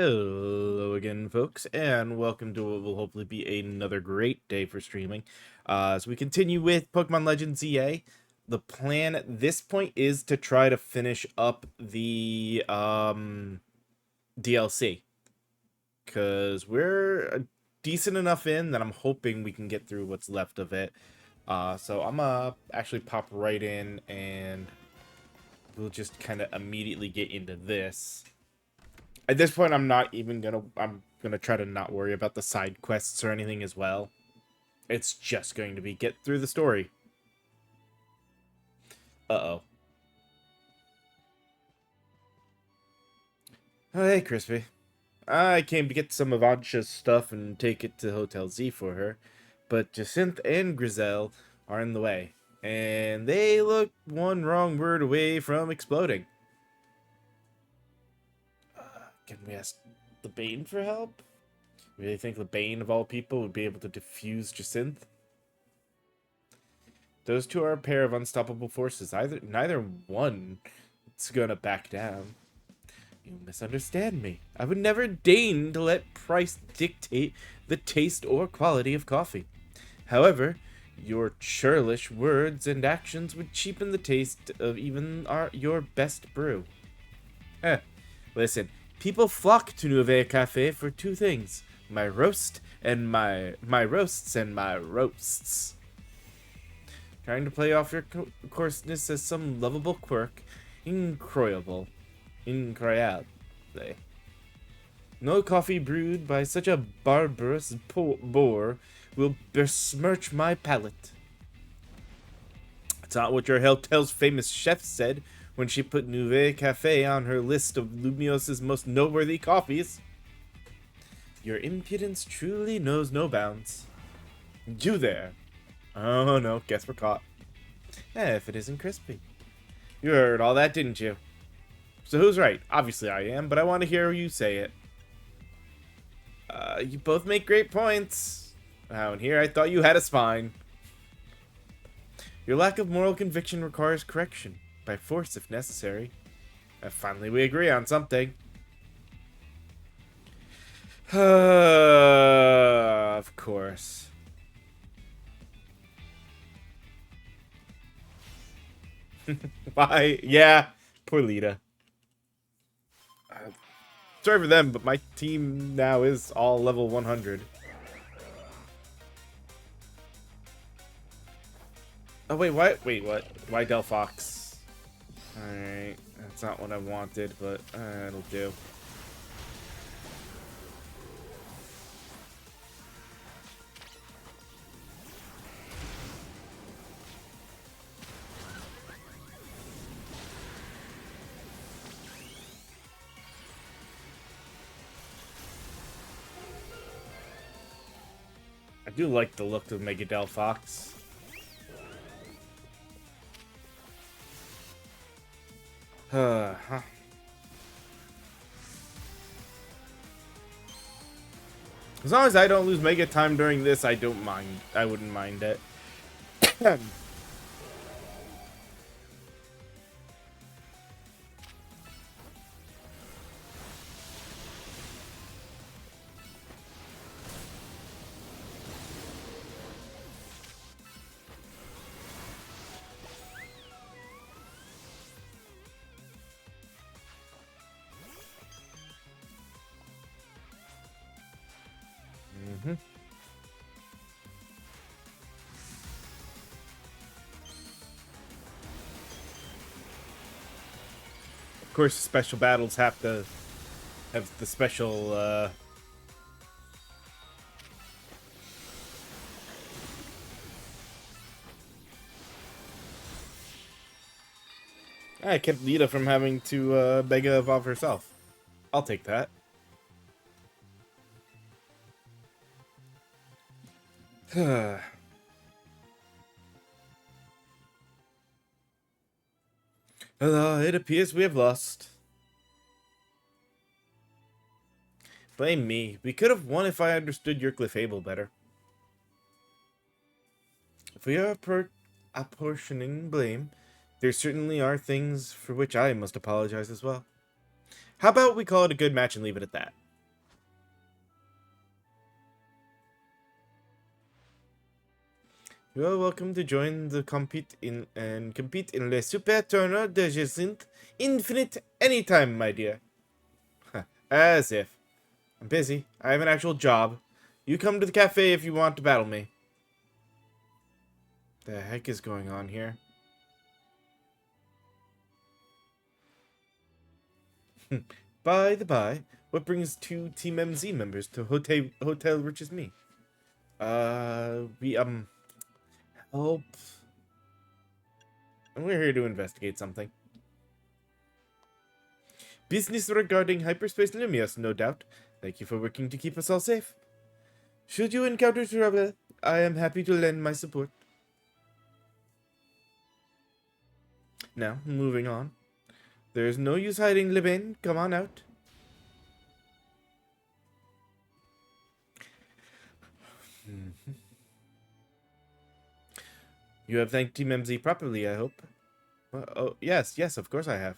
Hello again, folks, and welcome to what will hopefully be another great day for streaming. As we continue with Pokemon Legends EA, the plan at this point is to try to finish up the DLC, because we're decent enough in that I'm hoping we can get through what's left of it. So I'm gonna actually pop right in, and we'll just kind of immediately get into this. At this point, I'm gonna try to not worry about the side quests or anything as well. It's just going to be get through the story. Uh-oh. Oh, hey, Crispy. I came to get some of Adsha's stuff and take it to Hotel Z for her, but Jacinth and Grizel are in the way, and they look one wrong word away from exploding. Can we ask the Bane for help? Really think the Bane of all people would be able to defuse Jacinth? Those two are a pair of unstoppable forces. Neither one is gonna back down. You misunderstand me. I would never deign to let price dictate the taste or quality of coffee. However, your churlish words and actions would cheapen the taste of even your best brew. Eh, listen, people flock to Nouvelle Cafe for two things: my roasts and my roasts. Trying to play off your coarseness as some lovable quirk. Incroyable. Incroyable. No coffee brewed by such a barbarous boor will besmirch my palate. It's not what your Helltale's famous chef said when she put Nouvelle Cafe on her list of Lumios's most noteworthy coffees. Your impudence truly knows no bounds. You there! Oh no, guess we're caught. If it isn't Crispy. You heard all that, didn't you? So who's right? Obviously I am, but I want to hear you say it. You both make great points. Wow, and here I thought you had a spine. Your lack of moral conviction requires correction, by force if necessary. Finally we agree on something. Of course. Why? Yeah, poor Lita. Sorry for them, but my team now is all level 100. Oh, wait, what? Wait, what? Why Delphox? Alright, that's not what I wanted, but it'll do. I do like the look of Mega Delphox. Huh. As long as I don't lose Mega time during this, I don't mind. I wouldn't mind it. Mm-hmm. Of course, special battles have to have the special, I kept Lita from having to, Mega Evolve herself. I'll take that. It appears we have lost. Blame me. We could have won if I understood your Clefable better. If we are apportioning blame, there certainly are things for which I must apologize as well. How about we call it a good match and leave it at that? You are welcome to join the compete in Le Super Tournoi de Jacinthe Infinite anytime, my dear. As if. I'm busy. I have an actual job. You come to the cafe if you want to battle me. The heck is going on here? By the by, what brings two Team MZ members to Hotel Rich as me? We, help. And we're here to investigate something. Business regarding hyperspace Lumios, no doubt. Thank you for working to keep us all safe. Should you encounter trouble, I am happy to lend my support. Now, moving on. There's no use hiding, Libane. Come on out. You have thanked Team MZ properly, I hope. Oh, yes, of course I have.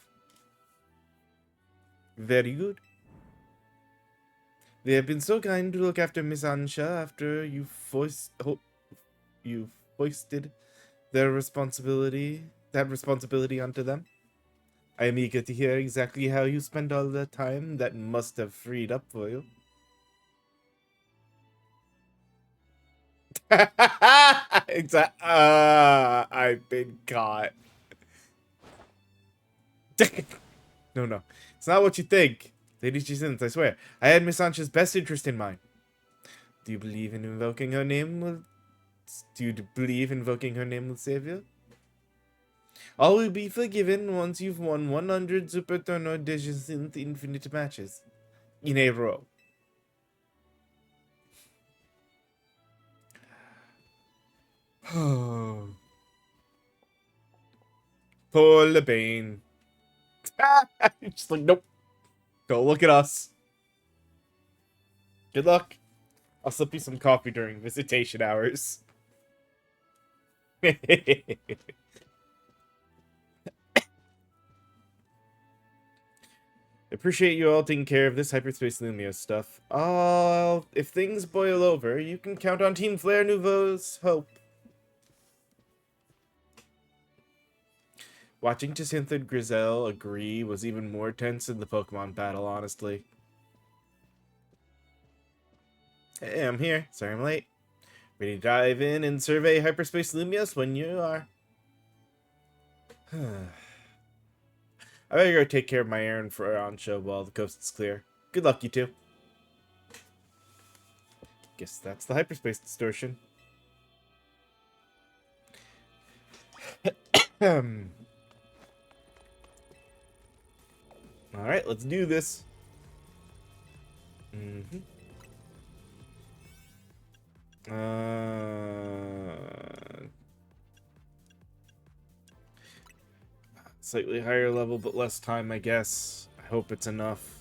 Very good. They have been so kind to look after Miss Ansha after you foisted that responsibility onto them. I am eager to hear exactly how you spend all the time that must have freed up for you. Exactly. I've been caught. No. It's not what you think. Lady Jacinth, I swear. I had Miss Ansha's best interest in mind. Do you believe in invoking her name will... Do you believe invoking her name will save you? All will be forgiven once you've won 100 Super Tournoi de Jacinth Infinite matches. In a row. Poor Lebane. Just like, nope. Go look at us. Good luck. I'll slip you some coffee during visitation hours. Appreciate you all taking care of this hyperspace Lumio stuff. If things boil over, you can count on Team Flare Nouveau's help. Watching Jacinth and Griselle agree was even more tense than the Pokemon battle, honestly. Hey, I'm here. Sorry I'm late. Ready to dive in and survey hyperspace Lumios when you are. I better go take care of my errand for Ansha while the coast is clear. Good luck, you two. Guess that's the hyperspace distortion. Alright, let's do this. Slightly higher level, but less time, I guess. I hope it's enough.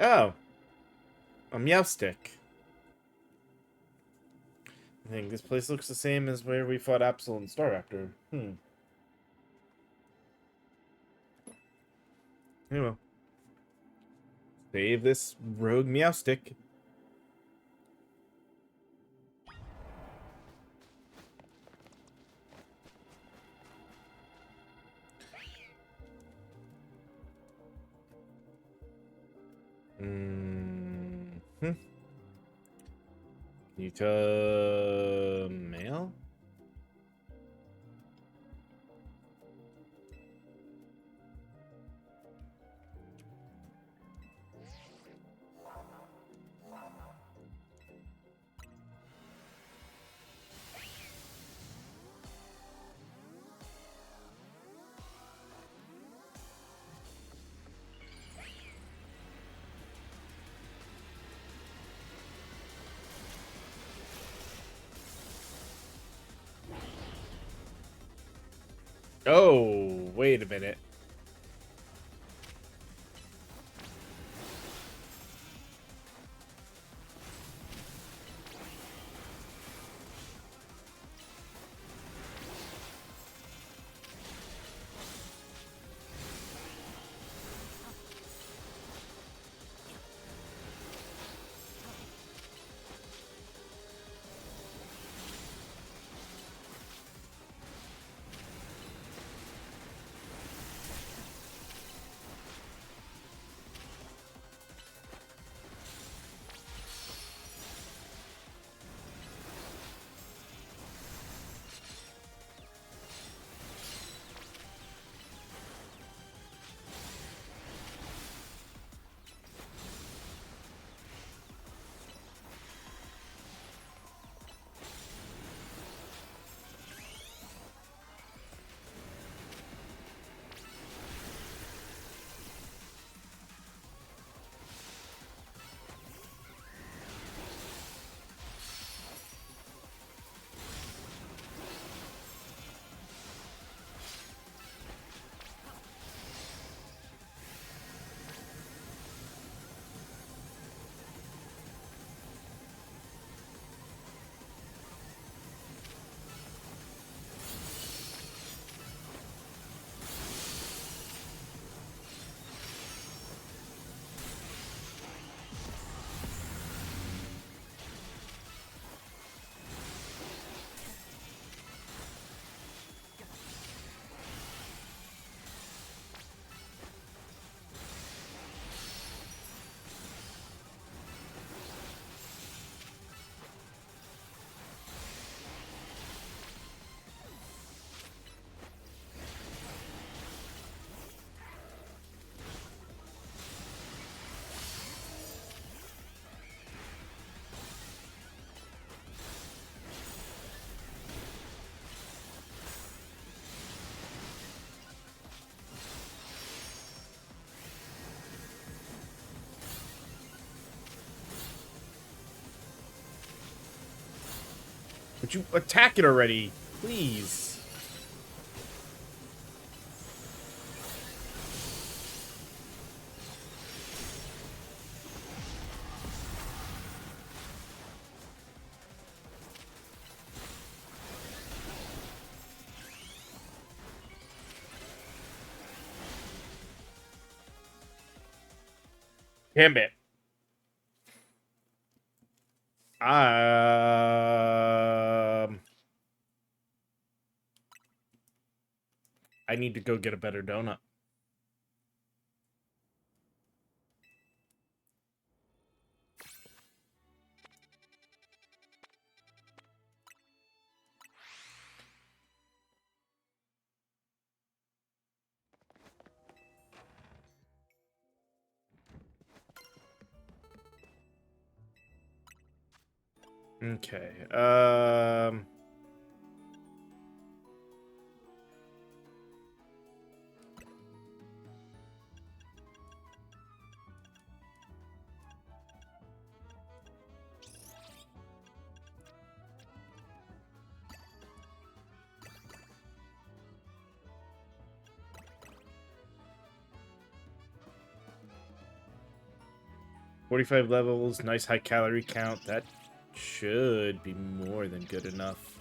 Oh, a Meowstick. I think this place looks the same as where we fought Absol and Staraptor. Anyway. Save this rogue Meowstick. You tell mail? Oh, wait a minute. Would you attack it already? Please. Gambit. I need to go get a better donut. Okay. 45 levels, nice high calorie count. That should be more than good enough.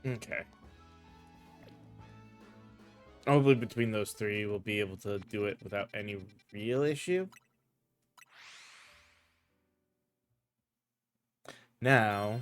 Okay. Hopefully between those three, we'll be able to do it without any real issue. Now...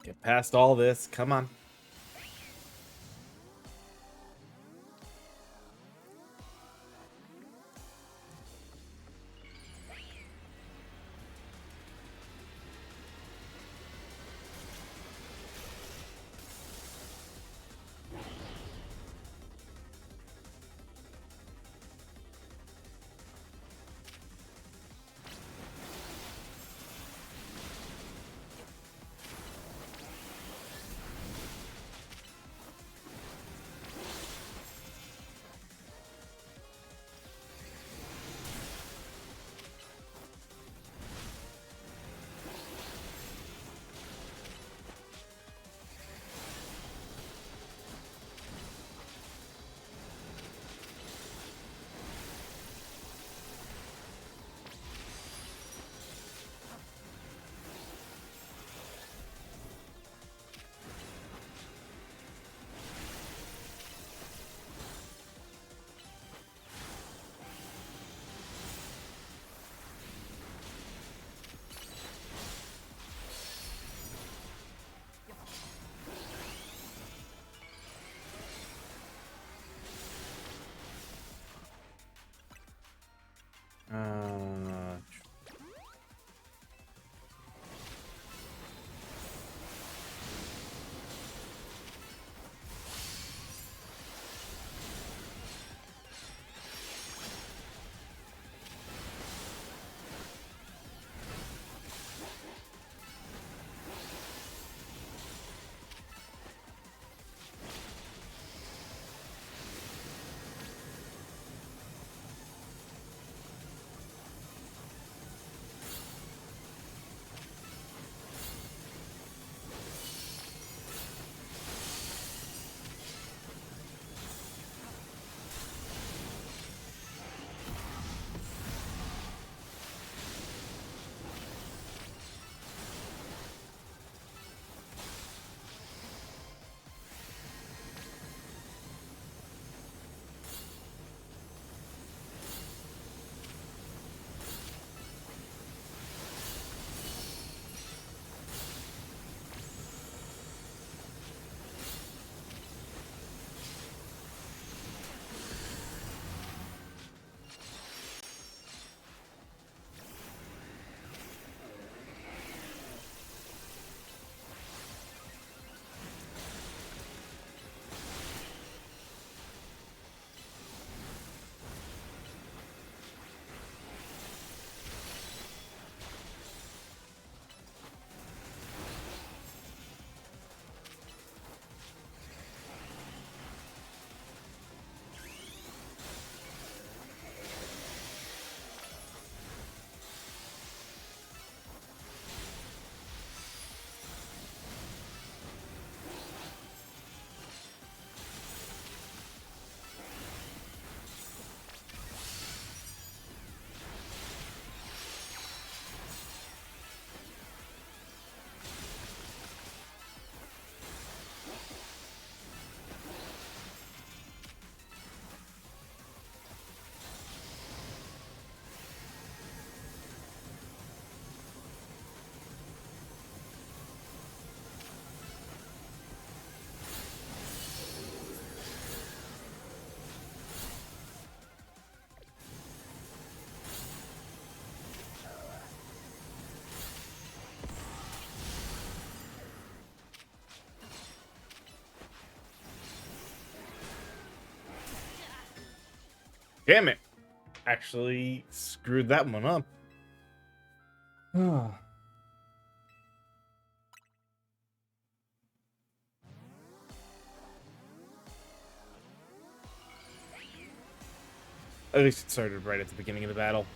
Let's get past all this. Come on. Damn it. Actually screwed that one up. At least it started right at the beginning of the battle.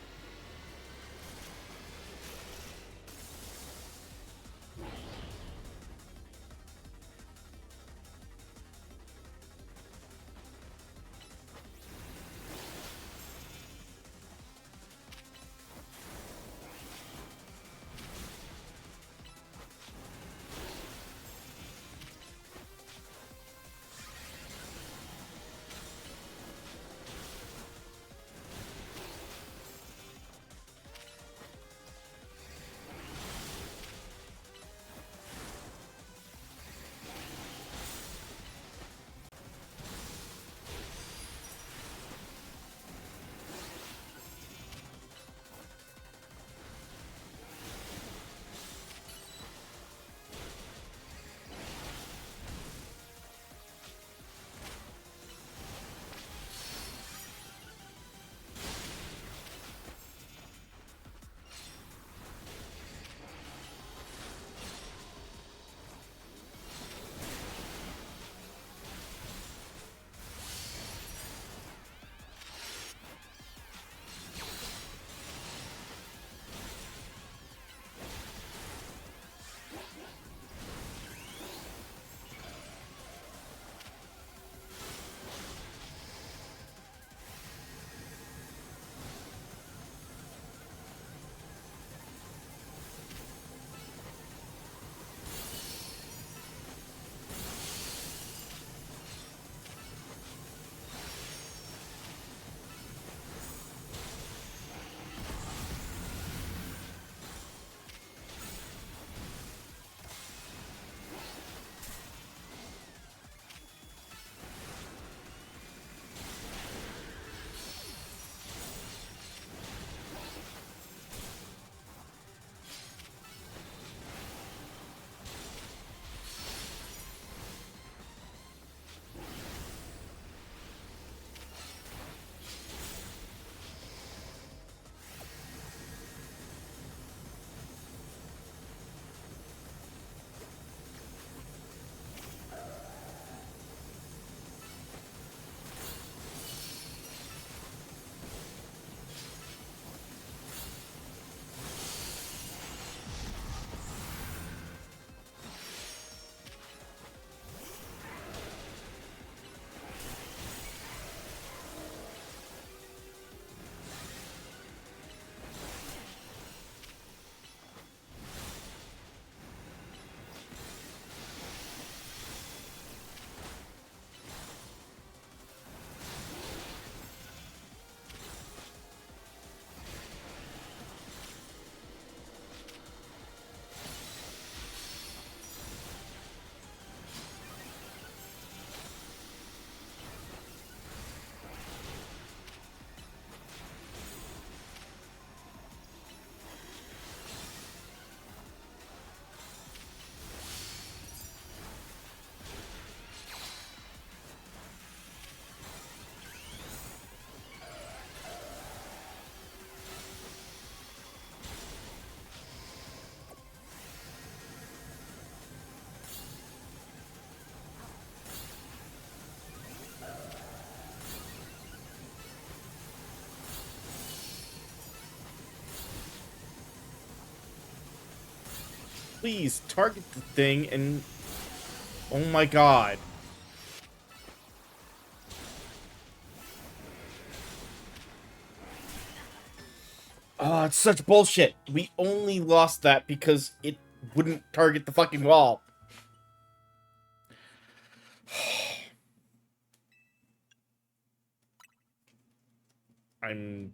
Please, target the thing and... Oh my god. Oh, it's such bullshit. We only lost that because it wouldn't target the fucking wall. I'm...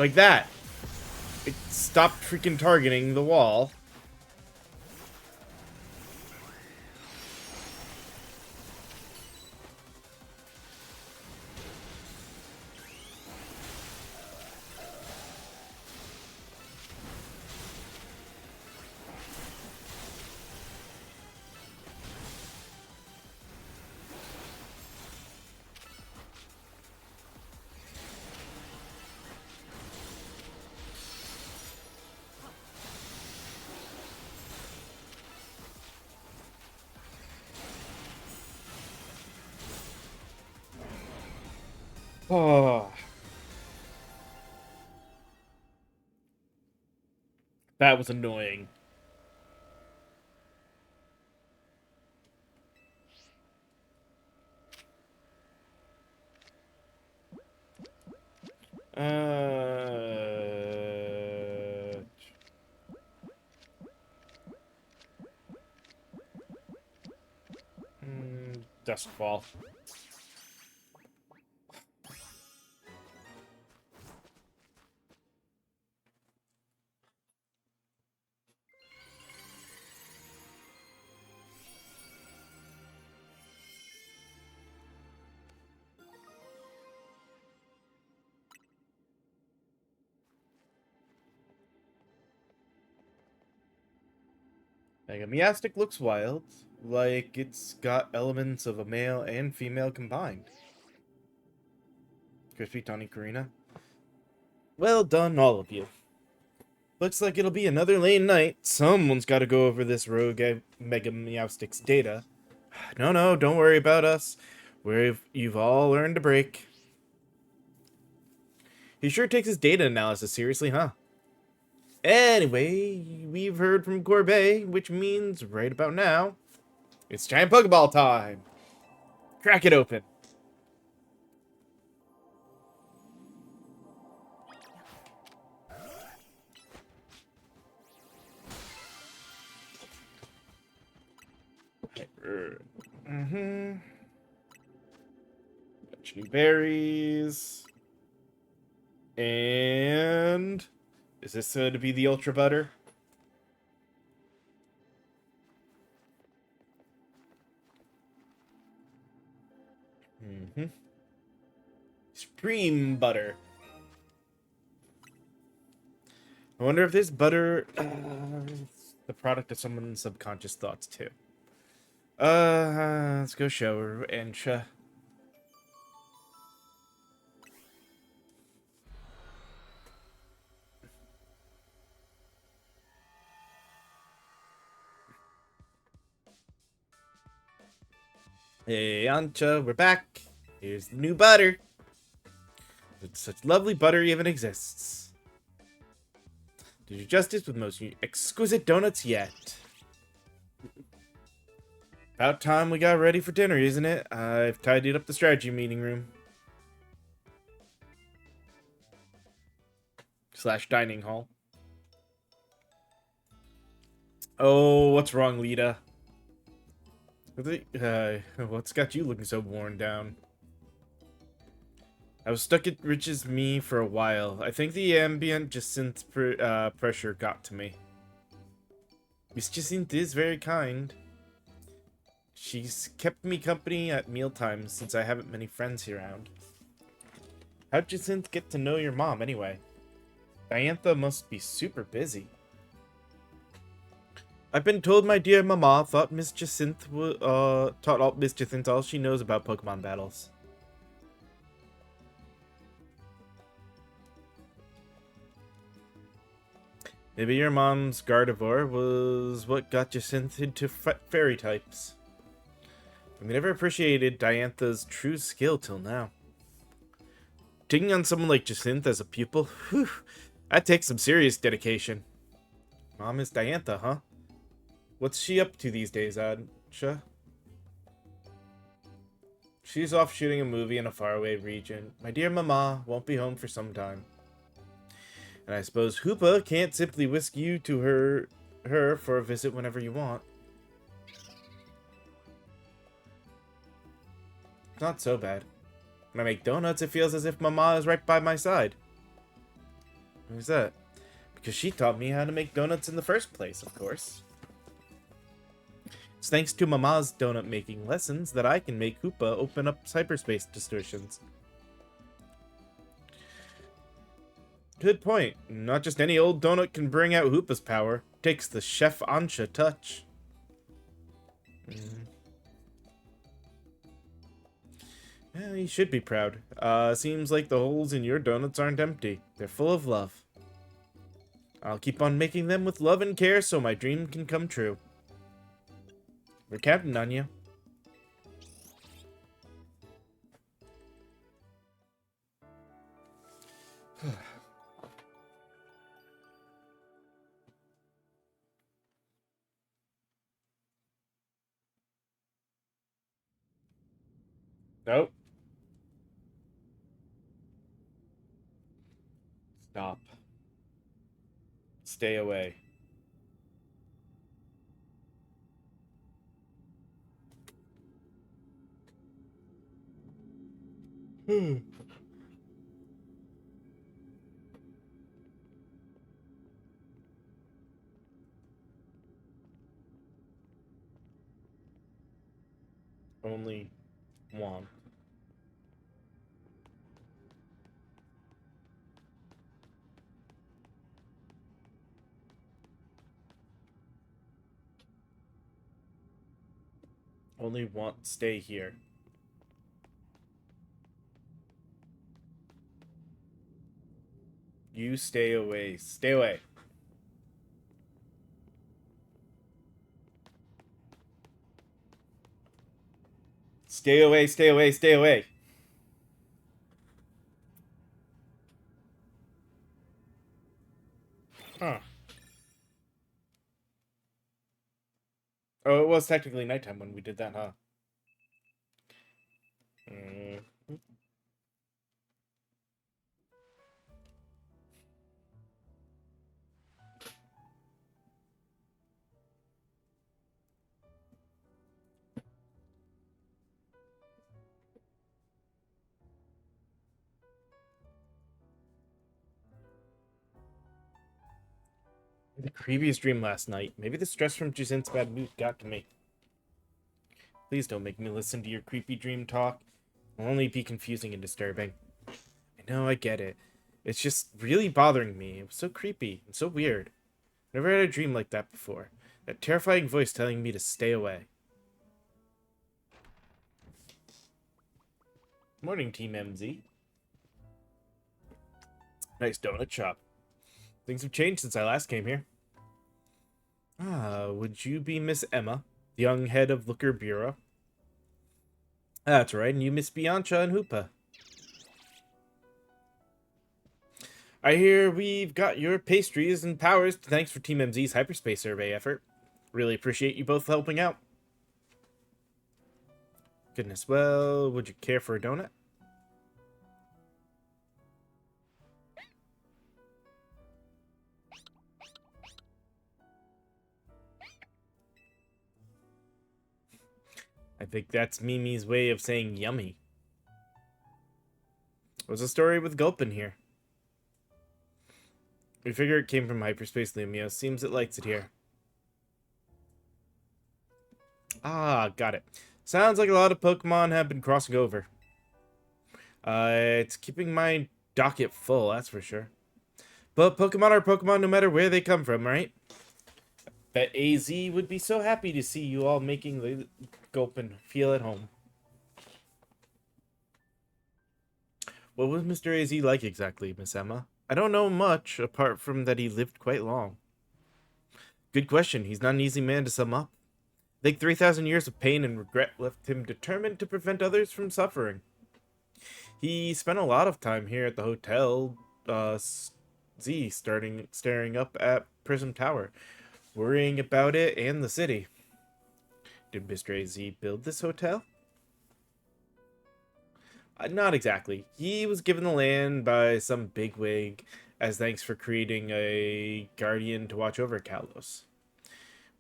Like that. It stopped freaking targeting the wall. Oh, that was annoying. Duskfall. Like a Meowstic looks wild, like it's got elements of a male and female combined. Crispy Tawny Karina. Well done, all of you. Looks like it'll be another late night. Someone's got to go over this rogue Mega Meowstic's data. No, don't worry about us. You've all earned a break. He sure takes his data analysis seriously, huh? Anyway, we've heard from Corbet, which means right about now, it's giant Pokeball time. Crack it open. Mm-hmm. Bunch of new berries. And is this to be the Ultra Butter? Mm-hmm. Supreme Butter. I wonder if this butter is the product of someone's subconscious thoughts too. Let's go show her and Hey, Ancha, we're back. Here's the new butter. It's such lovely butter even exists. Did you justice with the most exquisite donuts yet. About time we got ready for dinner, isn't it? I've tidied up the strategy meeting room. / dining hall. Oh, what's wrong, Lita? What's got you looking so worn down? I was stuck at Rich's me for a while. I think the ambient Jacinthe pressure got to me. Miss Jacinthe is very kind. She's kept me company at mealtimes since I haven't many friends around. How'd Jacinthe get to know your mom anyway? Diantha must be super busy. I've been told my dear mama thought Miss Jacinthe taught Miss Jacinthe all she knows about Pokemon battles. Maybe your mom's Gardevoir was what got Jacinthe into fairy types. We never appreciated Diantha's true skill till now. Taking on someone like Jacinthe as a pupil, whew, that takes some serious dedication. Mom is Diantha, huh? What's she up to these days, Adsha? She's off shooting a movie in a faraway region. My dear mama won't be home for some time. And I suppose Hoopa can't simply whisk you to her for a visit whenever you want. Not so bad. When I make donuts, it feels as if mama is right by my side. Who's that? Because she taught me how to make donuts in the first place, of course. It's thanks to Mama's donut making lessons that I can make Hoopa open up hyperspace distortions. Good point. Not just any old donut can bring out Hoopa's power. Takes the Chef Ansha touch. Yeah, you should be proud. Seems like the holes in your donuts aren't empty. They're full of love. I'll keep on making them with love and care so my dream can come true. We're counting on you. Nope. Stop. Stay away. Only one. Only want. Stay here. You stay away. Stay away. Stay away, stay away, stay away. Huh. Oh, it was technically nighttime when we did that, huh? Mm. The creepiest dream last night. Maybe the stress from Jacinth's bad mood got to me. Please don't make me listen to your creepy dream talk. It'll only be confusing and disturbing. I know, I get it. It's just really bothering me. It was so creepy and so weird. Never had a dream like that before. That terrifying voice telling me to stay away. Morning, Team MZ. Nice donut shop. Things have changed since I last came here. Ah, would you be Miss Emma, the young head of Looker Bureau? That's right, and you Miss Bianca and Hoopa. I hear we've got your pastries and powers. Thanks for Team MZ's hyperspace survey effort. Really appreciate you both helping out. Goodness, well, would you care for a donut? I think that's Mimi's way of saying yummy. What's the story with Gulpin here? We figure it came from hyperspace Lumio. Seems it likes it here. Ah, got it. Sounds like a lot of Pokemon have been crossing over. It's keeping my docket full, that's for sure. But Pokemon are Pokemon no matter where they come from, right? Bet AZ would be so happy to see you all making the Gulpin feel at home. What was Mr. AZ like exactly, Miss Emma? I don't know much, apart from that he lived quite long. Good question. He's not an easy man to sum up. I think 3,000 years of pain and regret left him determined to prevent others from suffering. He spent a lot of time here at the hotel, staring up at Prism Tower, worrying about it and the city. Did Mr. AZ build this hotel? Not exactly. He was given the land by some bigwig as thanks for creating a guardian to watch over Kalos.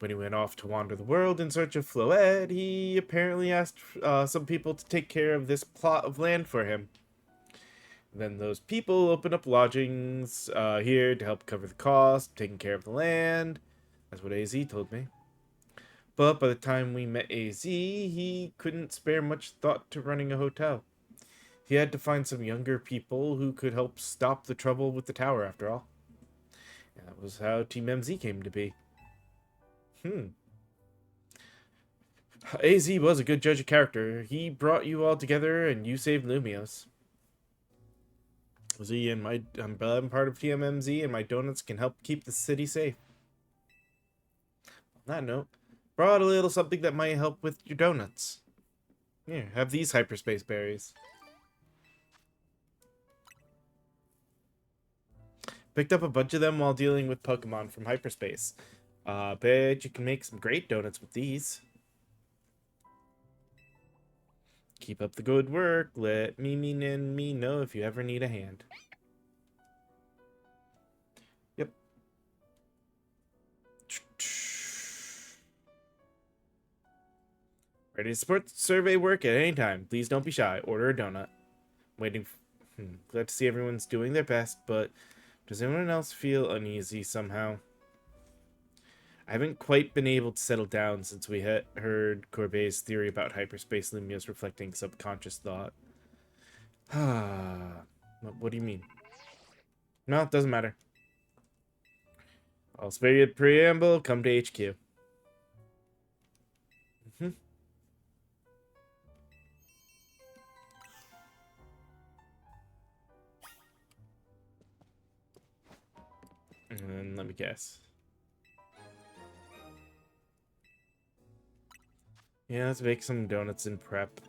When he went off to wander the world in search of Floette, he apparently asked some people to take care of this plot of land for him. Then those people open up lodgings here to help cover the cost, taking care of the land. That's what AZ told me. But by the time we met AZ, he couldn't spare much thought to running a hotel. He had to find some younger people who could help stop the trouble with the tower, after all. And that was how Team MZ came to be. AZ was a good judge of character. He brought you all together, and you saved Lumios. Z and I'm part of TMMZ, and my donuts can help keep the city safe. On that note, brought a little something that might help with your donuts. Here, have these hyperspace berries. Picked up a bunch of them while dealing with Pokemon from hyperspace. Bet you can make some great donuts with these. Keep up the good work. Let me know if you ever need a hand. Yep. Ready to support survey work at any time. Please don't be shy. Order a donut. Waiting. Glad to see everyone's doing their best, but does anyone else feel uneasy somehow? I haven't quite been able to settle down since we heard Corbet's theory about hyperspace Lumios reflecting subconscious thought. What do you mean? No, it doesn't matter. I'll spare you the preamble. Come to HQ. And let me guess. Yeah, let's make some donuts in prep.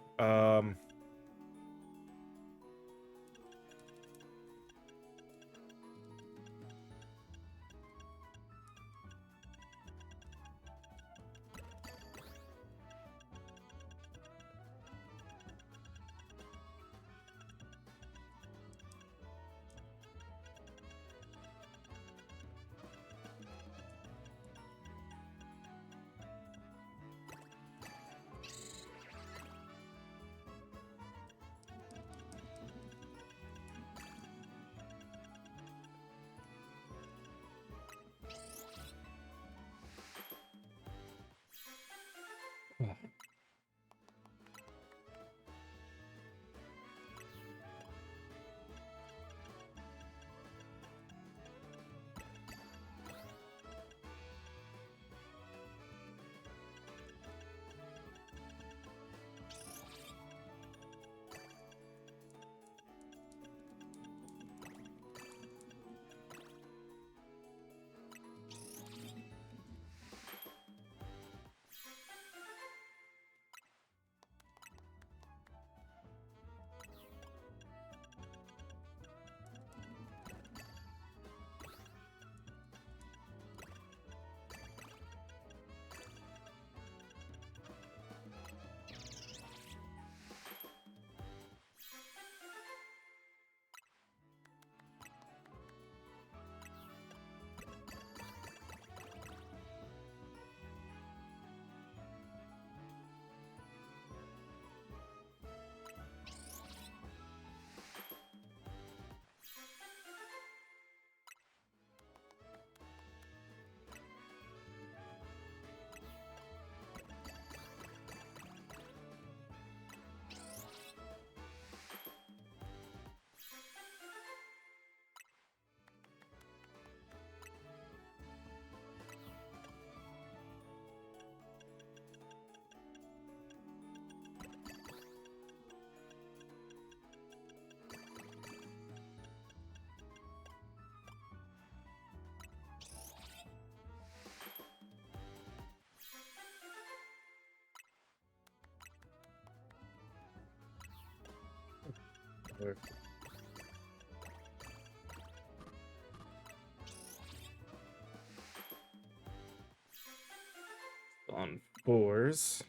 On 4s.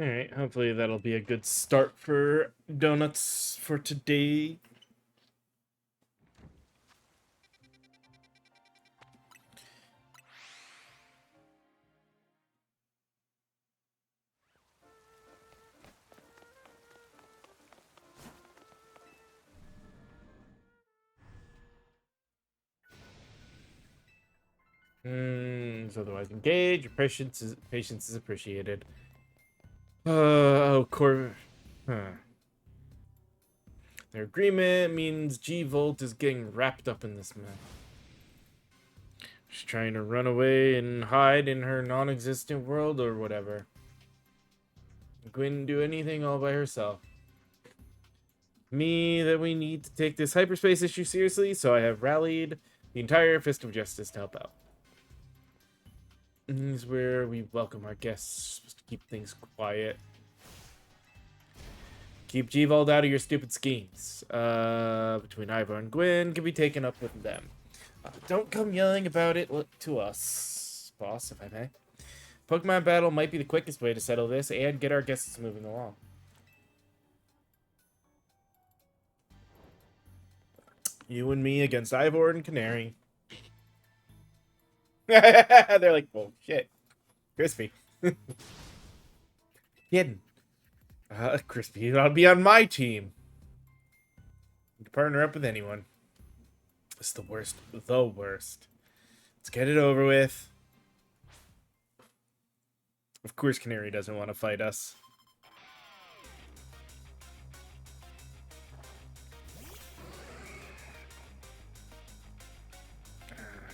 Alright, hopefully that'll be a good start for donuts for today. Otherwise engage. Your patience is appreciated. Oh, huh. Their agreement means G-Volt is getting wrapped up in this mess. She's trying to run away and hide in her non-existent world or whatever. Gwyn do anything all by herself. Me that we need to take this hyperspace issue seriously, so I have rallied the entire Fist of Justice to help out. This is where we welcome our guests. Supposed to keep things quiet. Keep G-Vold out of your stupid schemes. Between Ivor and Gwyn can be taken up with them. Don't come yelling about it to us, boss, if I may. Pokemon battle might be the quickest way to settle this and get our guests moving along. You and me against Ivor and Canary. They're like, well, shit. Crispy. Kidding. Crispy, you ought to be on my team. You can partner up with anyone. It's the worst. The worst. Let's get it over with. Of course Canary doesn't want to fight us.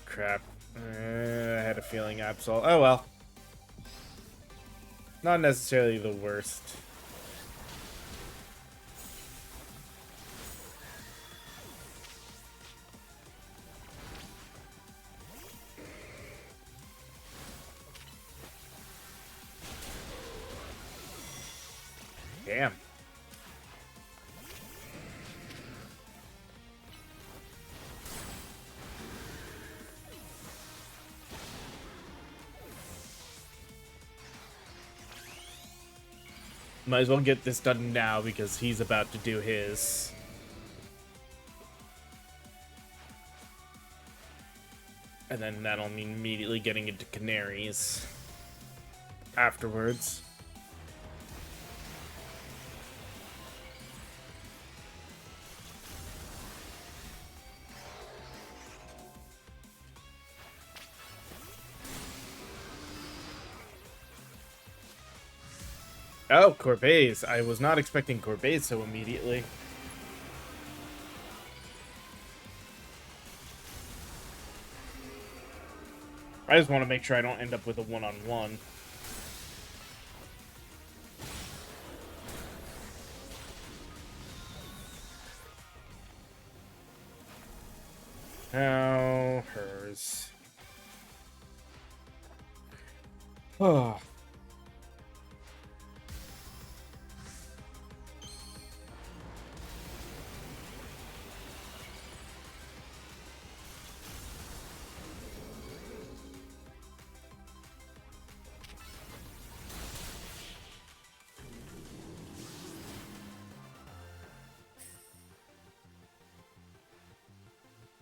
Crap. I had a feeling Absol. Oh well. Not necessarily the worst. Damn. Might as well get this done now because he's about to do his. And then that'll mean immediately getting into Canaries afterwards. Oh, Corbett's. I was not expecting Corbett's so immediately. I just want to make sure I don't end up with a one-on-one. Now, hers. Oh.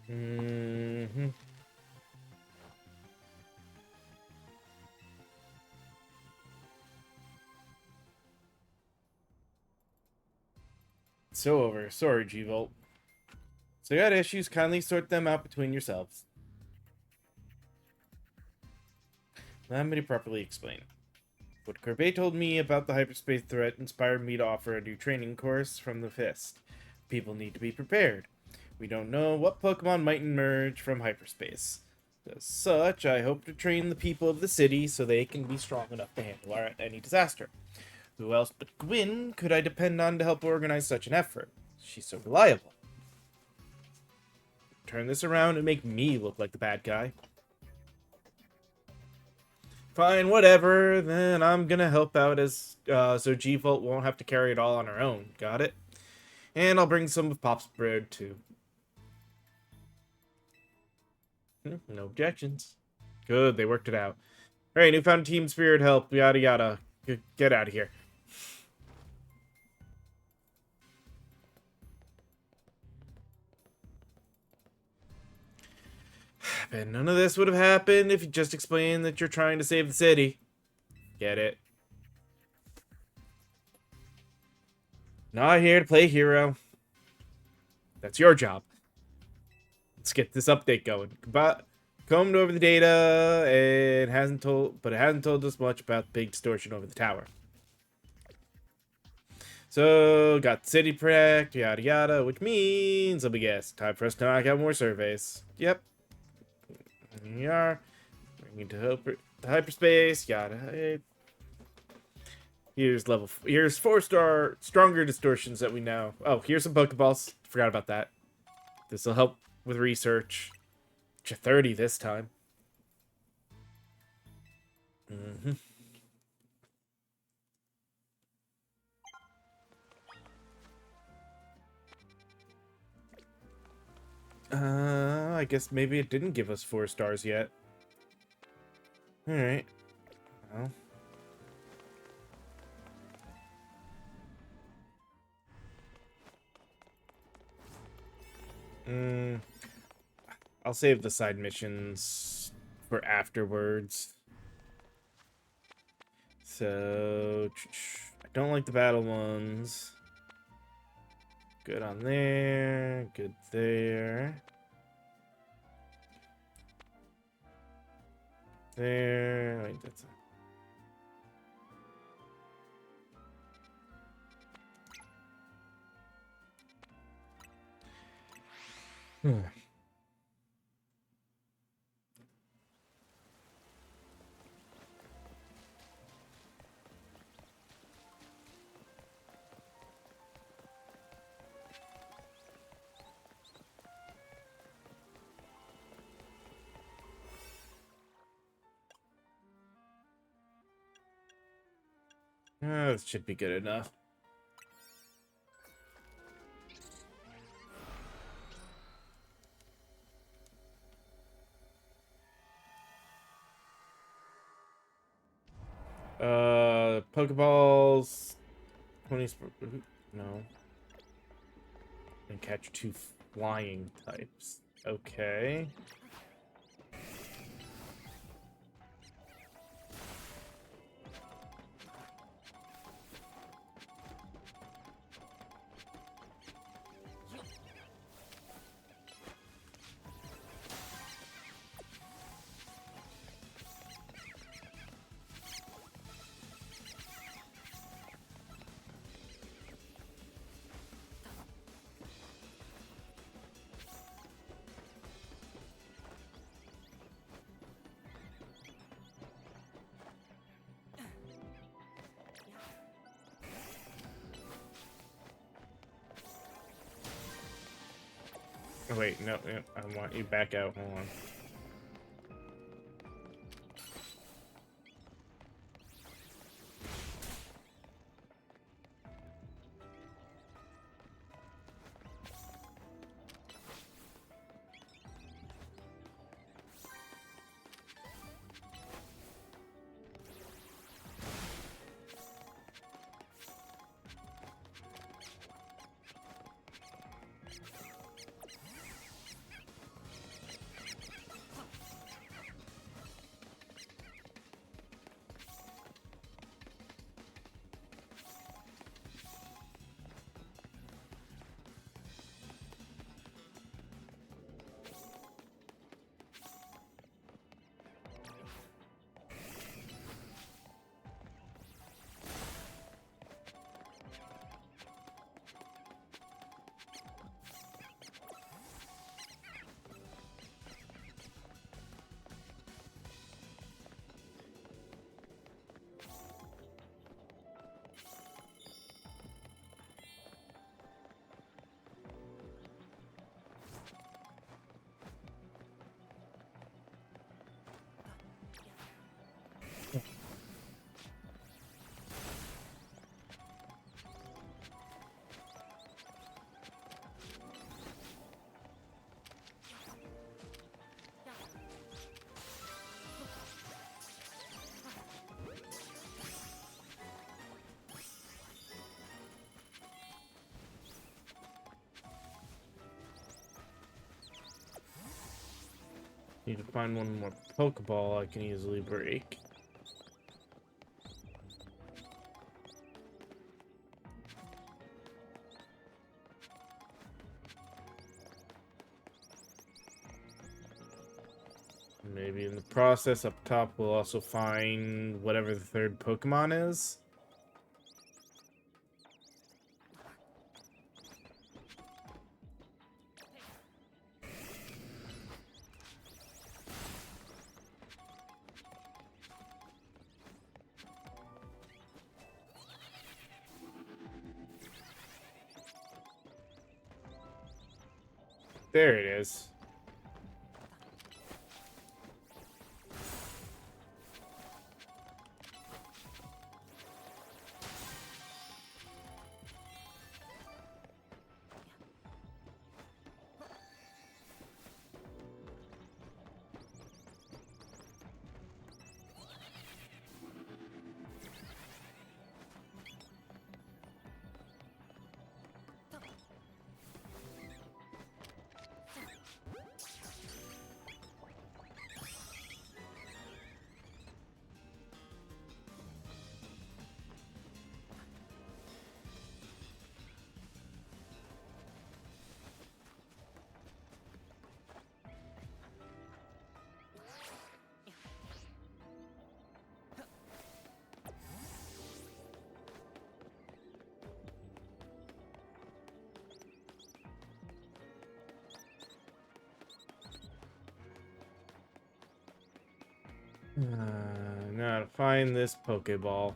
Mm-hmm. So over. Sorry, G-Volt. So you got issues, kindly sort them out between yourselves. Let me properly explain. What Corbett told me about the hyperspace threat inspired me to offer a new training course from the Fist. People need to be prepared. We don't know what Pokemon might emerge from hyperspace. As such, I hope to train the people of the city so they can be strong enough to handle any disaster. Who else but Gwyn could I depend on to help organize such an effort? She's so reliable. Turn this around and make me look like the bad guy. Fine, whatever. Then I'm gonna help out as so G-Volt won't have to carry it all on her own. Got it? And I'll bring some of Pop's bread too. No objections. Good, they worked it out. Alright, newfound team spirit help, yada yada. Get out of here. happen. None of this would have happened if you just explained that you're trying to save the city. Get it? Not here to play hero. That's your job. Let's get this update going. But combed over the data and hasn't told us much about the big distortion over the tower. So got city prec, yada yada, which means, let me guess, time for us to knock out more surveys. Yep. Here we are. Bringing to hyperspace, yada. Here's 4-star stronger distortions that we know. Oh, here's some Pokeballs. Forgot about that. This will help with research. 30 this time. I guess maybe it didn't give us 4 stars yet. Alright. Well. I'll save the side missions for afterwards. So, I don't like the battle ones. Good on there. Good there. There. Wait, that's this should be good enough. Pokeballs. 20. No. And catch 2 flying types. Okay. Oh, wait, no, I want you back out. Hold on. Need to find one more Pokeball I can easily break. Maybe in the process up top we'll also find whatever the third Pokemon is. There it is. Now to find this Pokeball.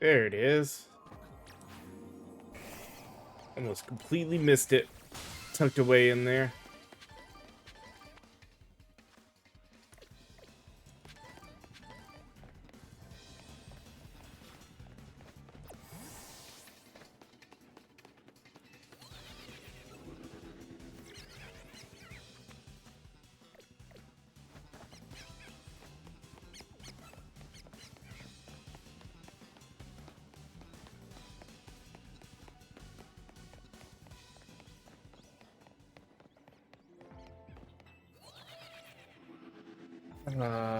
There it is. Almost completely missed it. Tucked away in there.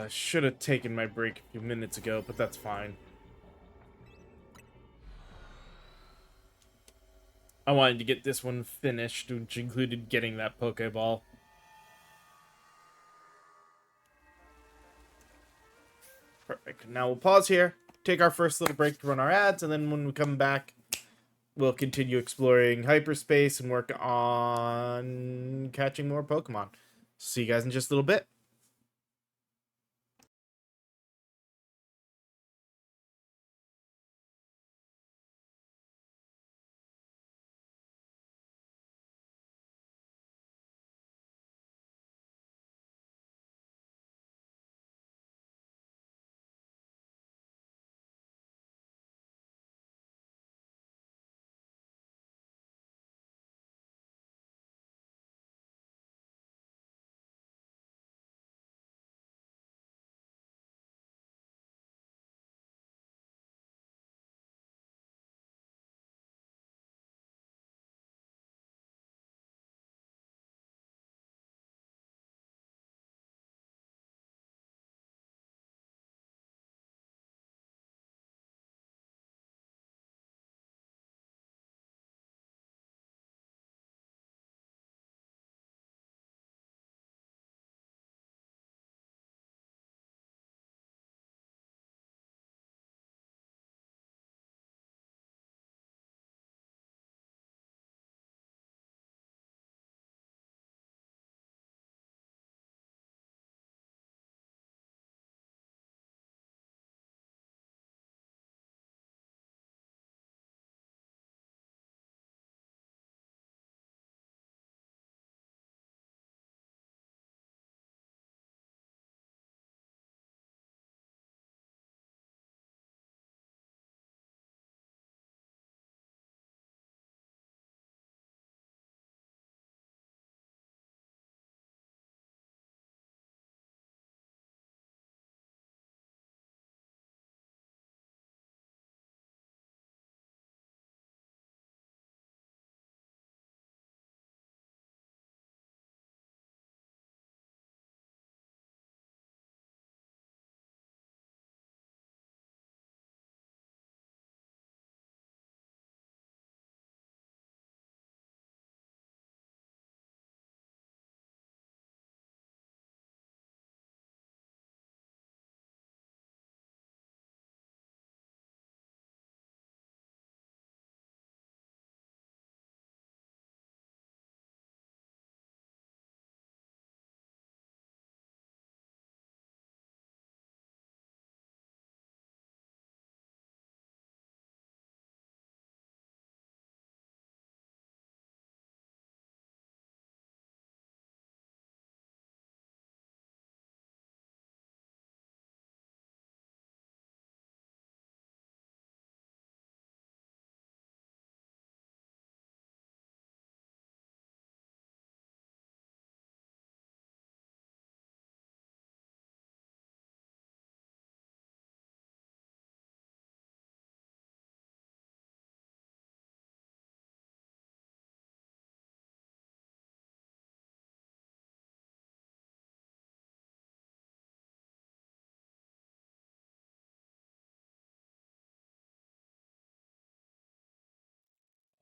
Should have taken my break a few minutes ago, but that's fine. I wanted to get this one finished, which included getting that Pokeball. Perfect. Now we'll pause here, take our first little break to run our ads, and then when we come back, we'll continue exploring hyperspace and work on catching more Pokemon. See you guys in just a little bit.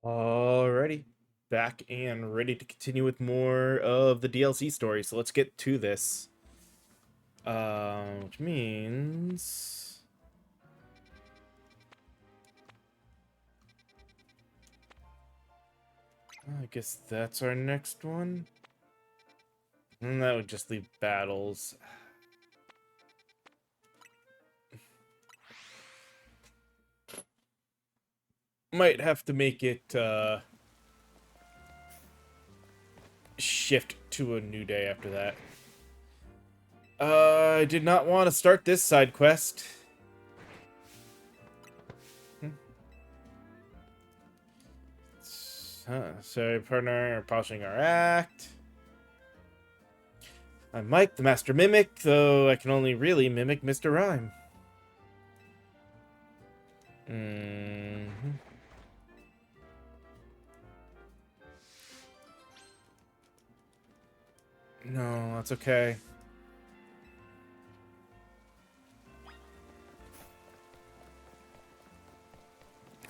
Alrighty. Back and ready to continue with more of the DLC story. So let's get to this. Which means I guess that's our next one. And that would just leave battles. Might have to make it shift to a new day after that. I did not want to start this side quest. Sorry, partner, polishing our act. I'm Mike, the Master Mimic, though I can only really mimic Mr. Rhyme. No, that's okay.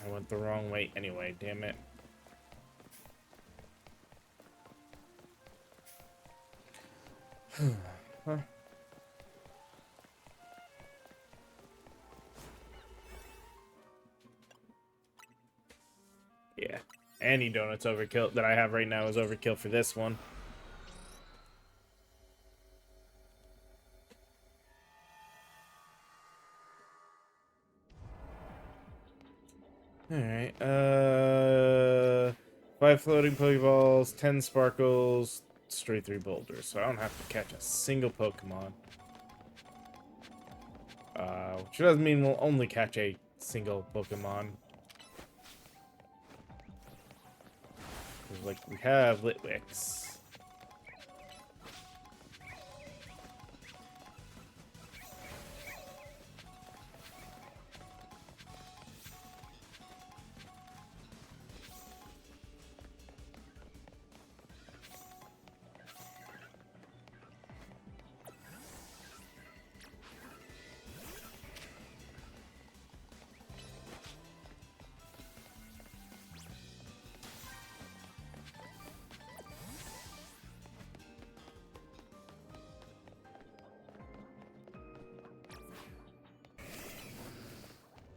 I went the wrong way anyway, damn it. Huh. Yeah. Any donuts overkill that I have right now is overkill for this one. Alright, 5 floating Pokeballs, 10 Sparkles, straight 3 Boulders, so I don't have to catch a single Pokemon. Which doesn't mean we'll only catch a single Pokemon. Like, we have Litwicks.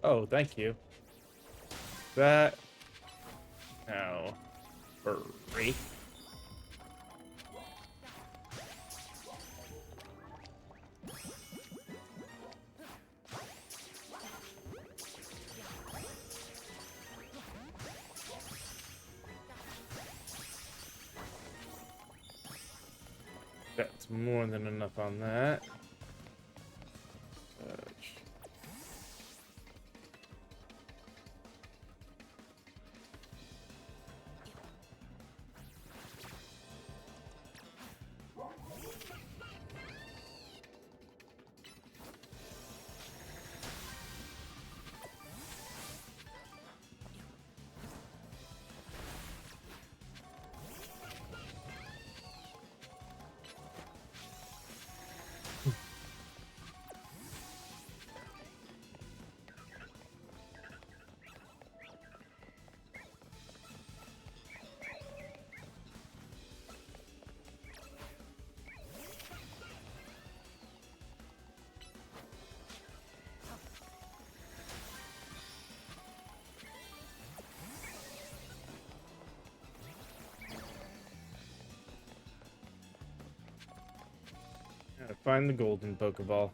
Oh, thank you. That... No. Hurry. That's more than enough on that. Gotta find the golden Pokeball.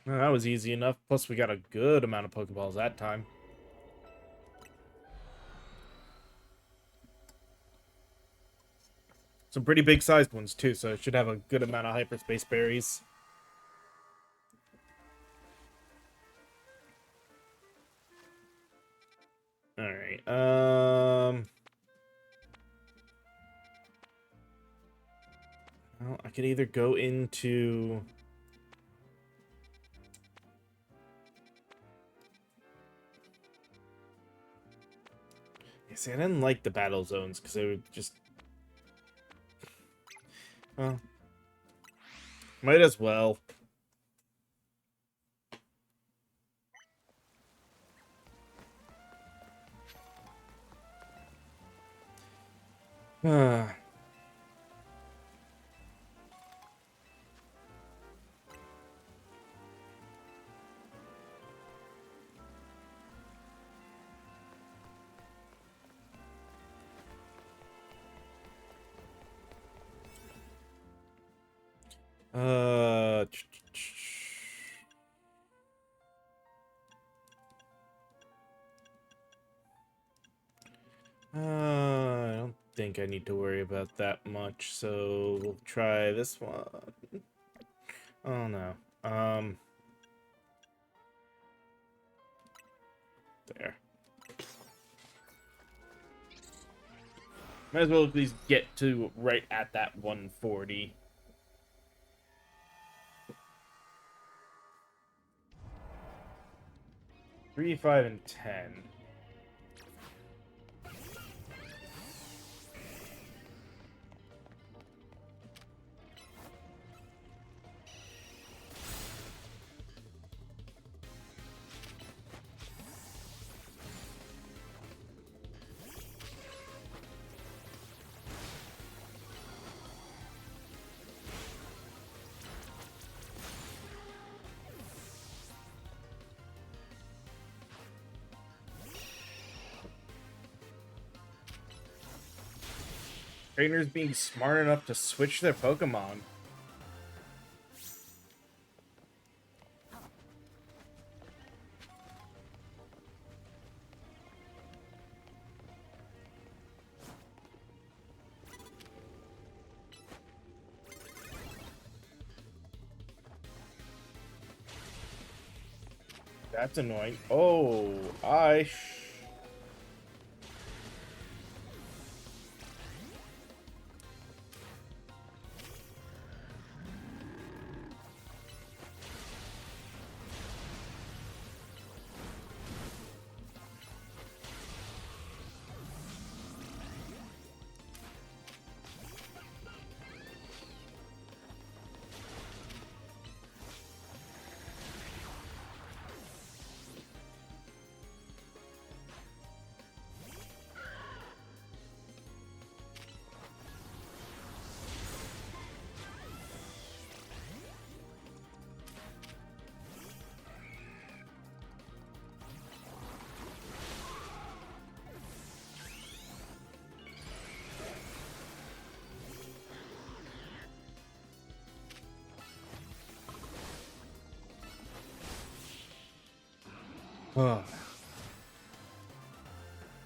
Well, that was easy enough. Plus, we got a good amount of Pokeballs that time. Some pretty big sized ones, too, so it should have a good amount of hyperspace berries. Alright, well, I could either go into... Yeah, see, I didn't like the battle zones, because they would just... Well... Might as well. Uh... I don't think I need to worry about that much, so we'll try this one. Oh no. There. Might as well at least get to right at that 140. 3, 5, and 10. Trainers being smart enough to switch their Pokemon. That's annoying. Oh,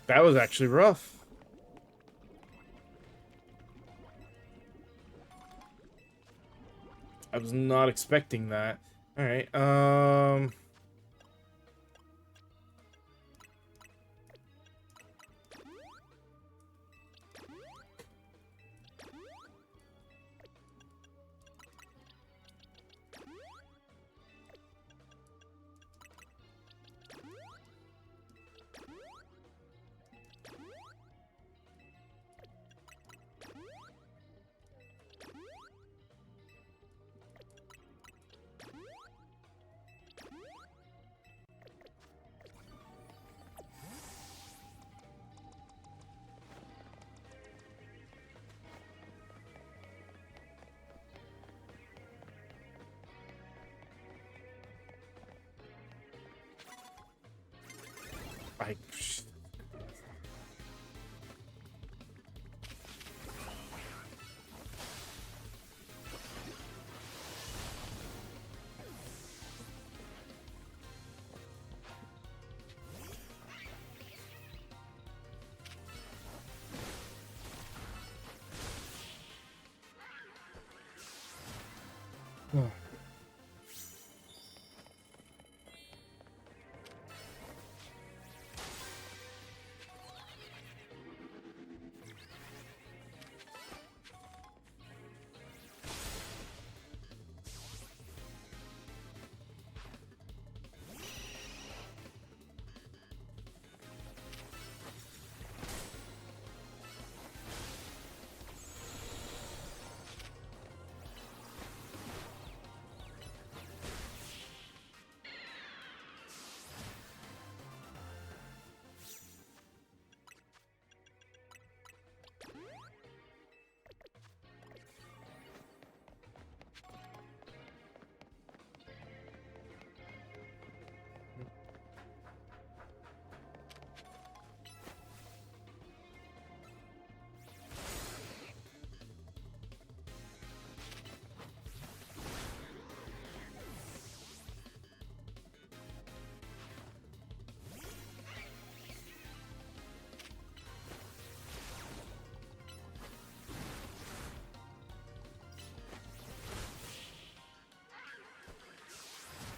that was actually rough. I was not expecting that. All right. I.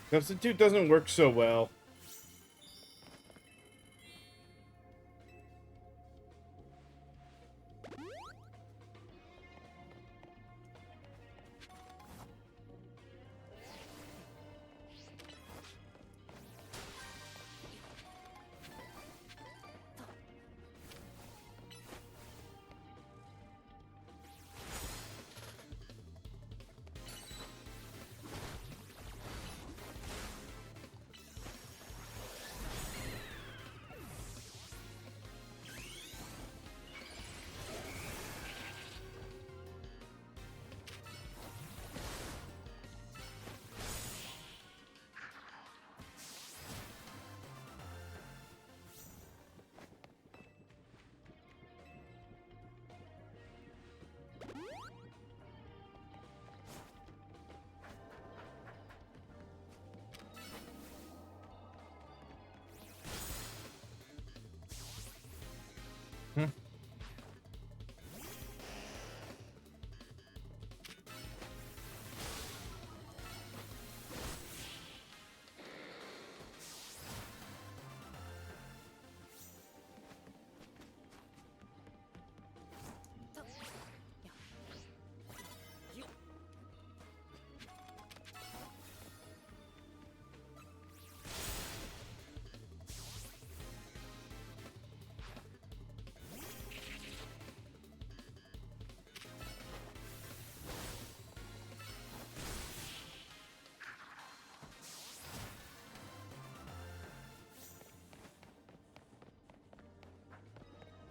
Substitute doesn't work so well.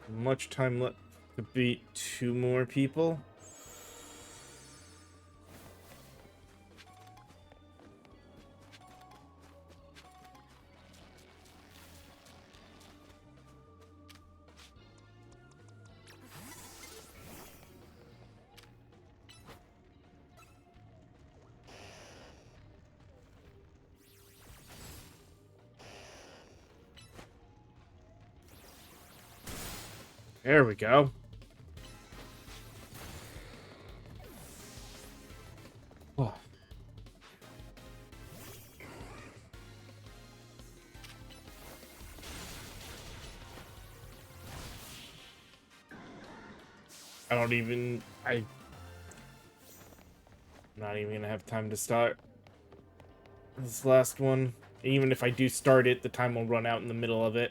Much time left to beat 2 more people. There we go. Oh. I'm not even gonna have time to start this last one. Even if I do start it, the time will run out in the middle of it.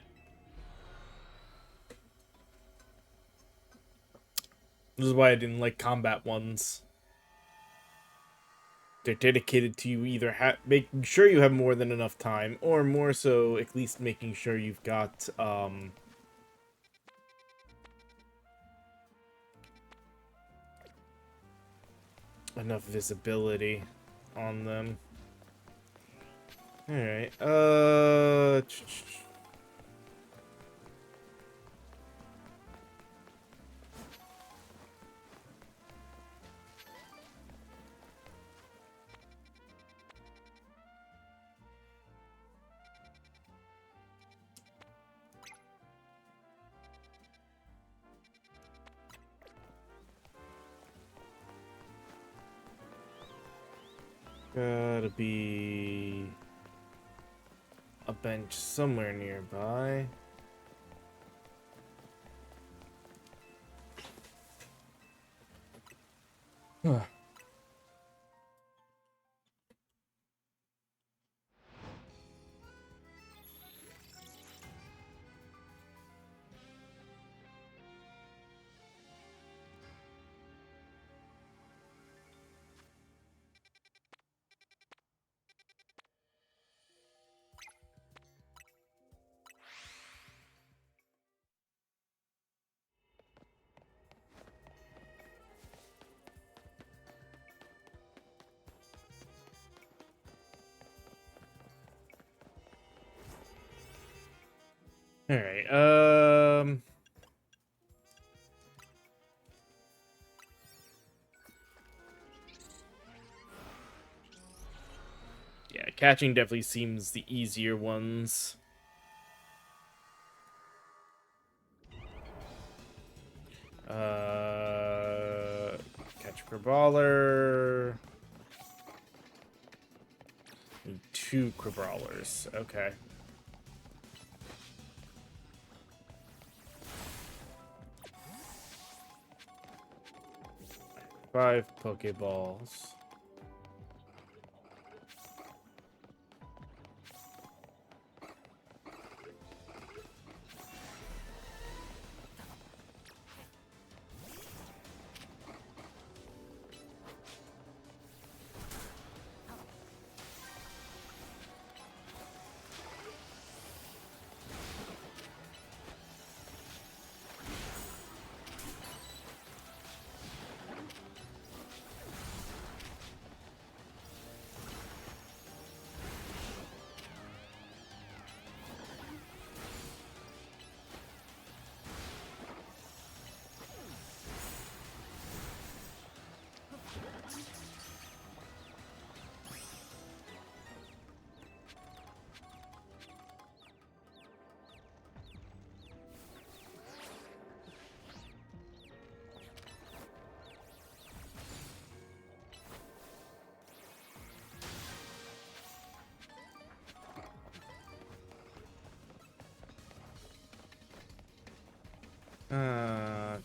This is why I didn't like combat ones. They're dedicated to you either making sure you have more than enough time, or more so, at least making sure you've got, enough visibility on them. Alright, Gotta be a bench somewhere nearby. All right. Yeah, catching definitely seems the easier ones. Catch a Crabrawler. Need 2 Crabrawlers. Okay. 5 Pokeballs. Uh,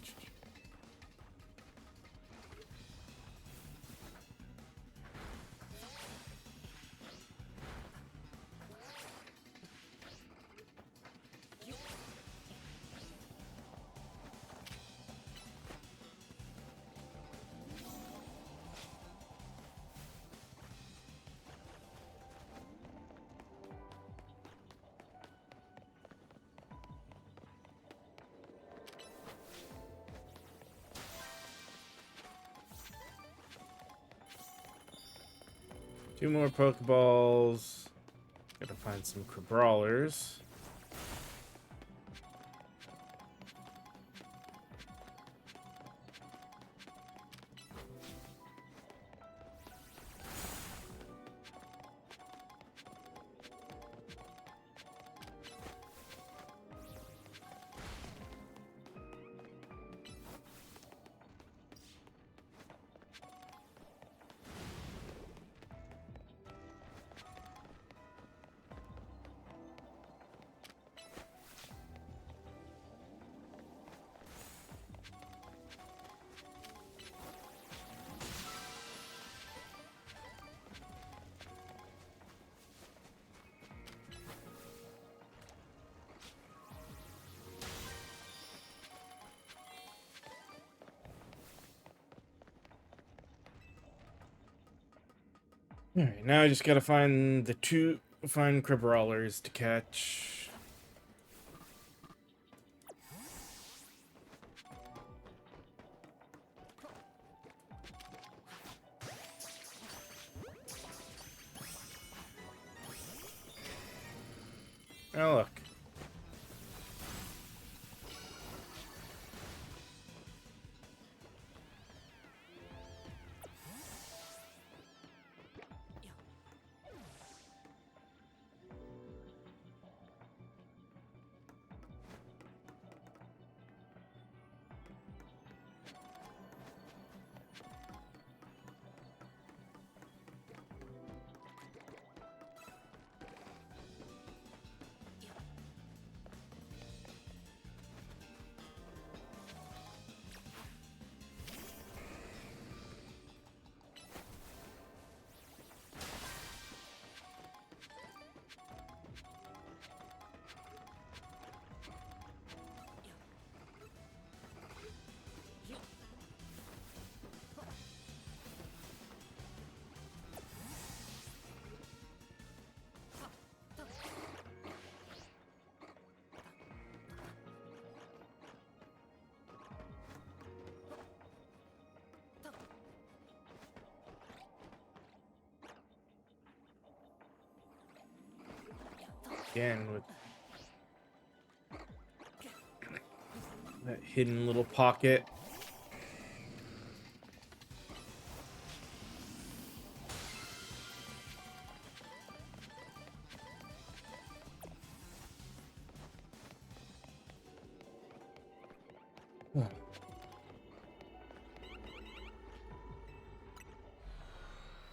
2 more Pokeballs. Gotta find some Crabrawlers. Alright, now I just gotta find the 2 Crabrawlers to catch. Oh, look. Again, with that hidden little pocket.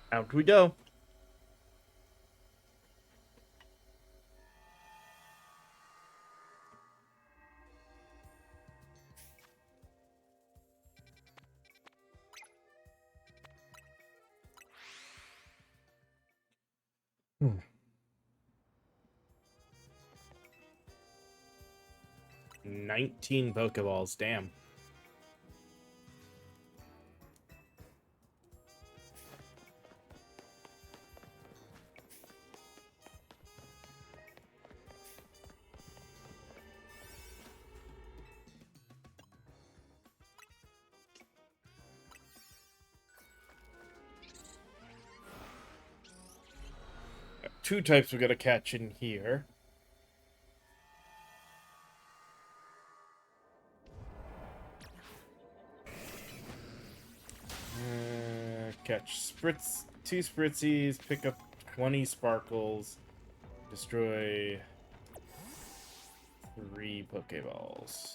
Out we go. Hmm. 19 Pokeballs, damn. Two types we gotta catch in here. Catch two Spritzies, pick up 20 Sparkles, destroy 3 Pokeballs.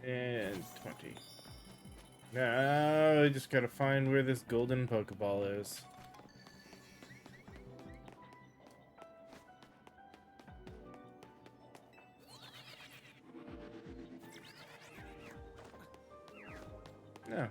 And 20. Now I just gotta find where this golden Pokeball is. No.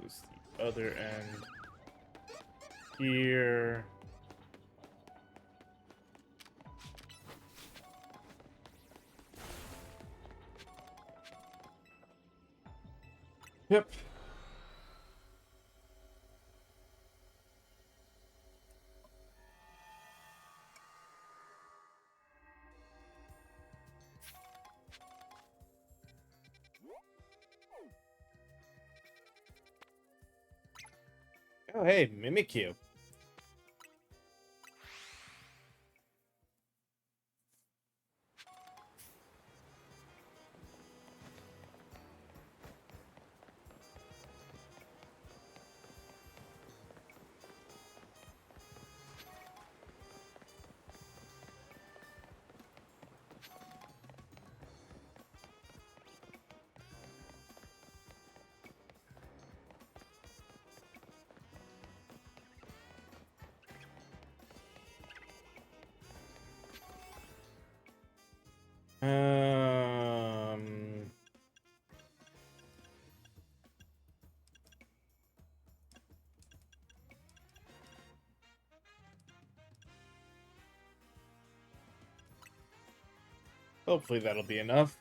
Goes the other end here. Yep. Oh, hey, Mimikyu. Um... Hopefully that'll be enough.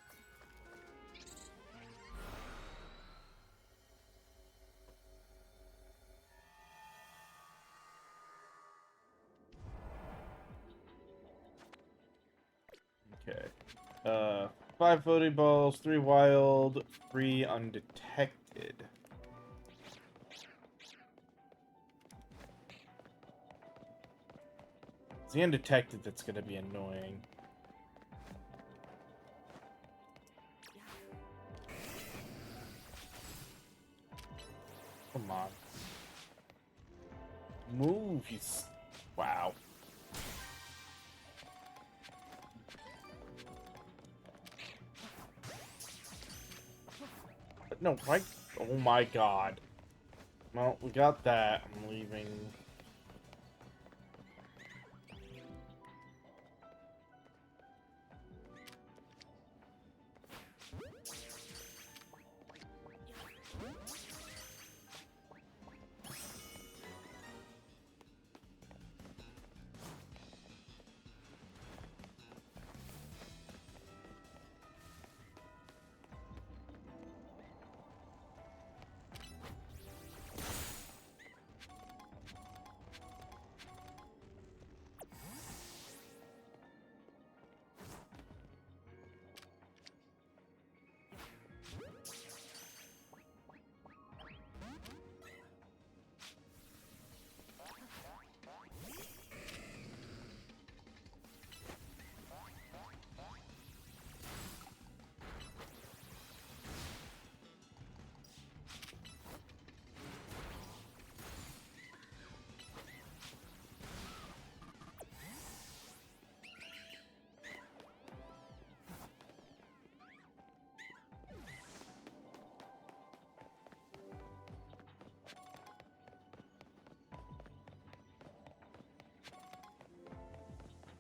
Okay. 5 floating balls, 3 wild, 3 undetected. It's the undetected that's gonna be annoying. Come on. Move, he's... Wow. But no, right? Oh my god. Well, we got that. I'm leaving.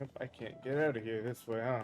Yep, I can't get out of here this way, huh?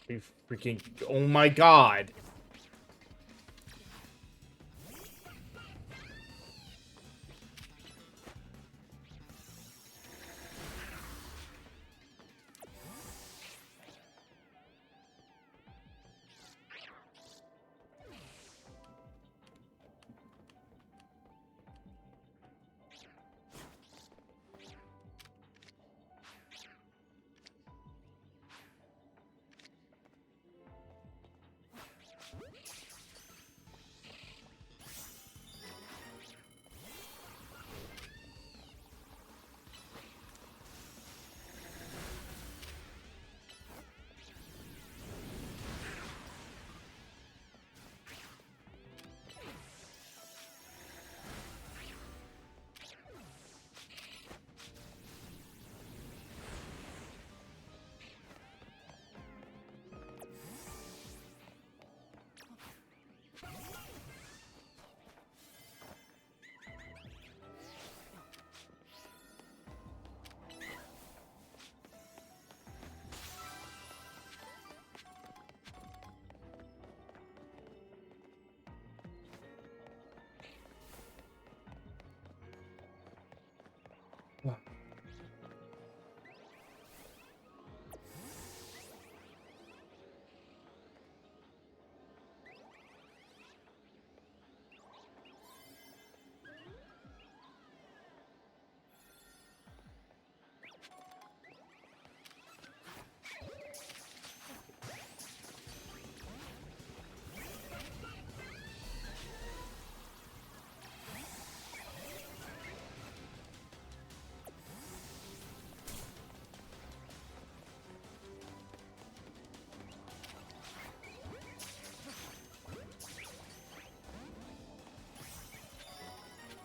You freaking... Oh my god!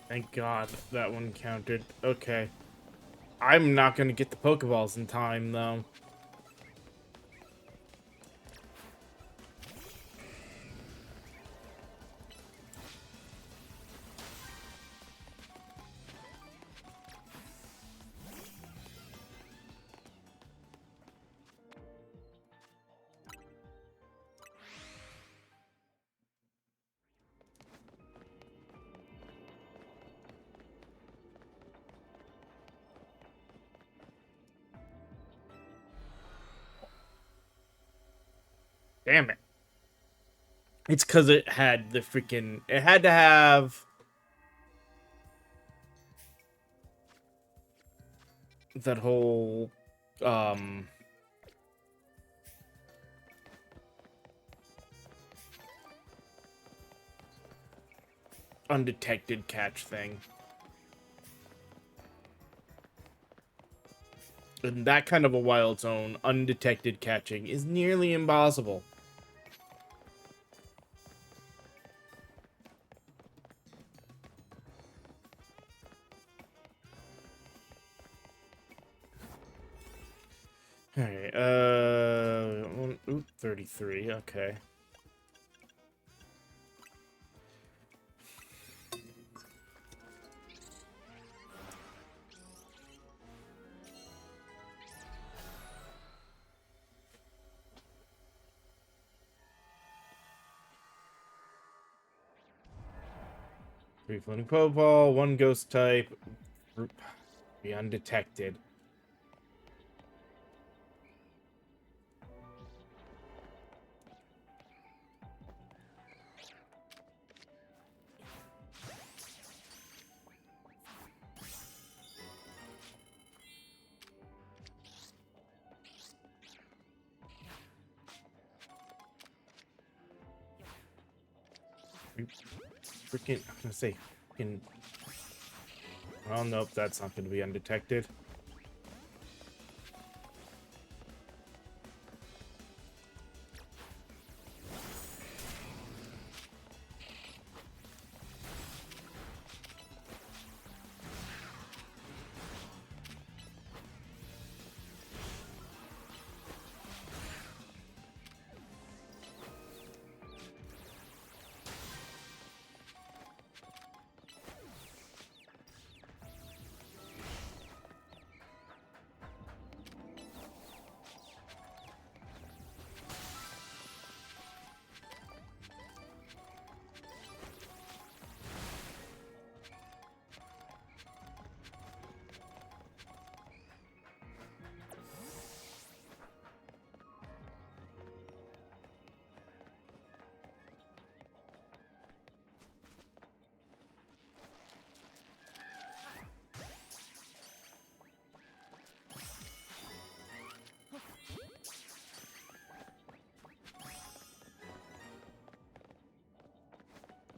Thank God that one counted. Okay. I'm not gonna get the Pokeballs in time, though. Damn it. It's because it had the freaking... It had to have... that whole... undetected catch thing. In that kind of a wild zone, undetected catching is nearly impossible. Alright, 33, okay. Three floating Pokeball, one ghost type, group, be undetected. Freaking, I'm gonna say, freaking. Oh, nope, that's not gonna be undetected.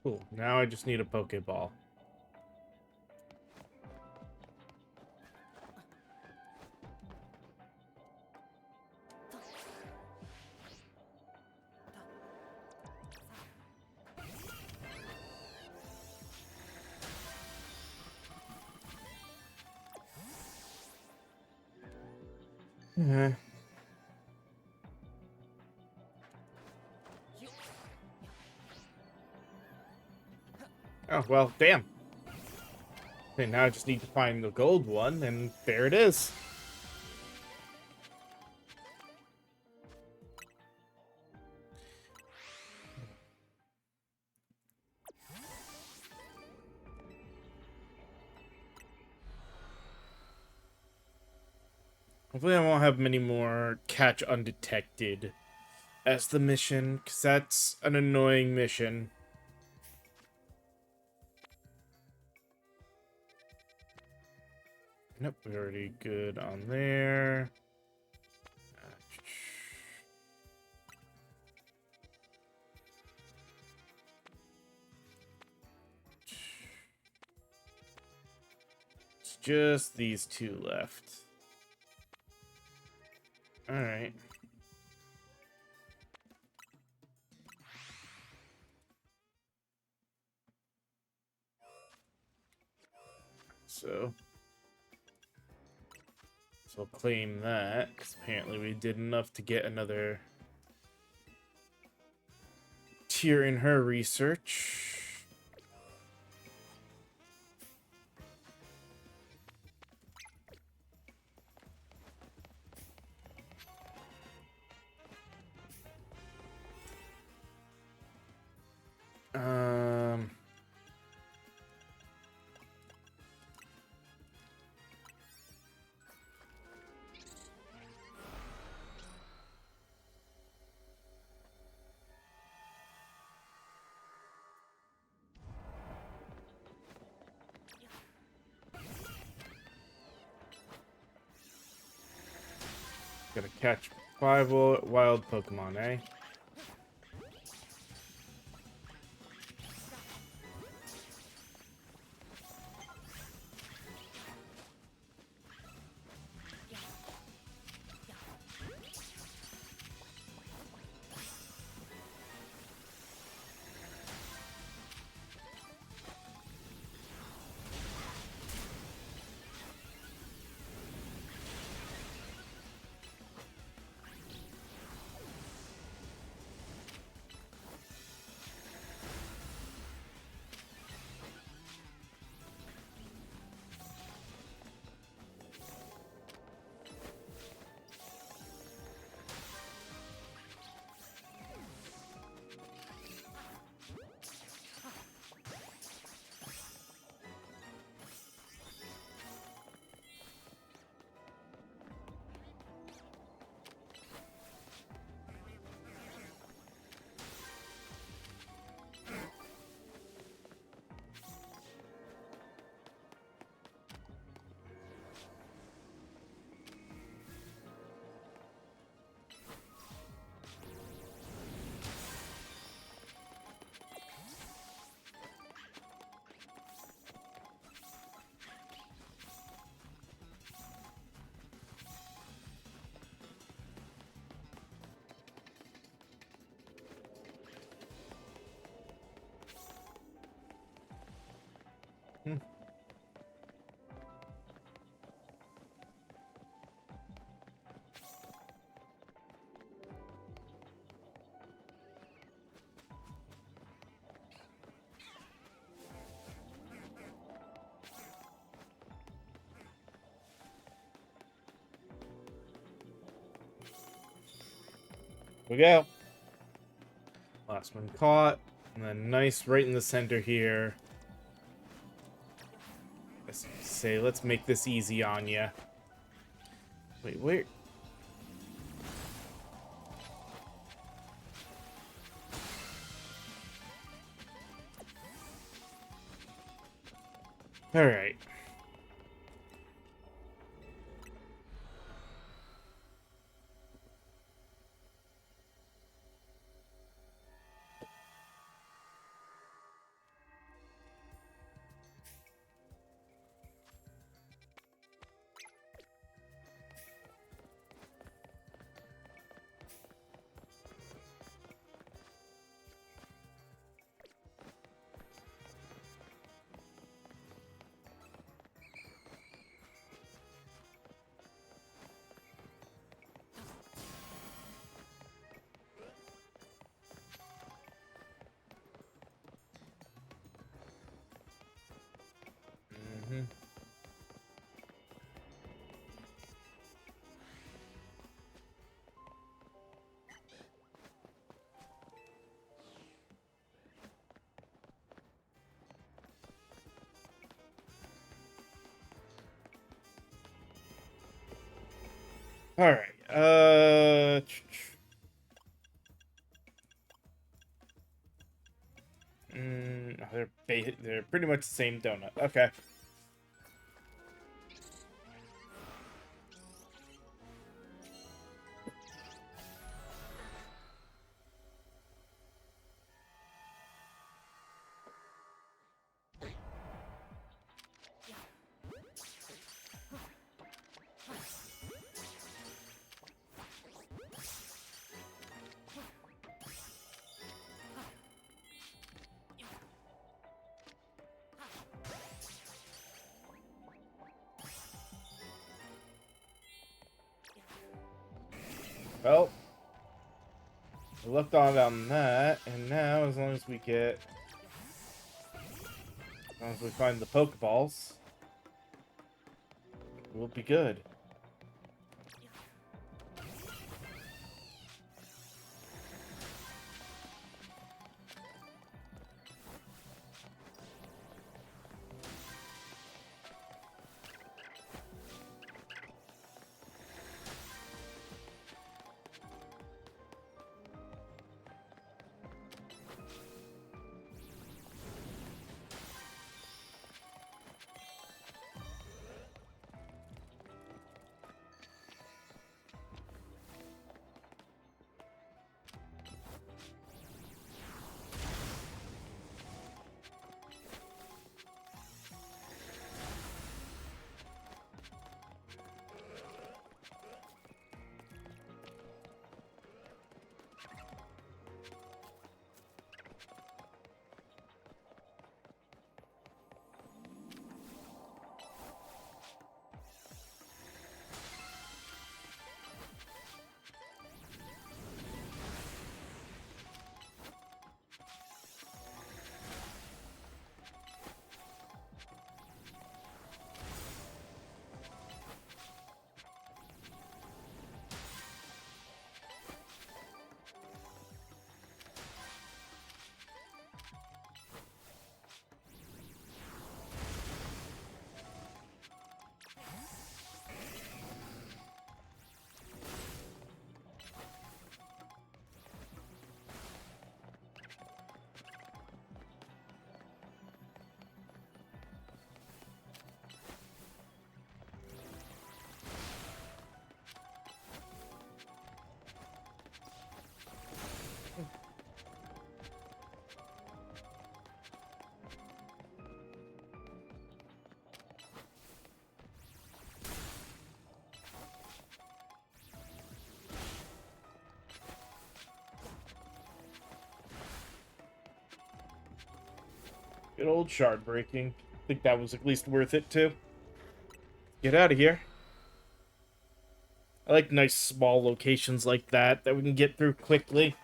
Cool. Now I just need a Pokeball. Yeah. Oh, well, damn. Okay, now I just need to find the gold one, and there it is. Hopefully I won't have many more catch undetected as the mission, because that's an annoying mission. Nope, we're already good on there. It's just these two left. Alright. So I'll claim that, because apparently we did enough to get another tier in her research. Gotta catch 5 wild Pokemon, eh? We go. Last one caught. And then nice right in the center here. Let's say, let's make this easy on you. Wait, where? All right. All right. They're pretty much the same donut. Okay. Well, we left on that, and now as long as we find the Pokeballs, we'll be good. Good old shard breaking. I think that was at least worth it, too. Get out of here. I like nice small locations like that we can get through quickly.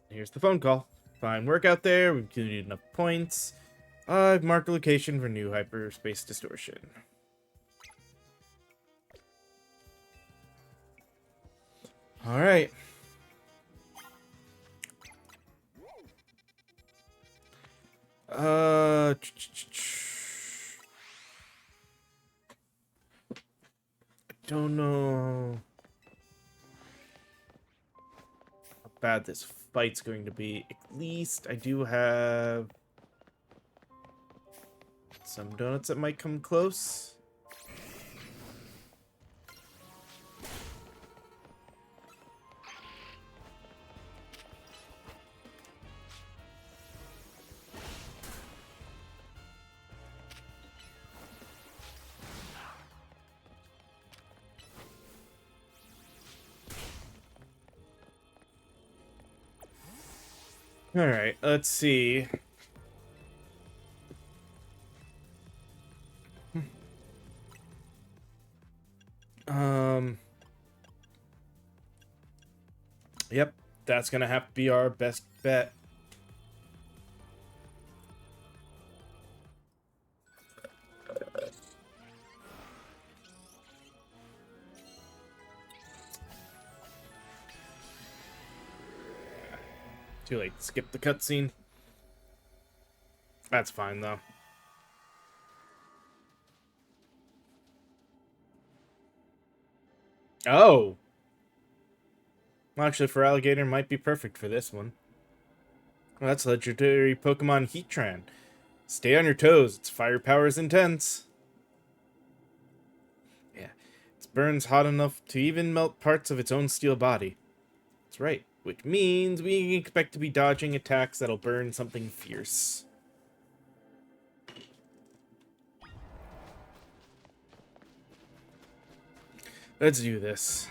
Here's the phone call. Fine work out there. We've accumulated enough points. I've marked a location for new hyperspace distortion. Alright. I don't know how bad this fight's going to be. At least I do have some donuts that might come close. Alright, let's see. Yep, that's gonna have to be our best bet. Too late. Skip the cutscene. That's fine, though. Oh! Well, actually, for Alligator, might be perfect for this one. Well, that's legendary Pokemon Heatran. Stay on your toes. Its firepower is intense. Yeah. It burns hot enough to even melt parts of its own steel body. That's right. Which means we can expect to be dodging attacks that'll burn something fierce. Let's do this.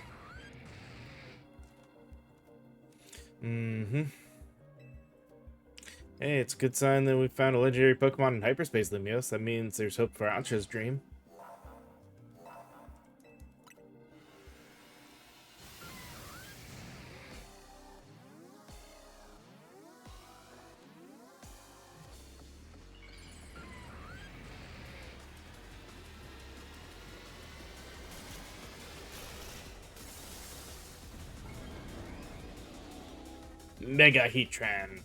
Hey, it's a good sign that we found a legendary Pokemon in hyperspace, Lumios. That means there's hope for Antra's dream. Mega Heatran.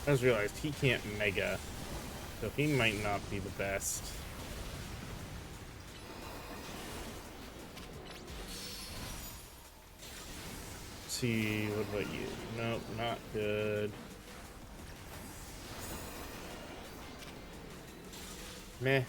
I just realized he can't Mega, so he might not be the best. Let's see, what about you? Nope, not good. Meh.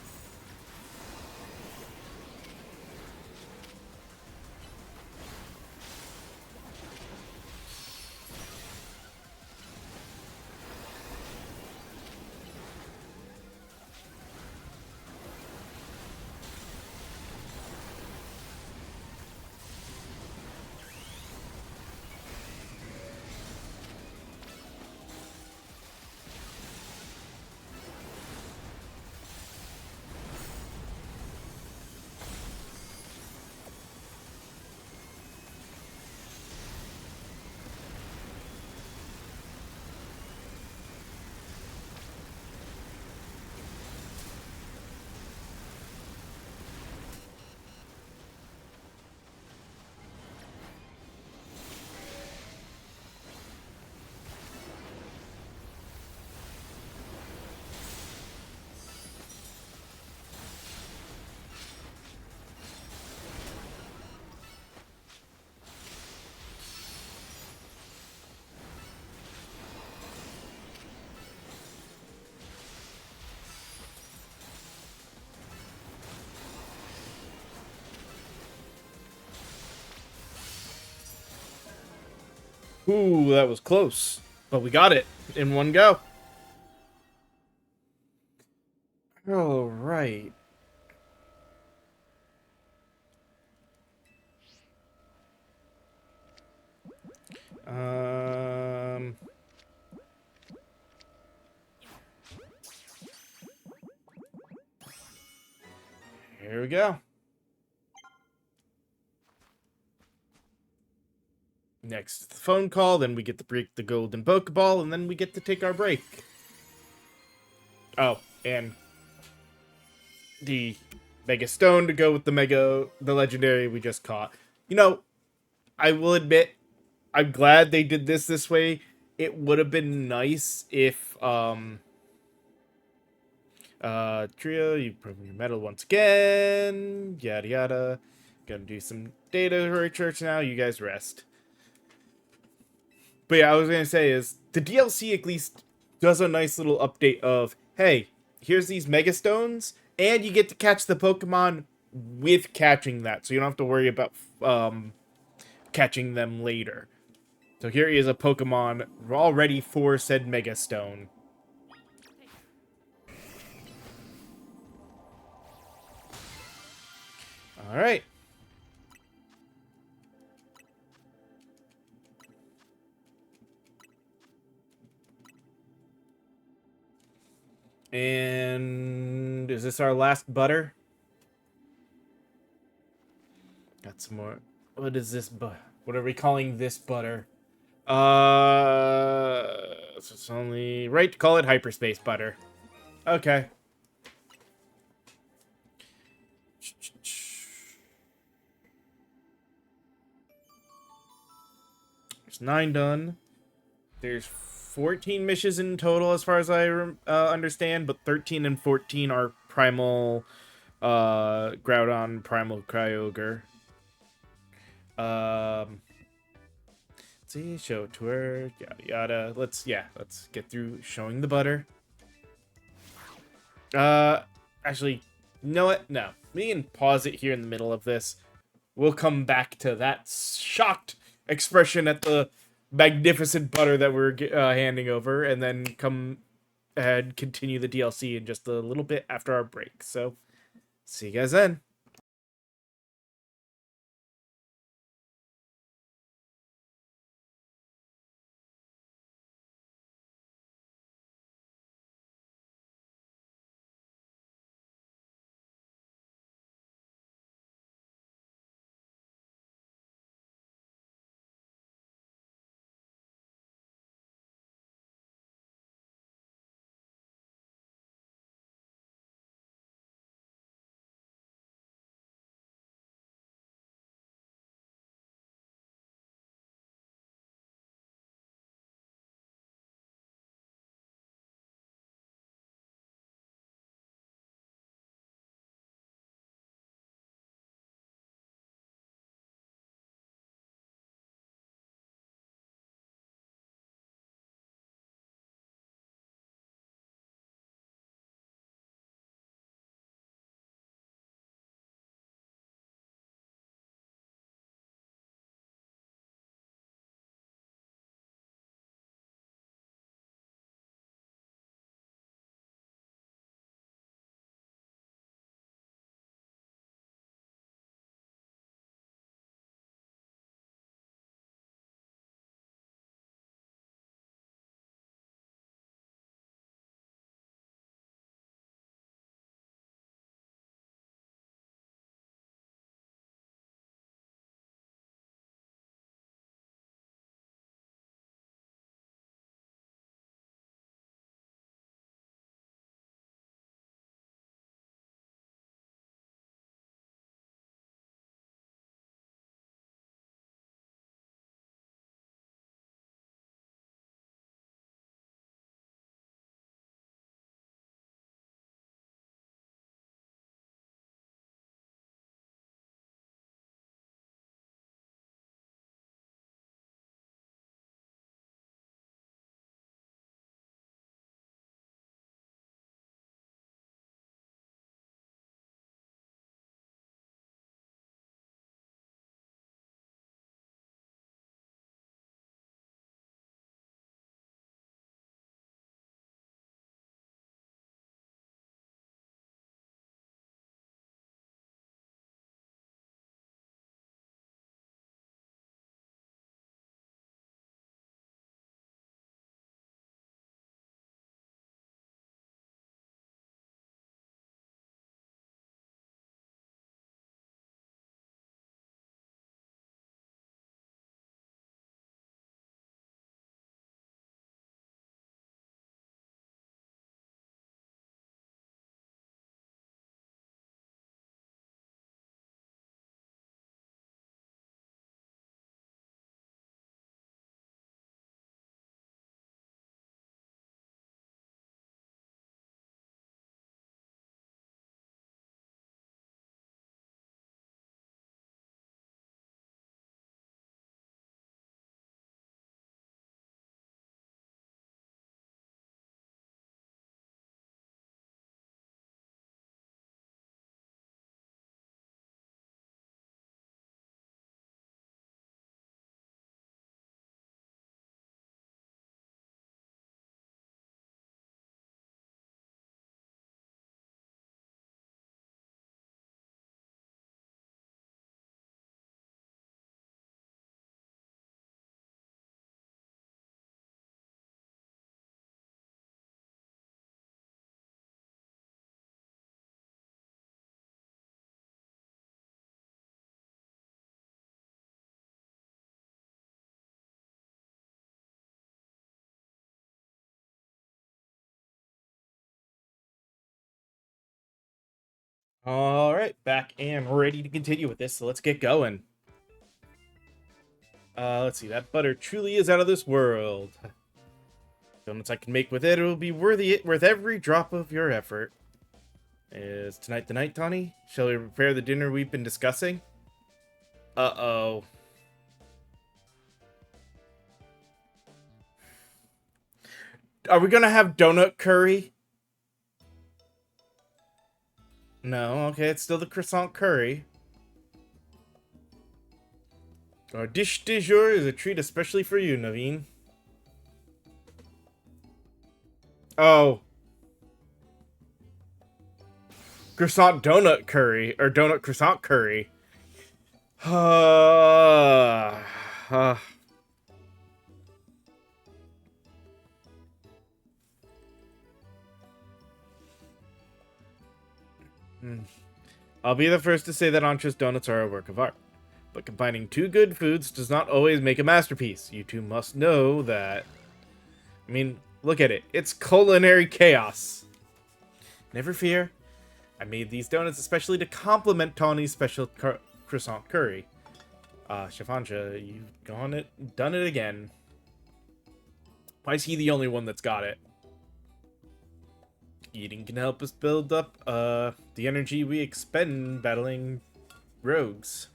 Ooh, that was close. But we got it in one go. All right. Um. we go. Next, the phone call, then we get to break the golden Pokeball, and then we get to take our break. Oh, and the Mega Stone to go with the legendary we just caught. You know, I will admit, I'm glad they did this way. It would have been nice if, Trio, you proven your medal once again, yada yada. Gonna do some data research now, you guys rest. But yeah, I was gonna say is the DLC at least does a nice little update of, hey, here's these Mega Stones, and you get to catch the Pokemon with catching that, so you don't have to worry about catching them later. So here is a Pokemon all ready for said Mega Stone. All right. And is this our last butter? Got some more. What is this? What are we calling this butter? So it's only right to call it hyperspace butter. Okay. There's 9 done. There's 14 missions in total, as far as I understand, but 13 and 14 are primal, Groudon, primal Kyogre. Let's see, show tour, yada yada. Let's get through showing the butter. Actually, you know what? No, we can pause it here in the middle of this. We'll come back to that shocked expression at the magnificent butter that we're handing over, and then come and continue the DLC in just a little bit after our break. So, see you guys then. All right, back and ready to continue with this. So let's get going. Let's see. That butter truly is out of this world. Donuts I can make with it. It will be worth every drop of your effort. Is tonight the night, Tawny? Shall we prepare the dinner we've been discussing? Uh-oh. Are we gonna have donut curry? No, okay, it's still the croissant curry. Our dish du jour is a treat especially for you, Naveen. Oh. Croissant donut curry, or donut croissant curry. uh, I'll be the first to say that Ancha's donuts are a work of art. But combining two good foods does not always make a masterpiece. You two must know that. I mean, look at it. It's culinary chaos. Never fear. I made these donuts especially to complement Tawny's special croissant curry. Chef Ancha, you've done it again. Why is he the only one that's got it? Eating can help us build up the energy we expend battling rogues.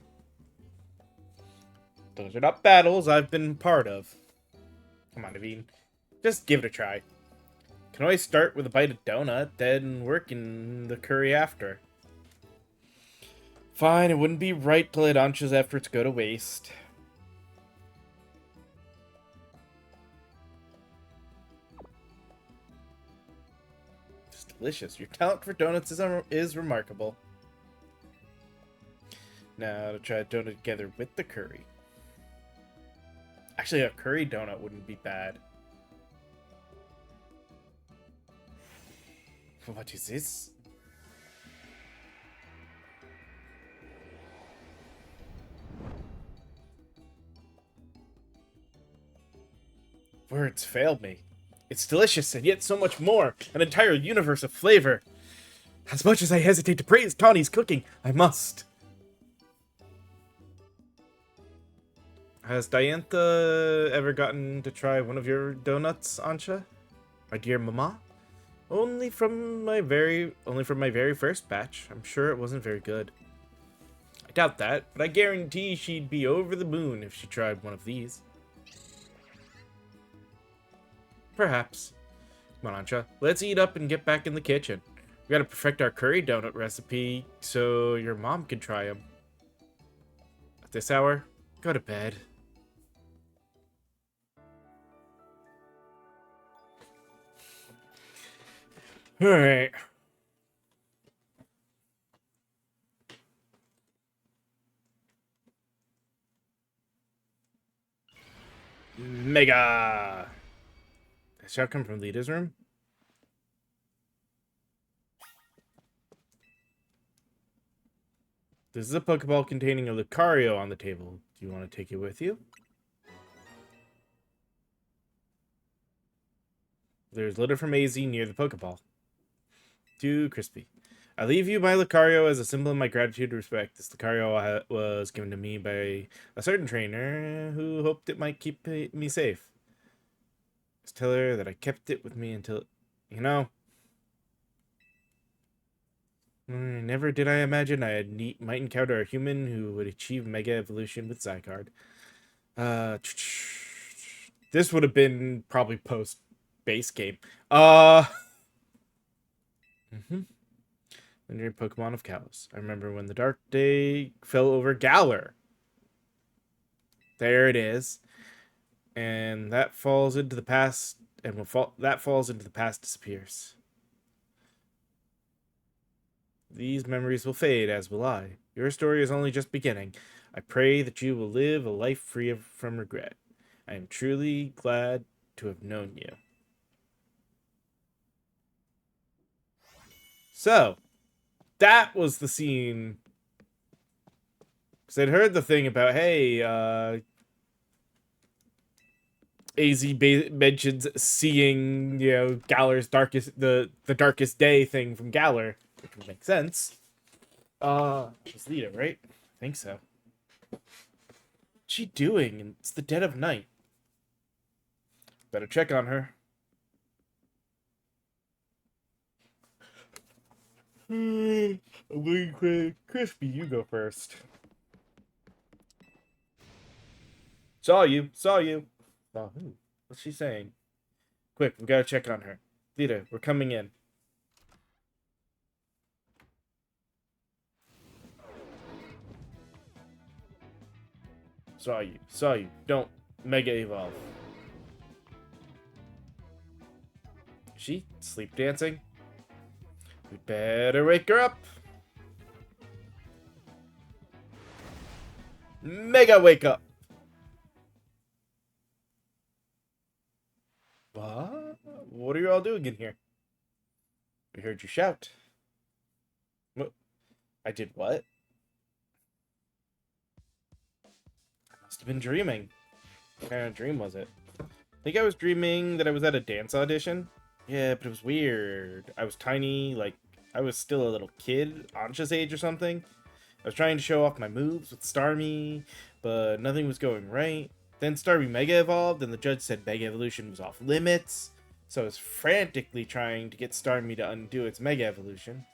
Those are not battles I've been part of. Come on, Naveen. Just give it a try. Can always start with a bite of donut, then work in the curry after. Fine, it wouldn't be right to let Ancha's efforts go to waste. It's delicious. Your talent for donuts is remarkable. Now to try a donut together with the curry. Actually, a curry donut wouldn't be bad. What is this? Words failed me. It's delicious, and yet so much more. An entire universe of flavor. As much as I hesitate to praise Tawny's cooking, I must. Has Diantha ever gotten to try one of your donuts, Ancha? My dear mama? Only from my very first batch. I'm sure it wasn't very good. I doubt that, but I guarantee she'd be over the moon if she tried one of these. Perhaps. Come on, Ancha. Let's eat up and get back in the kitchen. We gotta perfect our curry donut recipe so your mom can try them. At this hour, go to bed. Alright. Mega! That shall come from Lita's room? This is a Pokeball containing a Lucario on the table. Do you want to take it with you? There's litter from AZ near the Pokeball. Too crispy. I leave you my Lucario as a symbol of my gratitude and respect. This Lucario was given to me by a certain trainer who hoped it might keep me safe. Just tell her that I kept it with me until, you know. Never did I imagine might encounter a human who would achieve Mega Evolution with Zygarde. This would have been probably post base game. Legendary Pokemon of Kalos. I remember when the dark day fell over Galar. There it is. And that falls into the past, and that falls into the past disappears. These memories will fade, as will I. Your story is only just beginning. I pray that you will live a life free from regret. I am truly glad to have known you. So, that was the scene. Because I'd heard the thing about, hey, AZ mentions seeing, Galar's the darkest day thing from Galar, which would make sense. She's Lita, right? I think so. What's she doing? It's the dead of night. Better check on her. Crispy, you go first. Saw you. Saw you. Saw who? What's she saying? Quick, we gotta check on her. Lita, we're coming in. Saw you. Saw you. Don't Mega Evolve. Is she sleep dancing? We better wake her up. Mega wake up. What? What are you all doing in here? We heard you shout. What? I did what? I must have been dreaming. What kind of dream was it? I think I was dreaming that I was at a dance audition. Yeah, but it was weird. I was tiny, like, I was still a little kid, Ansha's age or something. I was trying to show off my moves with Starmie, but nothing was going right. Then Starmie Mega Evolved, and the judge said Mega Evolution was off limits. So I was frantically trying to get Starmie to undo its Mega Evolution.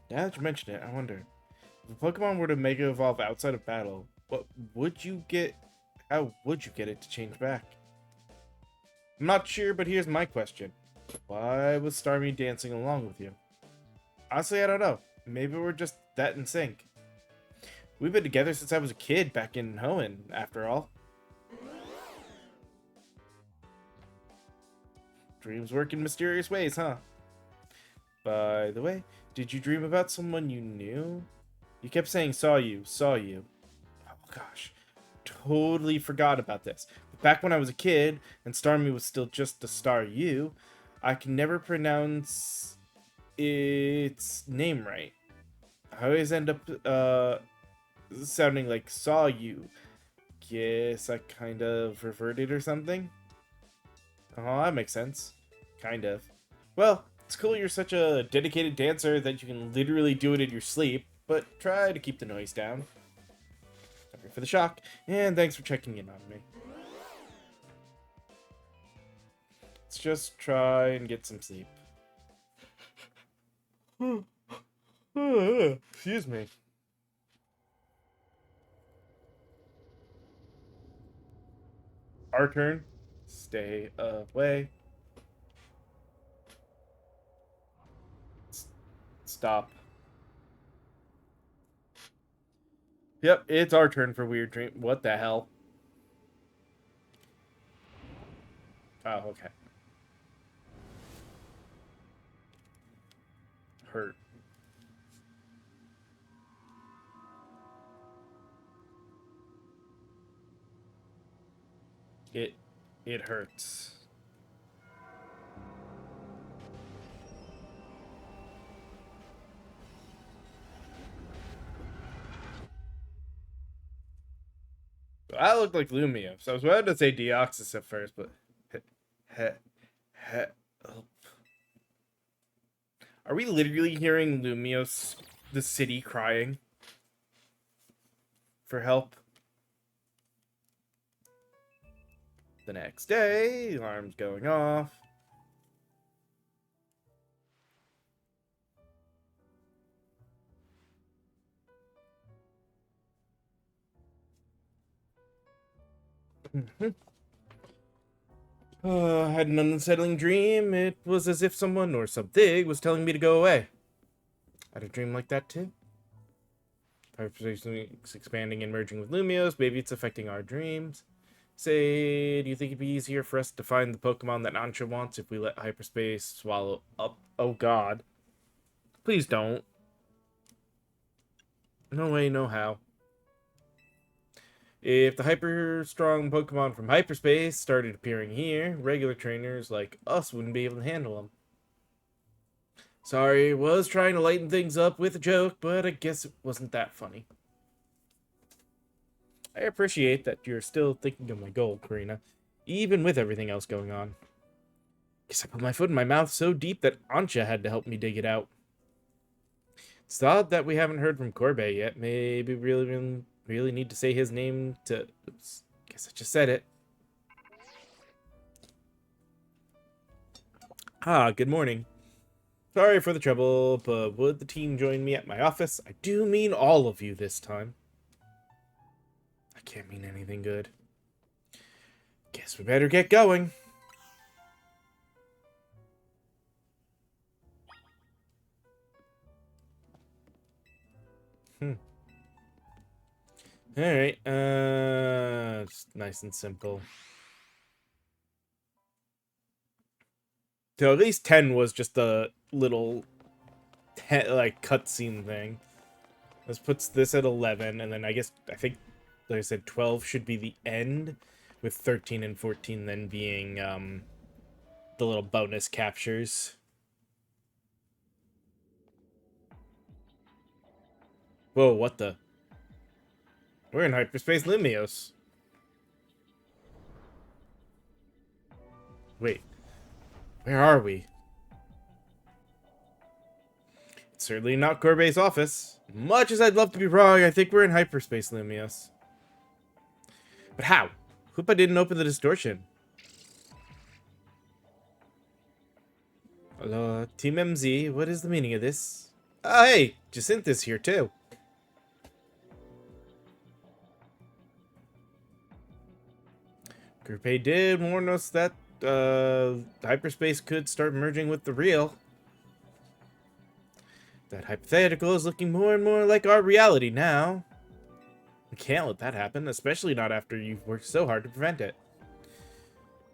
Now that you mention it, I wonder, if a Pokemon were to Mega Evolve outside of battle, what would you get? How would you get it to change back? I'm not sure, but here's my question. Why was Starmie dancing along with you? Honestly, I don't know. Maybe we're just that in sync. We've been together since I was a kid back in Hoenn, after all. Dreams work in mysterious ways, huh? By the way, did you dream about someone you knew? You kept saying saw you, saw you. Oh gosh, totally forgot about this. But back when I was a kid, and Starmie was still just a Star U, I can never pronounce its name right. I always end up, sounding like saw you. Guess I kind of reverted or something? Oh, that makes sense. Kind of. Well, it's cool you're such a dedicated dancer that you can literally do it in your sleep, but try to keep the noise down. Sorry for the shock, and thanks for checking in on me. Let's just try and get some sleep. Excuse me. Our turn. Stay away. Stop. Yep, it's our turn for weird dream. What the hell? Oh, okay. Hurt. It hurts. I look like Lumio, so I was about to say Deoxys at first, but help. Are we literally hearing Lumios, the city, crying for help? The next day, alarm's going off. I had an unsettling dream. It was as if someone or something was telling me to go away. I had a dream like that too. Hyperspace is expanding and merging with Lumios. Maybe it's affecting our dreams. Say, do you think it'd be easier for us to find the Pokemon that Ansha wants if we let hyperspace swallow up? Oh god. Please don't. No way, no how. If the hyper strong Pokemon from hyperspace started appearing here, regular trainers like us wouldn't be able to handle them. Sorry, was trying to lighten things up with a joke, but I guess it wasn't that funny. I appreciate that you're still thinking of my goal, Karina, even with everything else going on. Guess I put my foot in my mouth so deep that Ansha had to help me dig it out. It's odd that we haven't heard from Corbet yet. Maybe really need to say his name to... Oops, guess I just said it. Ah, good morning. Sorry for the trouble, but would the team join me at my office? I do mean all of you this time. I can't mean anything good. Guess we better get going. Alright, it's nice and simple. So at least 10 was just a little, like, cutscene thing. This puts this at 11, and then I think, like I said, 12 should be the end, with 13 and 14 then being, the little bonus captures. Whoa, what the? We're in hyperspace Limios. Wait, where are we? It's certainly not Corbet's office. Much as I'd love to be wrong, I think we're in hyperspace Limios. But how? Hoopa didn't open the distortion. Hello, Team MZ, what is the meaning of this? Oh, hey, Jacinth's here too. Coupe did warn us that hyperspace could start merging with the real. That hypothetical is looking more and more like our reality now. We can't let that happen, especially not after you've worked so hard to prevent it.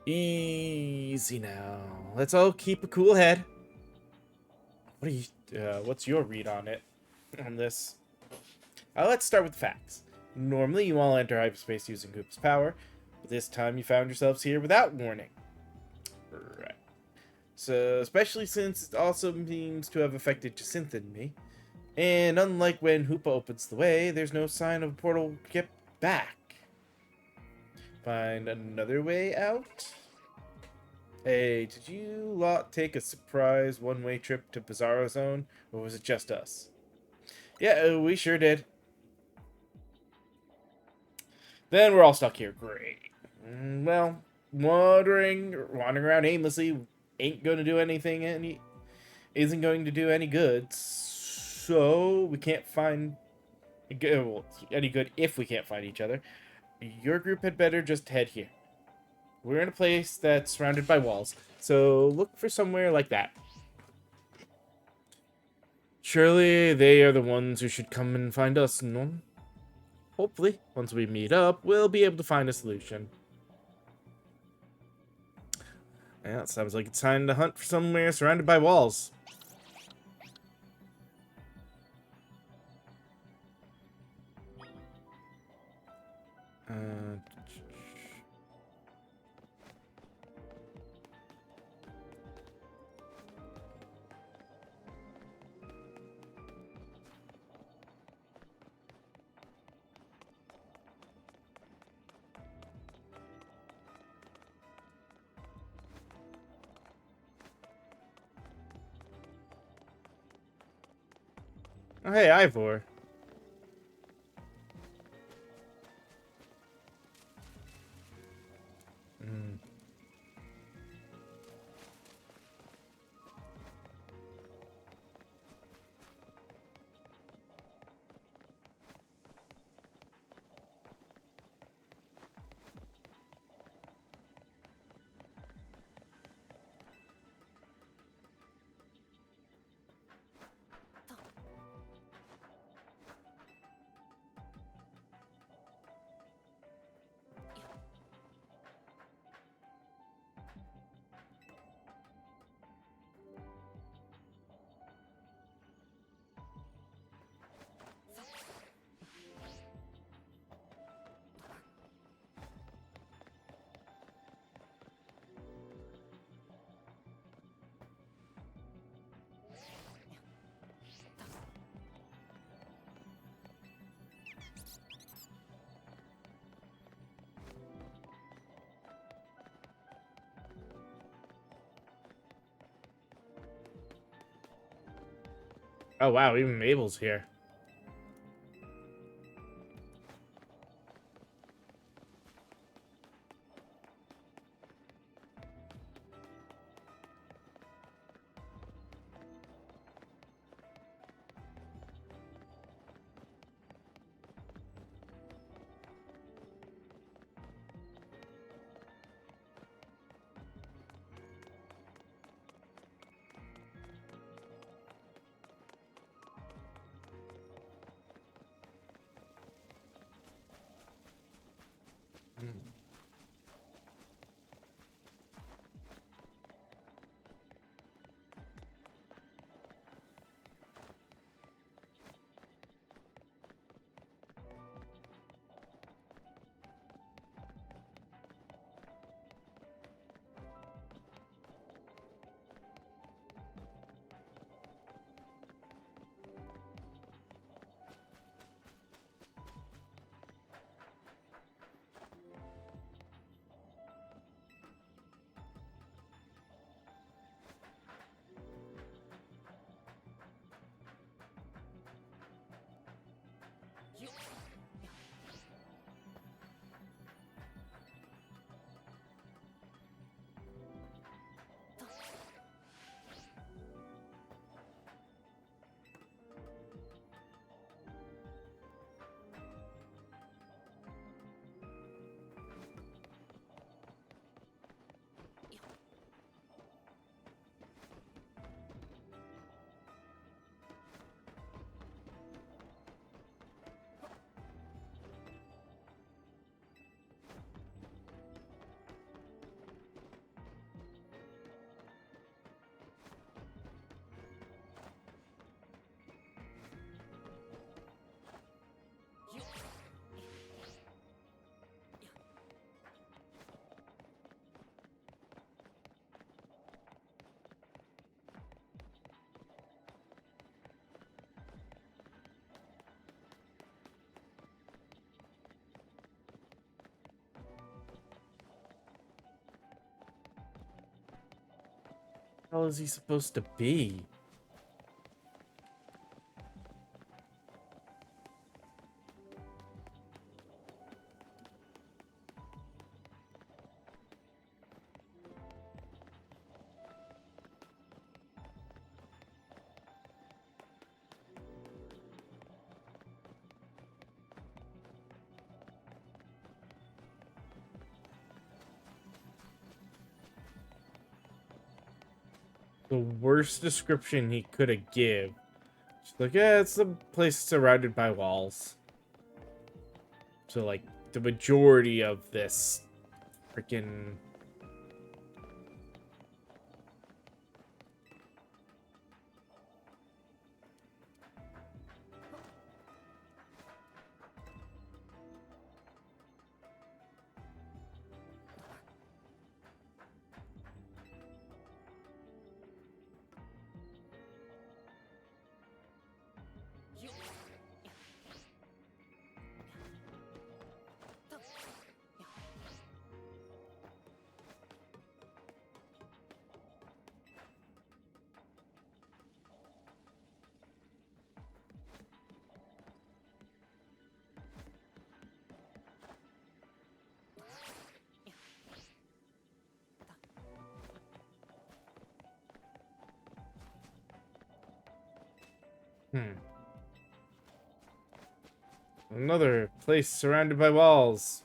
Easy now. Let's all keep a cool head. What's your read on it? On this? Let's start with the facts. Normally, you all enter hyperspace using Koopa's power, but this time you found yourselves here without warning. Right. So, especially since it also seems to have affected Jacintha and me. And unlike when Hoopa opens the way, there's no sign of a portal to get back. Find another way out? Hey, did you lot take a surprise one-way trip to Bizarro Zone, or was it just us? Yeah, we sure did. Then we're all stuck here. Great. Well, wandering around aimlessly isn't going to do any good. So we can't find any good if we can't find each other. Your group had better just head here. We're in a place that's surrounded by walls, so look for somewhere like that. Surely they are the ones who should come and find us, no? Hopefully, once we meet up, we'll be able to find a solution. Yeah, it sounds like it's time to hunt for somewhere surrounded by walls. Oh, hey, Ivor. Oh wow, even Mabel's here. How is he supposed to be? The worst description he could have give. Just like, yeah, it's a place surrounded by walls. So like the majority of this freaking another place surrounded by walls.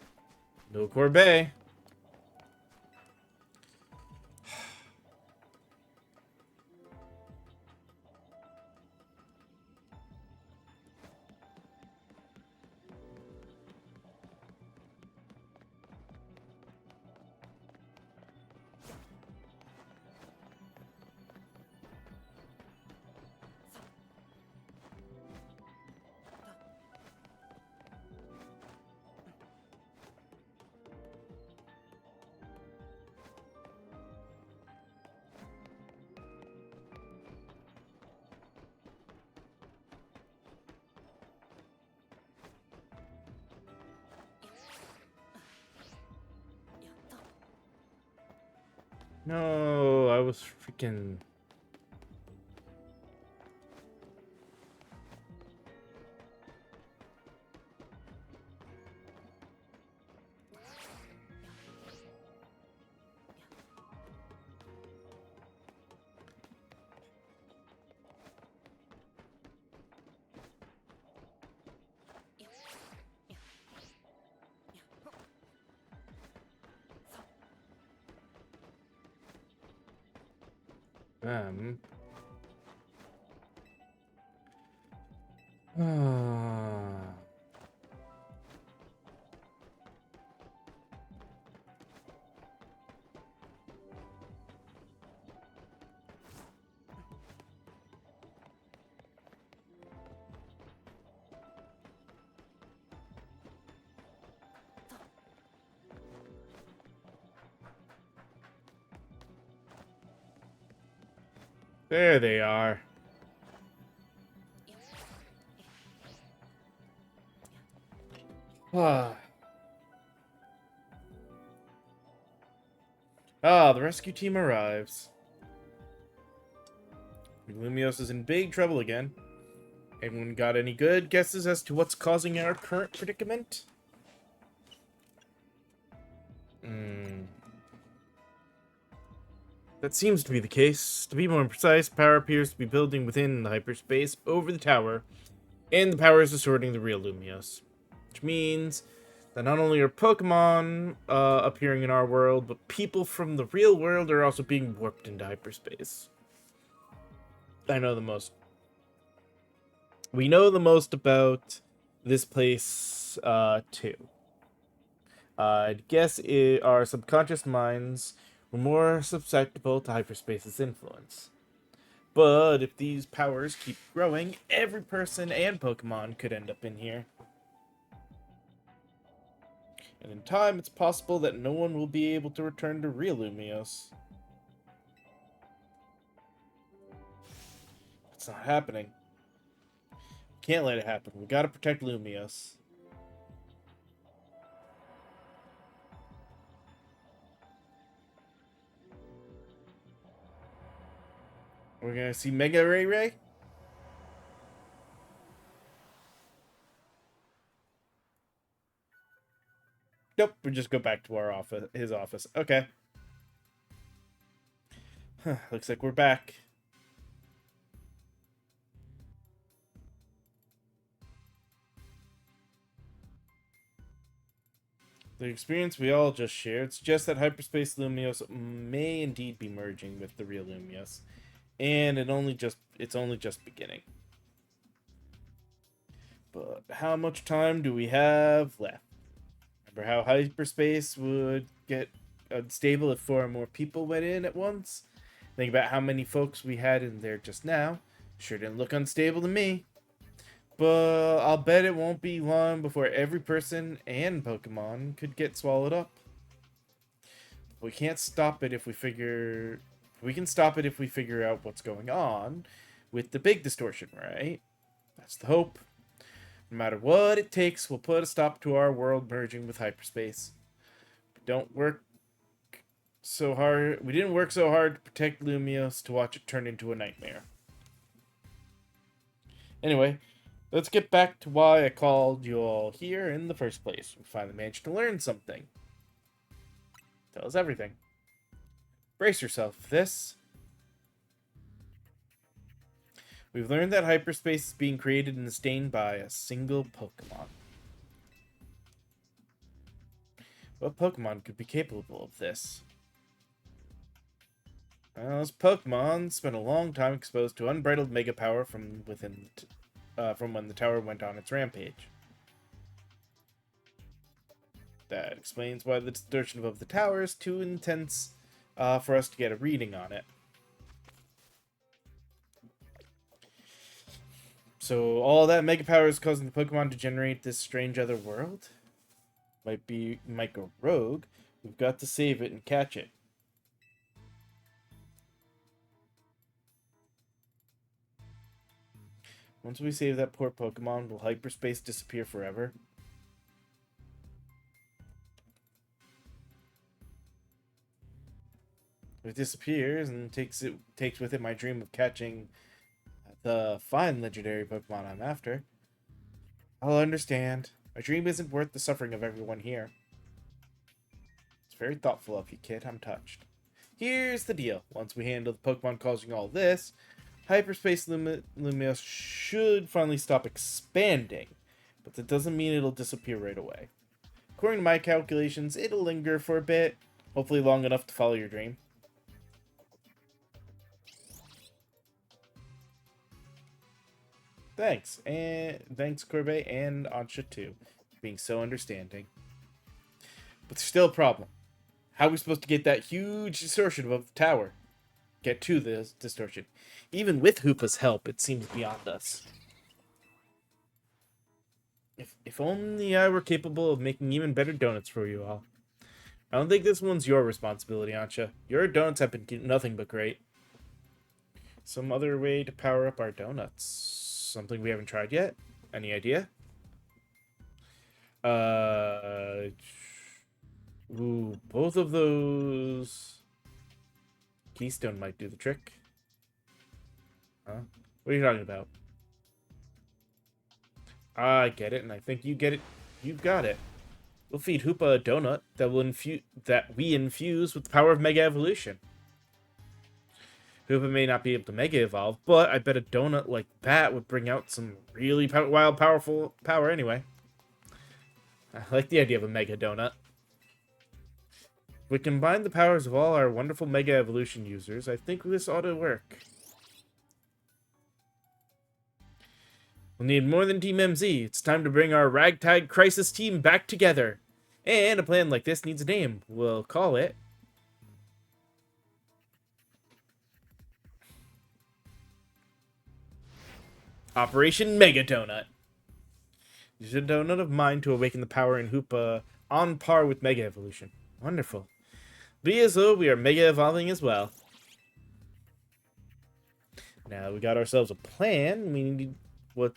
No Bay. No, I was freaking... Um. Ah. There they are. Ah. The rescue team arrives. Lumios is in big trouble again. Anyone got any good guesses as to what's causing our current predicament? That seems to be the case. To be more precise, power appears to be building within the hyperspace over the tower, and the power is distorting the real Lumios. Which means that not only are Pokemon appearing in our world, but people from the real world are also being warped into hyperspace. I know the most. We know the most about this place, too. I'd guess our subconscious minds were more susceptible to hyperspace's influence. But if these powers keep growing, every person and Pokemon could end up in here. And in time, it's possible that no one will be able to return to real Lumios. It's not happening. Can't let it happen. We gotta protect Lumios. We're gonna see Mega Ray Ray? Nope, we just go back to our office, his office. Okay. Looks like we're back. The experience we all just shared suggests that hyperspace Lumios may indeed be merging with the real Lumios, and it's only just beginning. But how much time do we have left? Remember how hyperspace would get unstable if 4 or more people went in at once? Think about how many folks we had in there just now. Sure didn't look unstable to me. But I'll bet it won't be long before every person and Pokemon could get swallowed up. We can't stop it if we figure... We can stop it if we figure out what's going on with the big distortion, right? That's the hope. No matter what it takes, we'll put a stop to our world merging with hyperspace. We didn't work so hard to protect Lumios to watch it turn into a nightmare. Anyway, let's get back to why I called you all here in the first place. We finally managed to learn something. Tell us everything. Brace yourself for this. We've learned that hyperspace is being created and sustained by a single Pokemon. What Pokemon could be capable of this? Well, this Pokemon spent a long time exposed to unbridled mega power from when the tower went on its rampage. That explains why the distortion above the tower is too intense for us to get a reading on it. So all that mega power is causing the Pokemon to generate this strange other world? Might go rogue. We've got to save it and catch it. Once we save that poor Pokemon, will hyperspace disappear forever? If it disappears and takes with it my dream of catching the fine legendary Pokemon I'm after, I'll understand. My dream isn't worth the suffering of everyone here. It's very thoughtful of you, kid. I'm touched. Here's the deal. Once we handle the Pokemon causing all this, hyperspace Lumios should finally stop expanding, but that doesn't mean it'll disappear right away. According to my calculations, it'll linger for a bit, hopefully long enough to follow your dream. Thanks. And thanks, Corbet and Ansha, too, for being so understanding. But there's still a problem. How are we supposed to get that huge distortion above the tower? Get to this distortion. Even with Hoopa's help, it seems beyond us. If only I were capable of making even better donuts for you all. I don't think this one's your responsibility, Ansha. Your donuts have been nothing but great. Some other way to power up our donuts. Something we haven't tried yet? Any idea? Ooh, both of those... Keystone might do the trick. Huh? What are you talking about? I get it, and I think you get it. You've got it. We'll feed Hoopa a donut that we infuse with the power of Mega Evolution. Hoopa may not be able to Mega Evolve, but I bet a donut like that would bring out some really powerful power anyway. I like the idea of a Mega Donut. If we combine the powers of all our wonderful Mega Evolution users, I think this ought to work. We'll need more than Team MZ. It's time to bring our ragtag crisis team back together. And a plan like this needs a name. We'll call it... Operation Mega Donut. Use a donut of mine to awaken the power in Hoopa on par with Mega Evolution. Wonderful. Be as though we are Mega Evolving as well. Now we got ourselves a plan. We need what...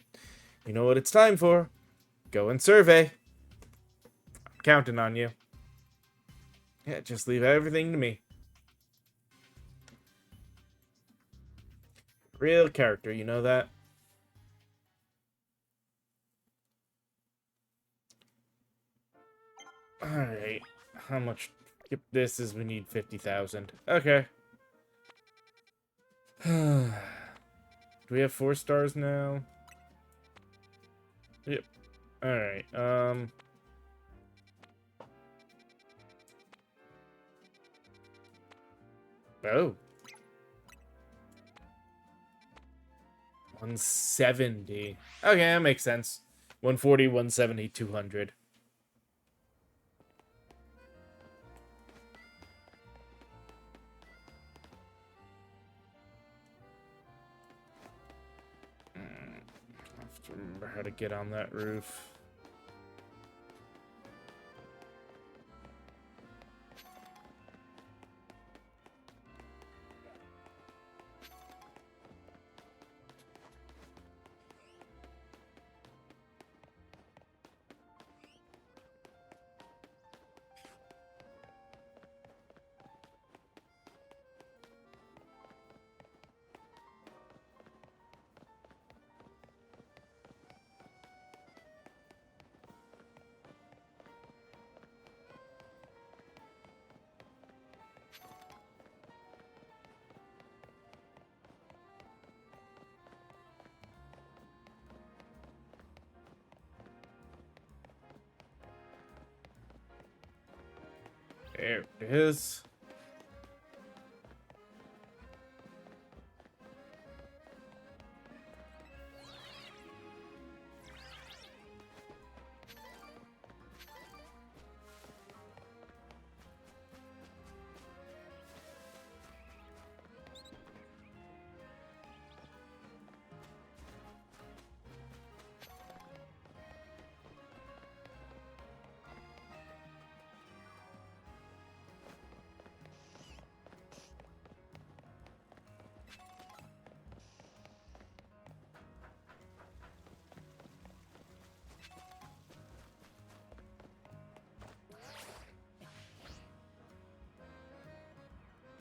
You know what it's time for. Go and survey. I'm counting on you. Yeah, just leave everything to me. Real character, you know that? Alright. How much... This is we need 50,000. Okay. Do we have 4 stars now? Yep. Alright, Oh. 170. Okay, that makes sense. 140, 170, 200. I have to remember how to get on that roof. There it is.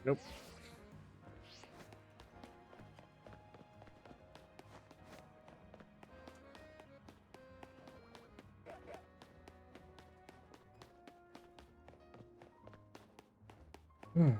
Nope. Hmm.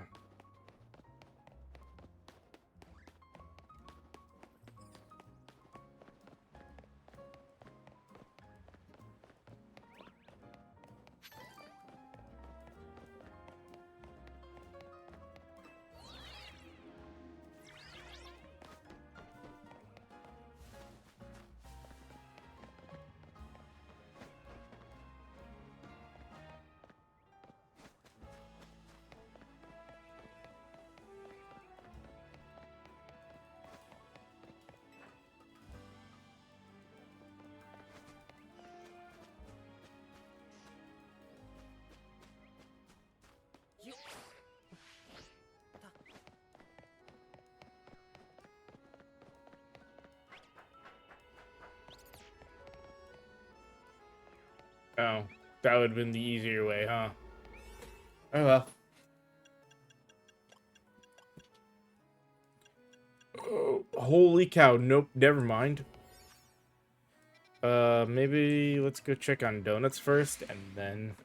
Oh, that would have been the easier way, huh? Oh well. Oh, holy cow! Nope, never mind. Maybe let's go check on donuts first, and then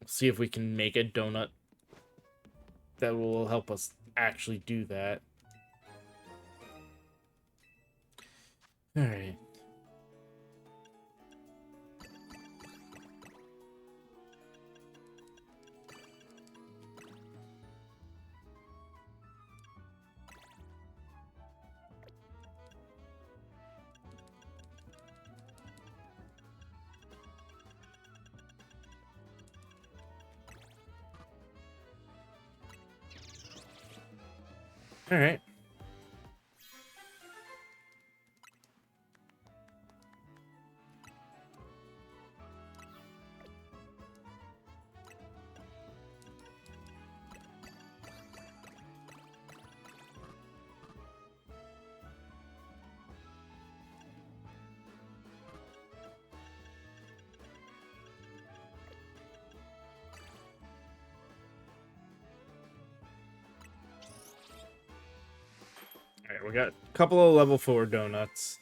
see if we can make a donut that will help us actually do that. All right. All right. All right, we got a couple of level 4 donuts.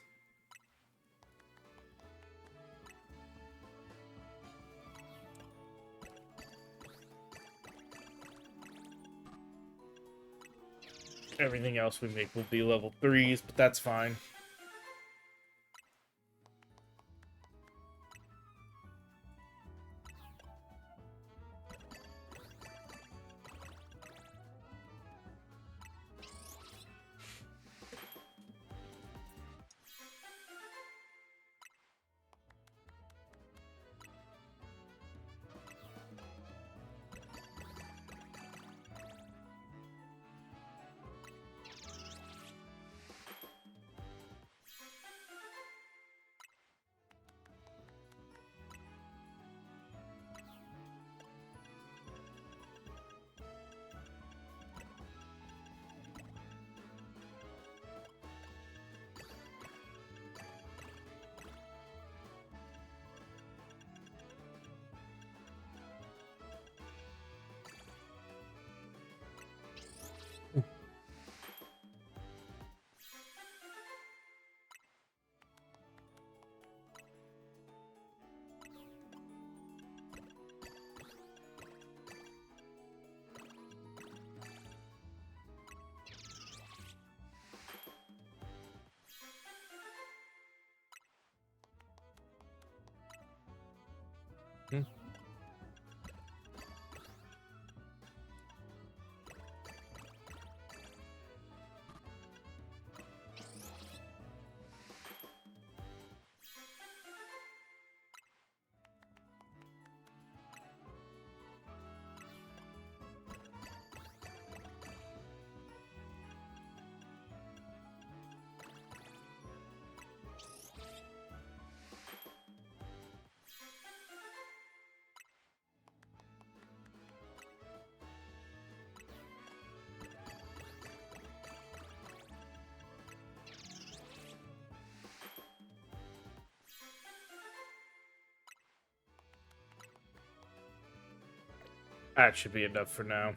Everything else we make will be level 3s, but that's fine. Hmm. That should be enough for now.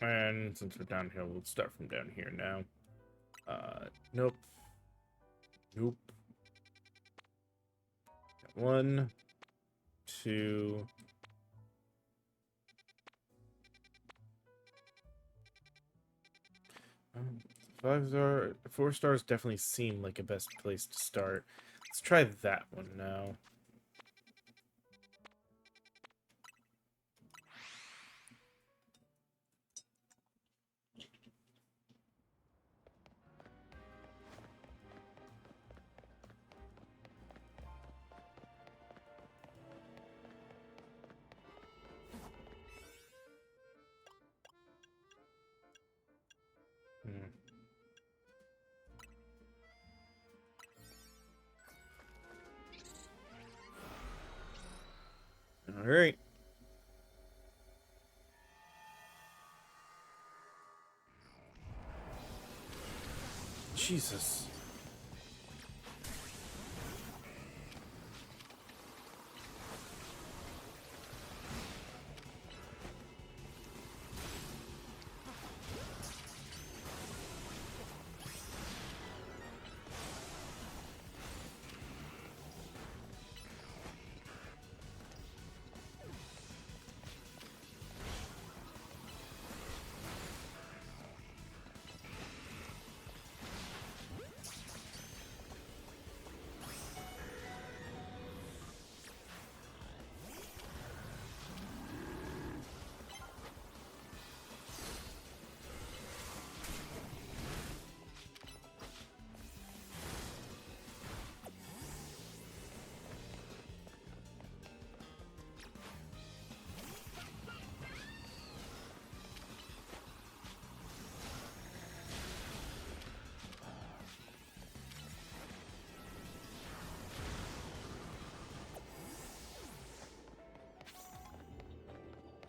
And since we're down here, we'll start from down here now. Nope. Nope. Got 1, 2. Um, 5-star, 4 stars definitely seem like a best place to start. Let's try that one now. Hmm. All right. Jesus.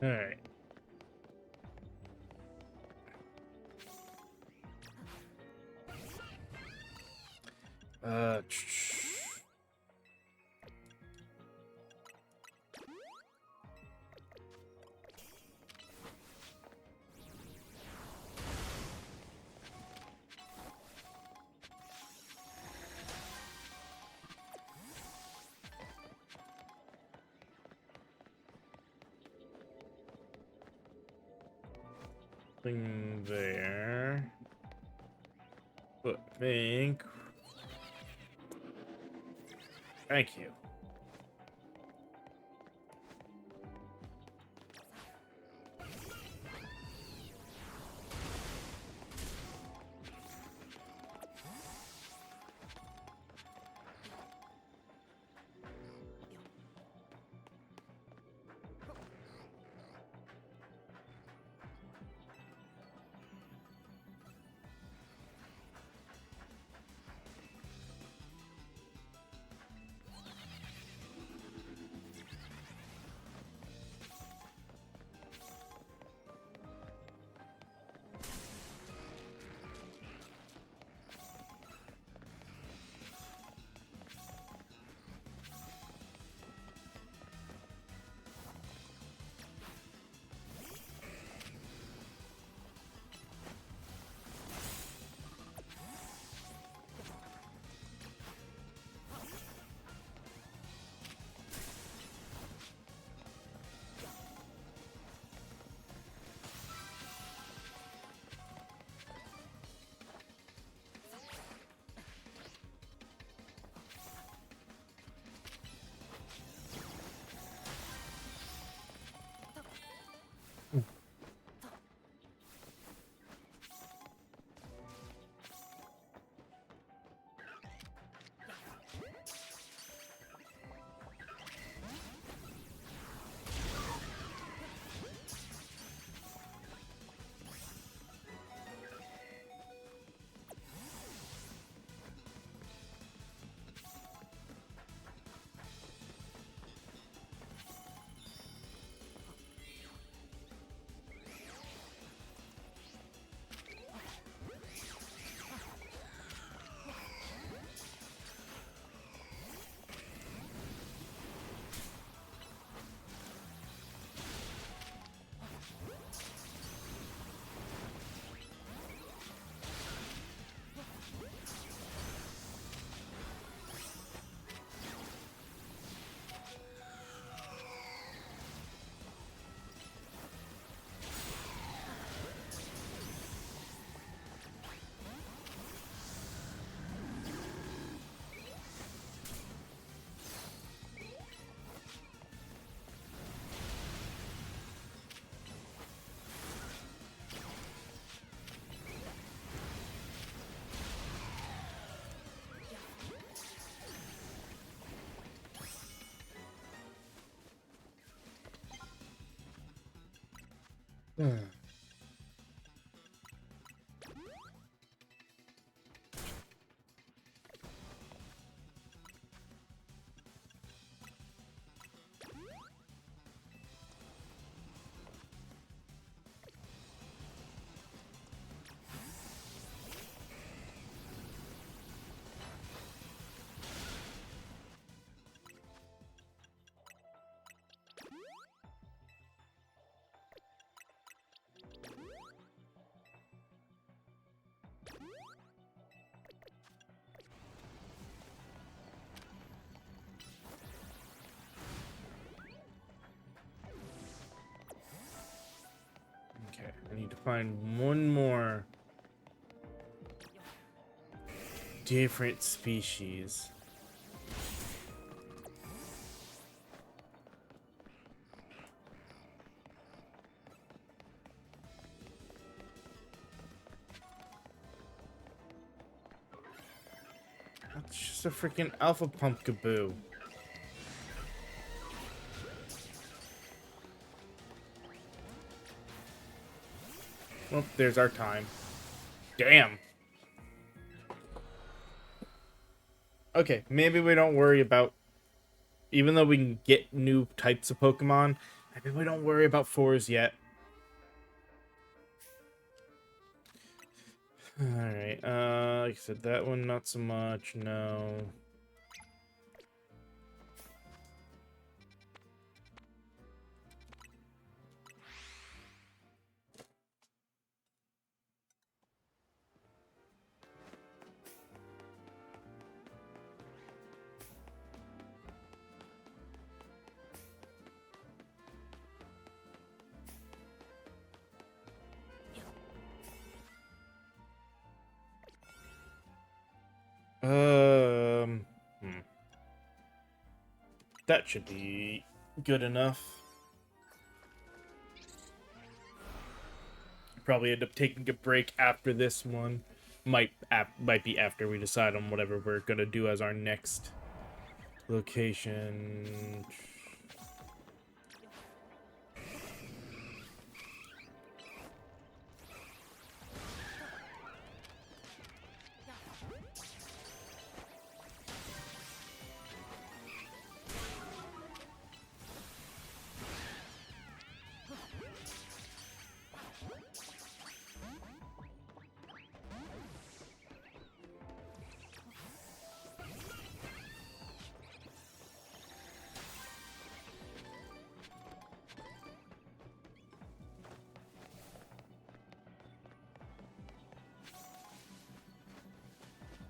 All right. Uh. Thing there. But think. Thank you. find one more different species. It's just a freaking alpha pumpkaboo. Well, there's our time. Damn. Okay, maybe we don't worry about... Even though we can get new types of Pokemon, maybe we don't worry about 4s yet. Alright, like I said, that one not so much, no. Hmm. That should be good enough. Probably end up taking a break after this one. Might be after we decide on whatever we're gonna do as our next location.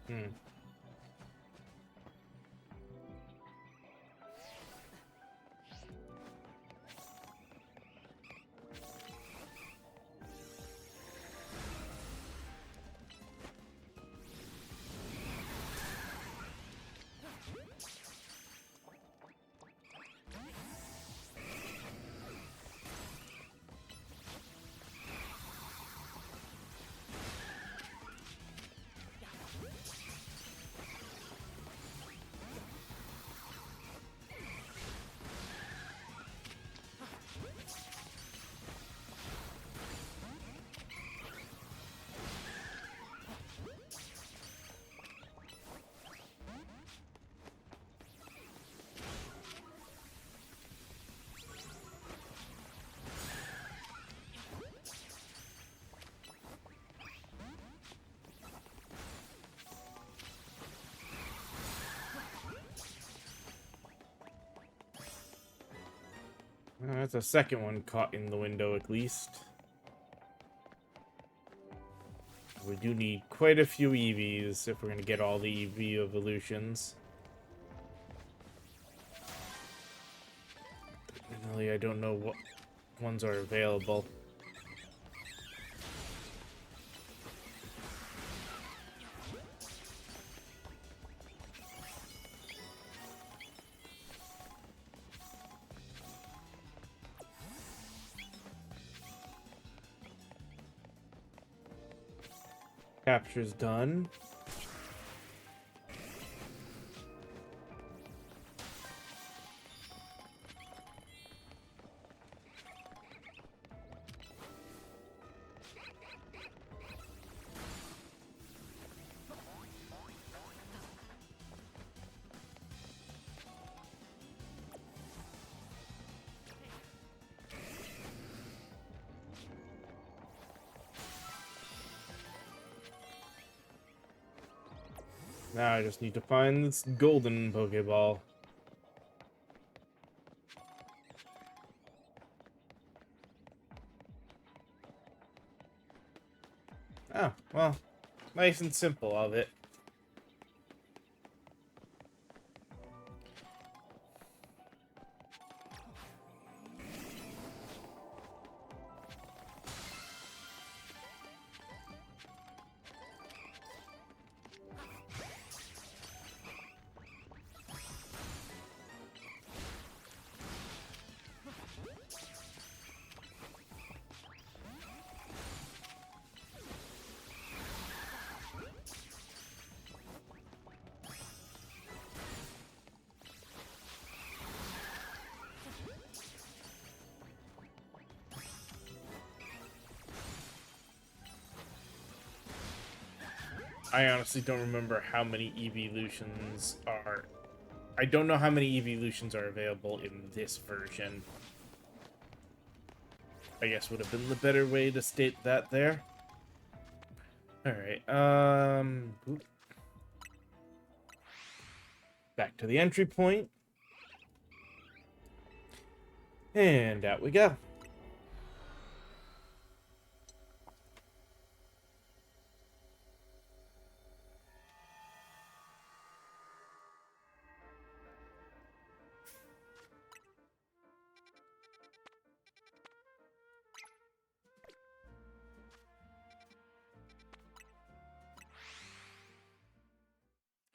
Hmm. That's a second one caught in the window, at least. We do need quite a few EVs if we're going to get all the EV evolutions. Really, I don't know what ones are available. Capture's done. Now I just need to find this golden Pokeball. Oh, well, nice and simple of it. I honestly don't remember how many evolutions are. I don't know how many evolutions are available in this version. I guess would have been the better way to state that there. Alright, oop. Back to the entry point. And out we go.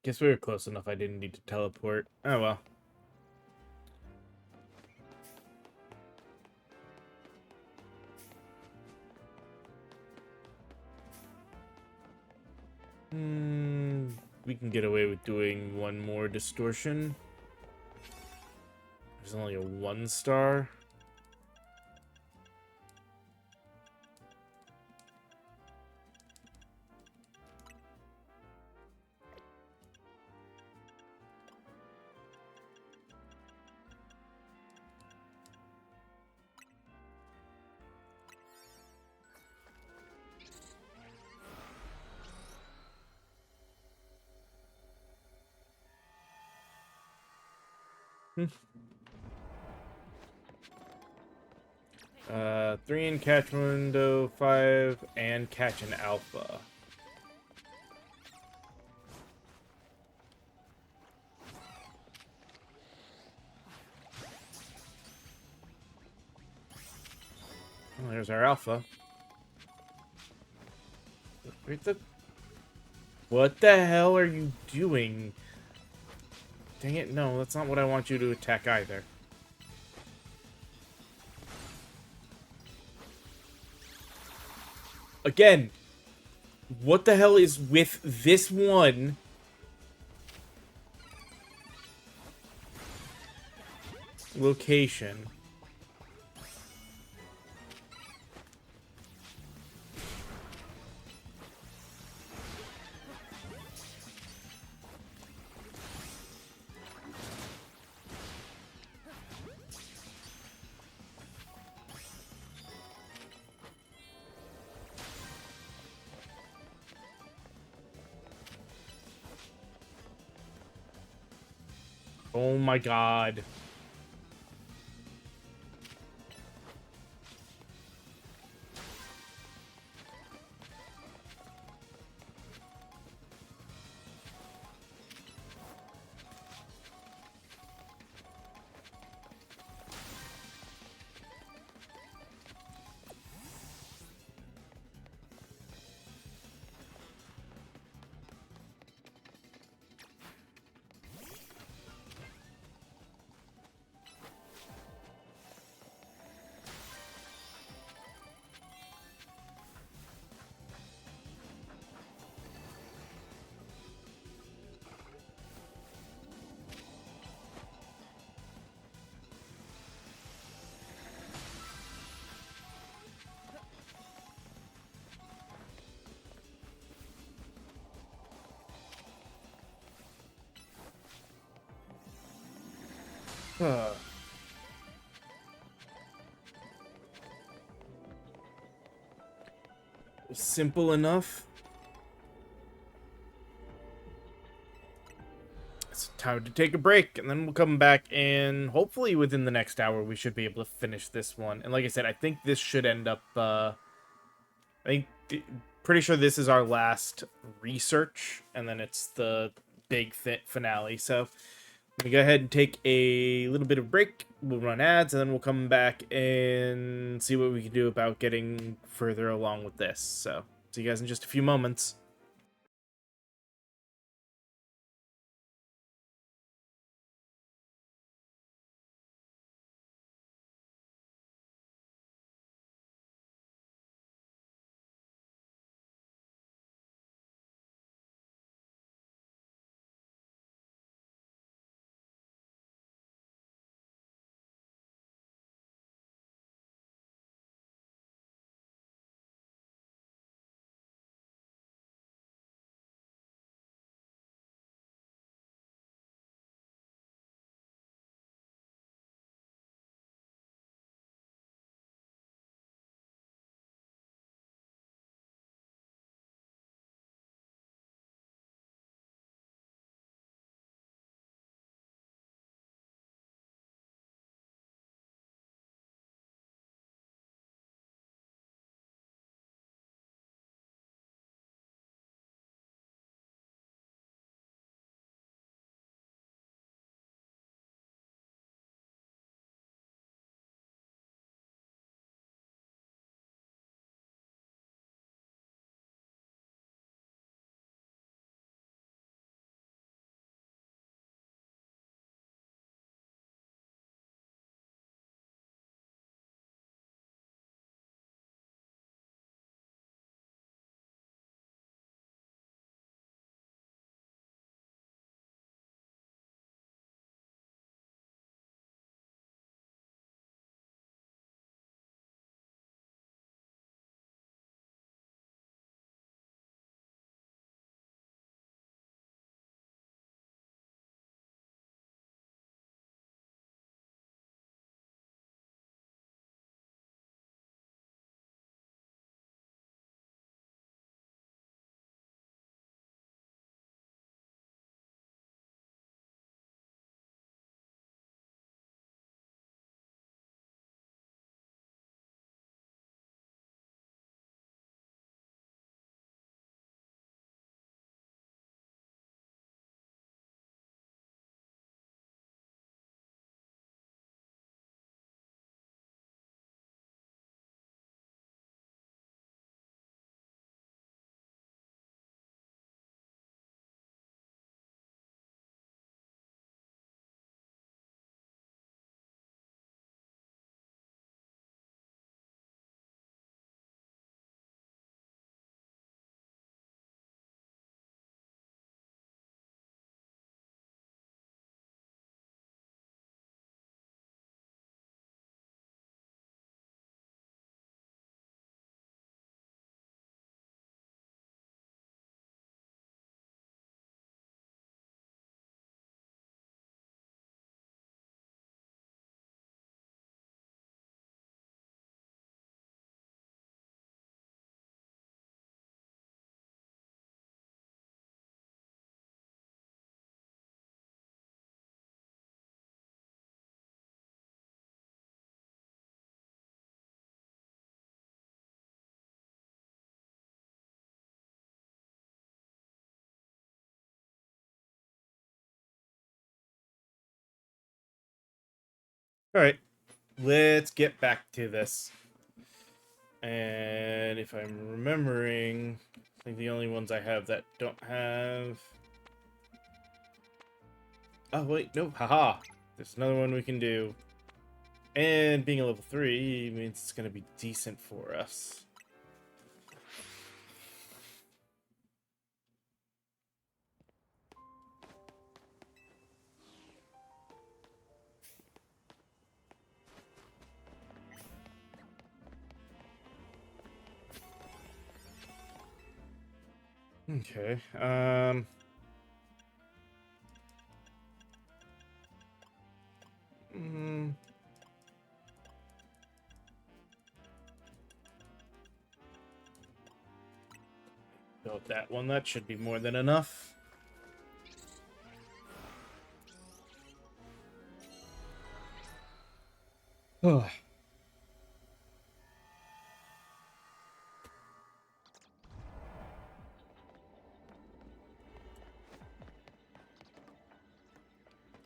Guess we were close enough I didn't need to teleport. Oh well. We can get away with doing one more distortion. There's only a 1-star. Hmm. 3 in catch window, 5 and catch an alpha. Well, there's our alpha. What the hell are you doing? Dang it, no, that's not what I want you to attack either. Again, what the hell is with this one? Location. Oh my god. Simple enough. It's time to take a break, and then we'll come back, and hopefully within the next hour we should be able to finish this one. And like I said, I think this should end up, I think, pretty sure this is our last research, and then it's the big finale. So let me go ahead and take a little bit of break. We'll run ads, and then we'll come back and see what we can do about getting further along with this. So see you guys in just a few moments. Alright, let's get back to this. And if I'm remembering, I think the only ones I have that don't have... Oh, wait, no, haha. There's another one we can do. And being a level 3 means it's going to be decent for us. Okay, build that one. That should be more than enough. Oh.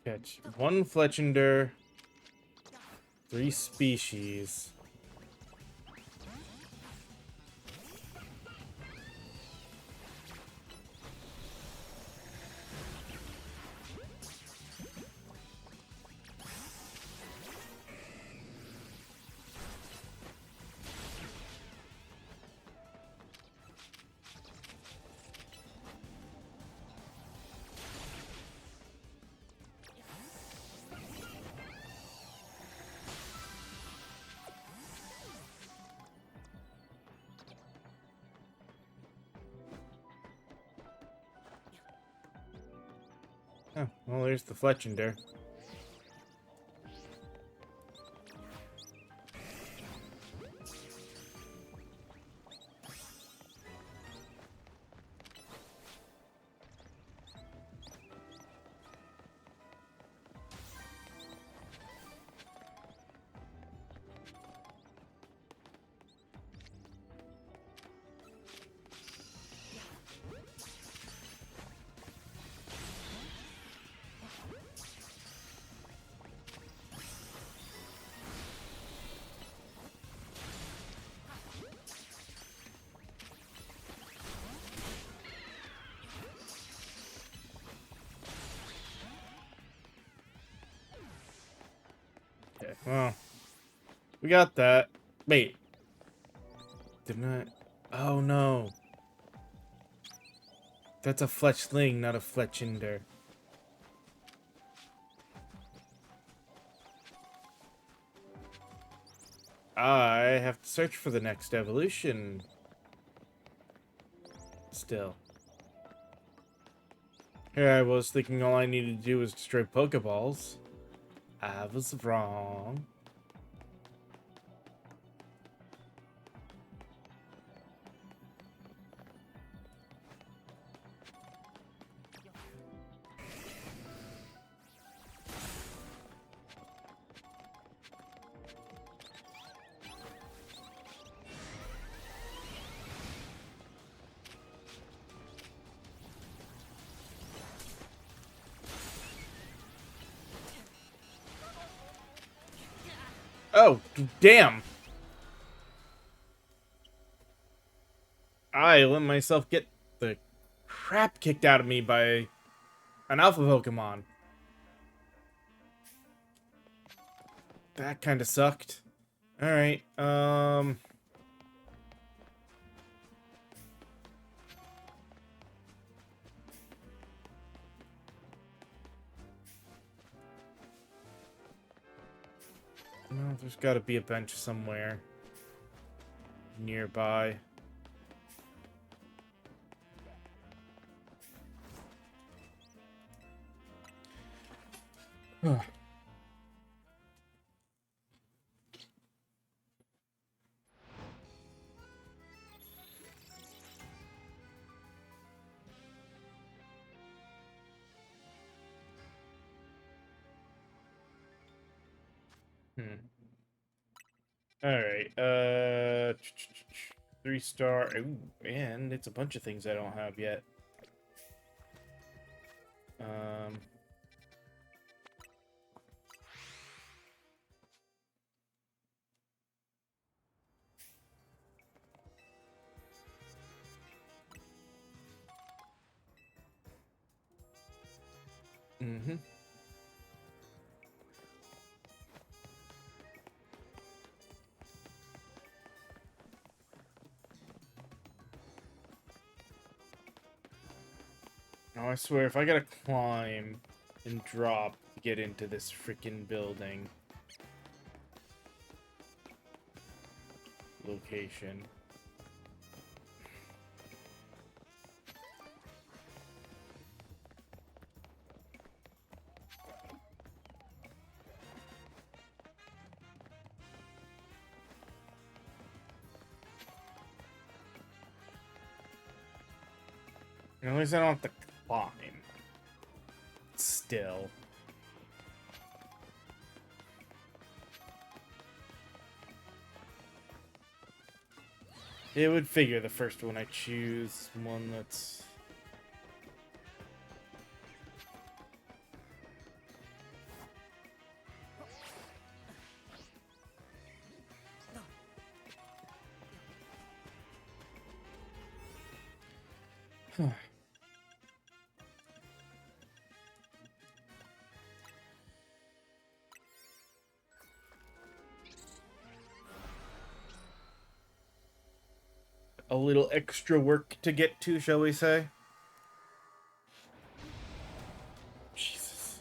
Catch one Fletchender, 3 species. Oh, well, there's the Fletchender. Okay, well, we got that. Wait. Didn't I? Oh, no. That's a Fletchling, not a Fletchender. I have to search for the next evolution. Still. Here I was thinking all I needed to do was destroy Pokeballs. I was wrong. Oh, damn! I let myself get the crap kicked out of me by an alpha Pokemon. That kind of sucked. Alright, well, there's gotta be a bench somewhere nearby. Alright, 3-star. Ooh, and it's a bunch of things I don't have yet. Um, Mm-hmm. Oh, I swear, if I gotta climb and drop to get into this freaking building location. At least I don't have to climb. Still. It would figure the first one I choose, one that's... a little extra work to get to, shall we say? Jesus.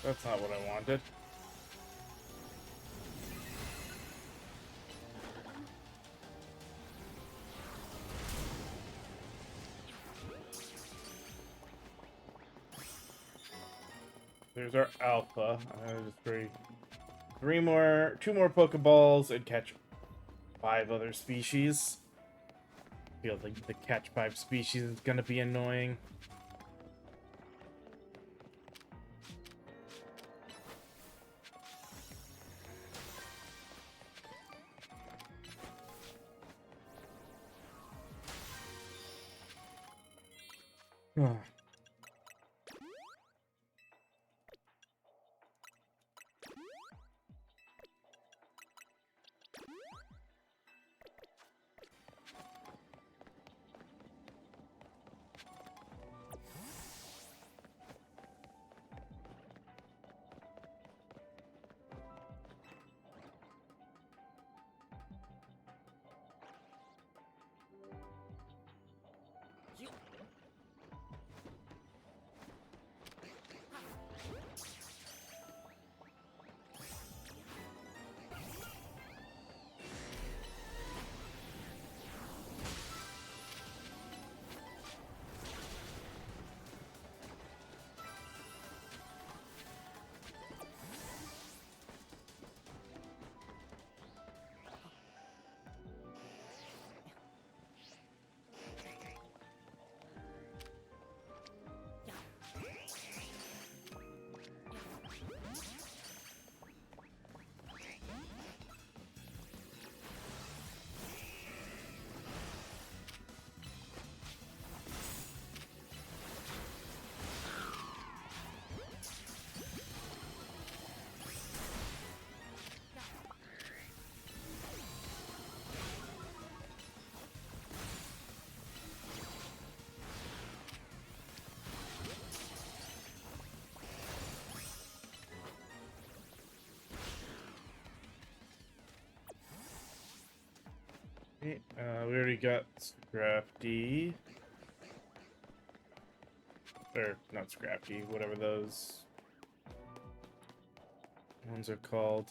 That's not what I wanted. There's our alpha. Two more Pokeballs and catch 5 other species. Feel like the catch 5 species is gonna be annoying. We already got Scrafty. Or, not Scrafty, whatever those ones are called.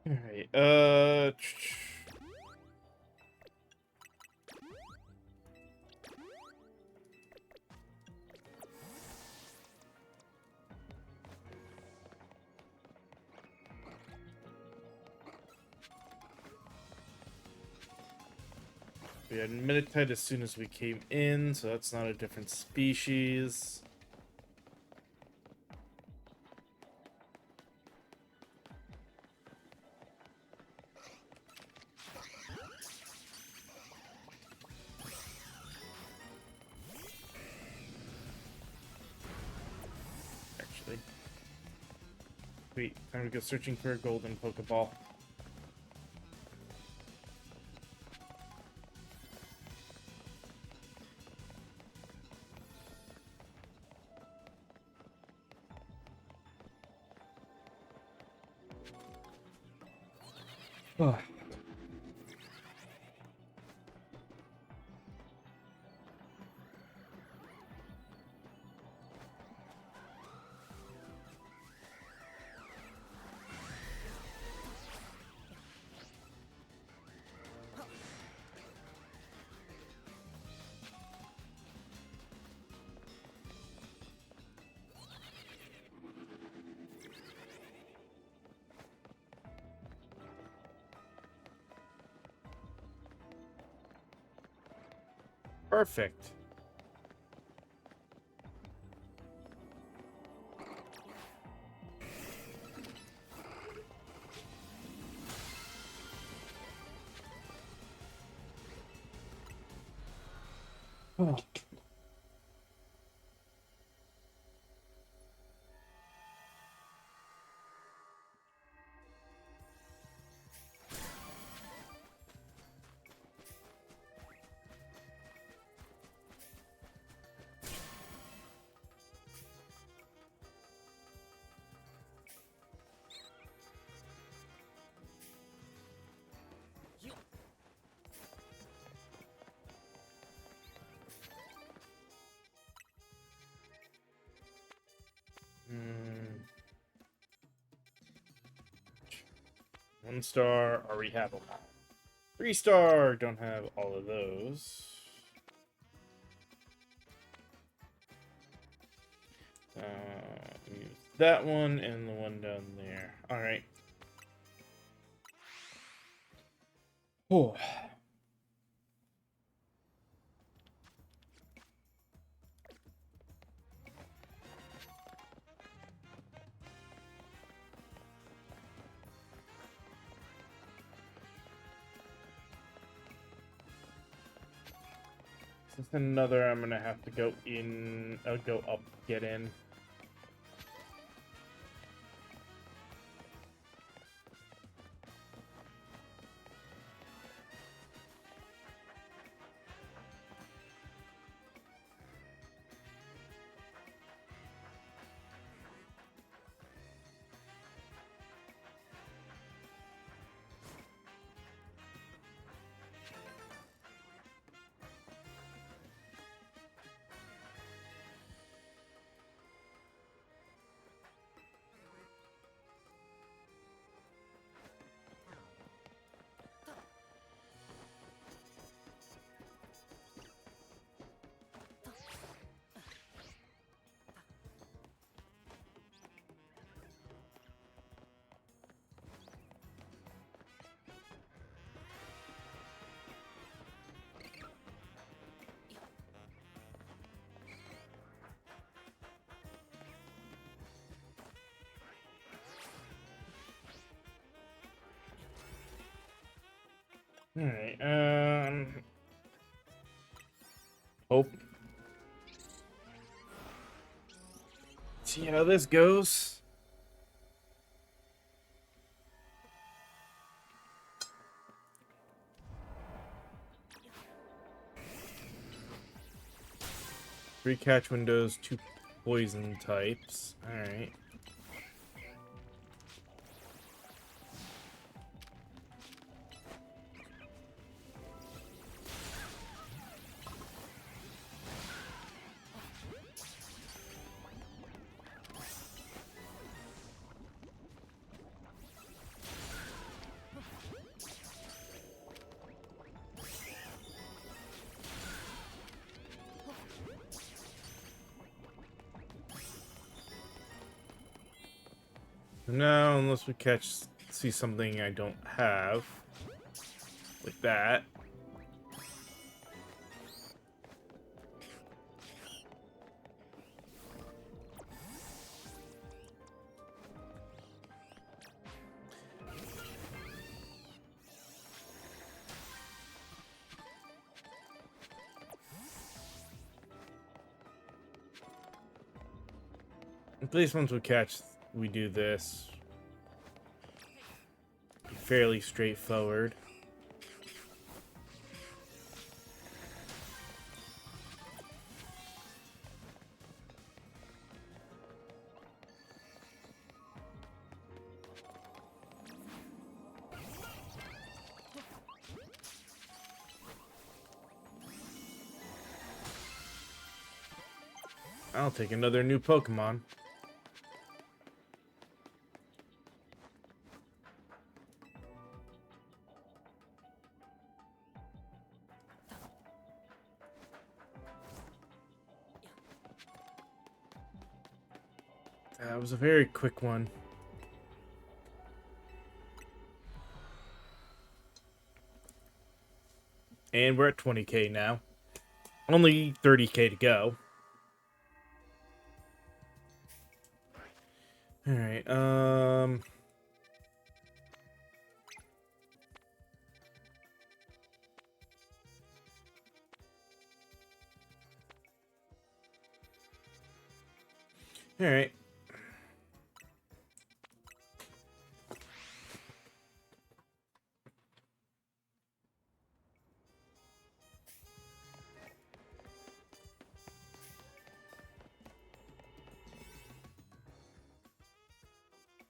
Alright, we had Meditite as soon as we came in, so that's not a different species. Actually. Wait, time to go searching for a golden Pokeball. Oh. Perfect. Oh. Hmm. 1-star, already have them all. 3-star, don't have all of those. Use that one and the one down there. Alright. Oh. This is another I'm gonna have to go in, go up, get in. Alright, hope. See how this goes. Three catch windows, 2 poison types. Alright. No, unless we see something I don't have. Like that. At least once we catch, we do this. Fairly straightforward. I'll take another new Pokemon. That was a very quick one. And we're at 20k now. Only 30k to go. Alright, Alright.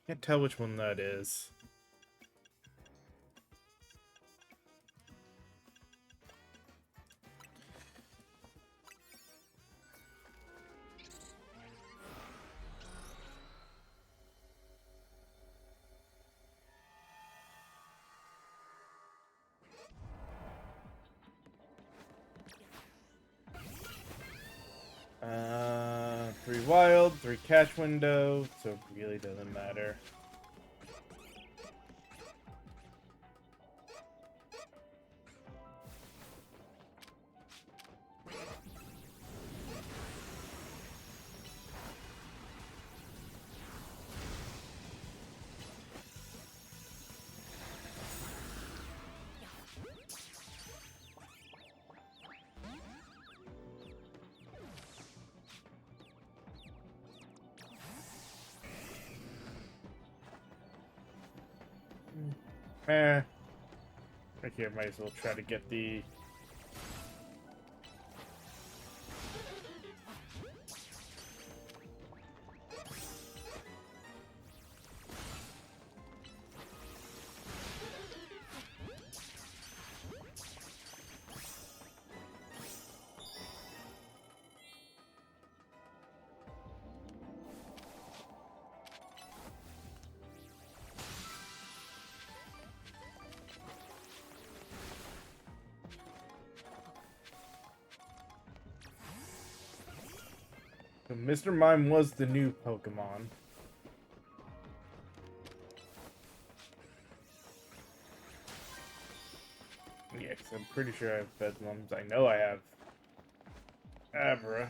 Can't tell which one that is. Three wild, three catch window, so it really doesn't matter. Right here, might as well try to get the... So Mr. Mime was the new Pokemon. Yeah, because I'm pretty sure I have Bedlams. I know I have Abra.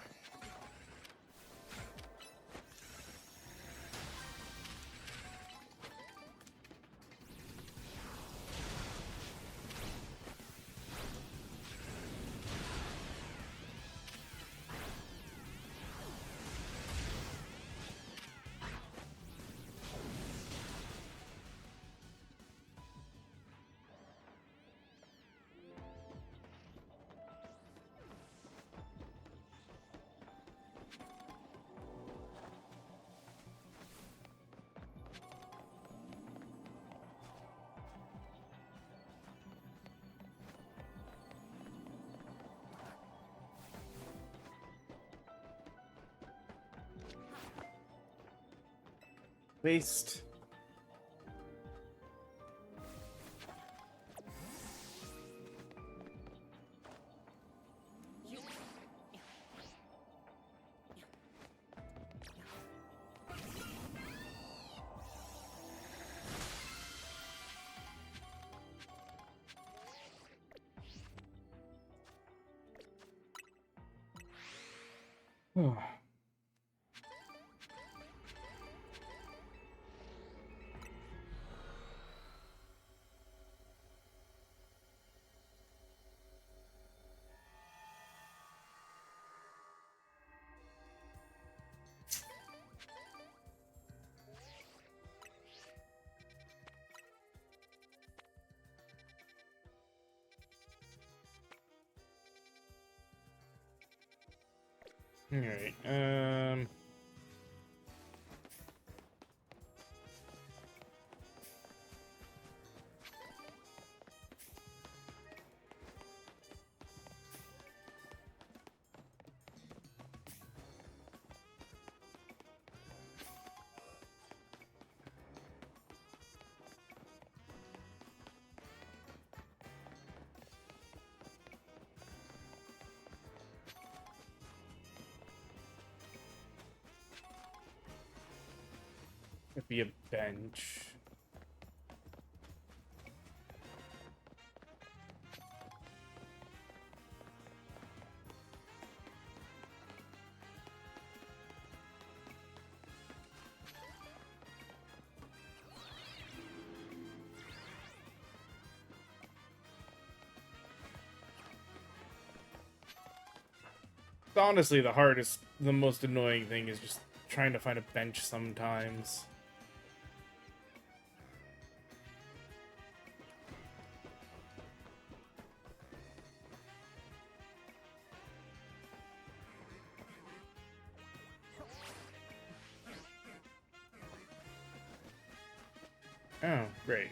Waste. Alright, it'd be a bench. Honestly, the most annoying thing is just trying to find a bench sometimes. Oh, great.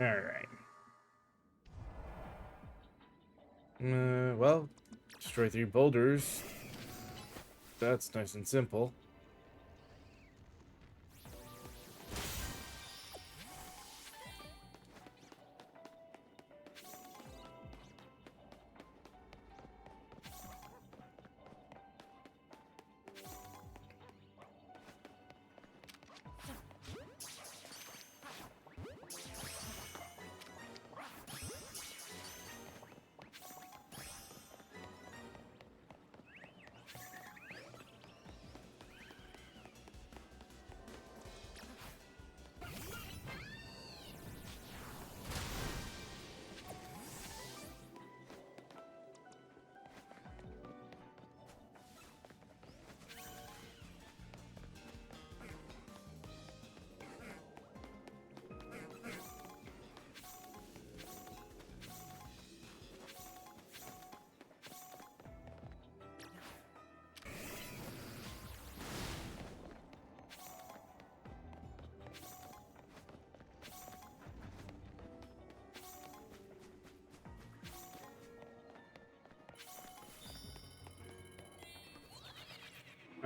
Alright. Well, destroy 3 boulders. That's nice and simple.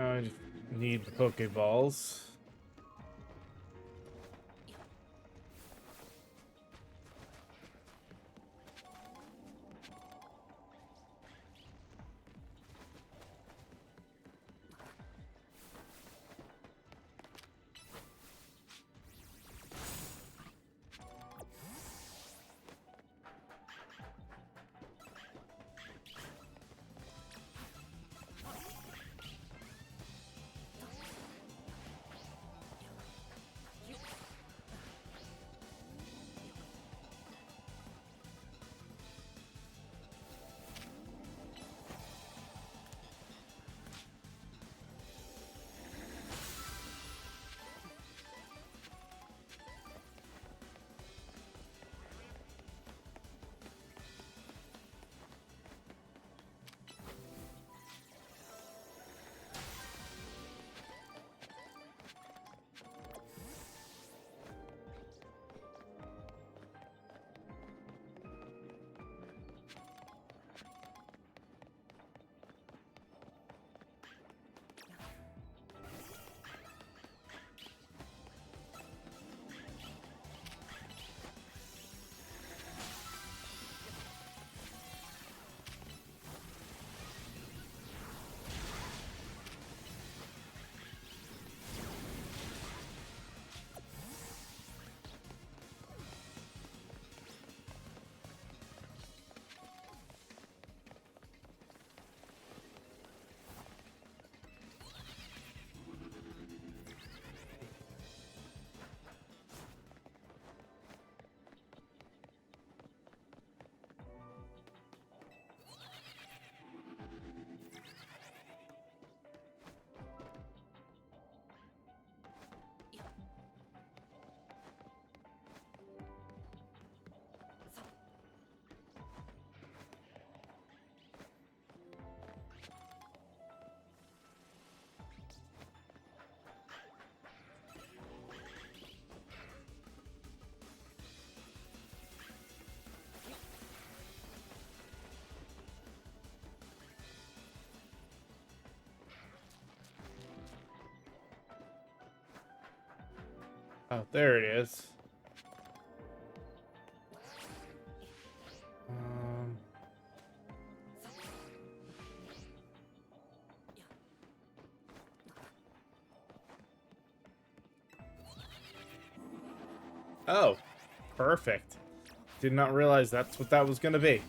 I just need the Pokeballs. Oh, there it is. Um, oh, perfect. Did not realize that's what that was gonna be.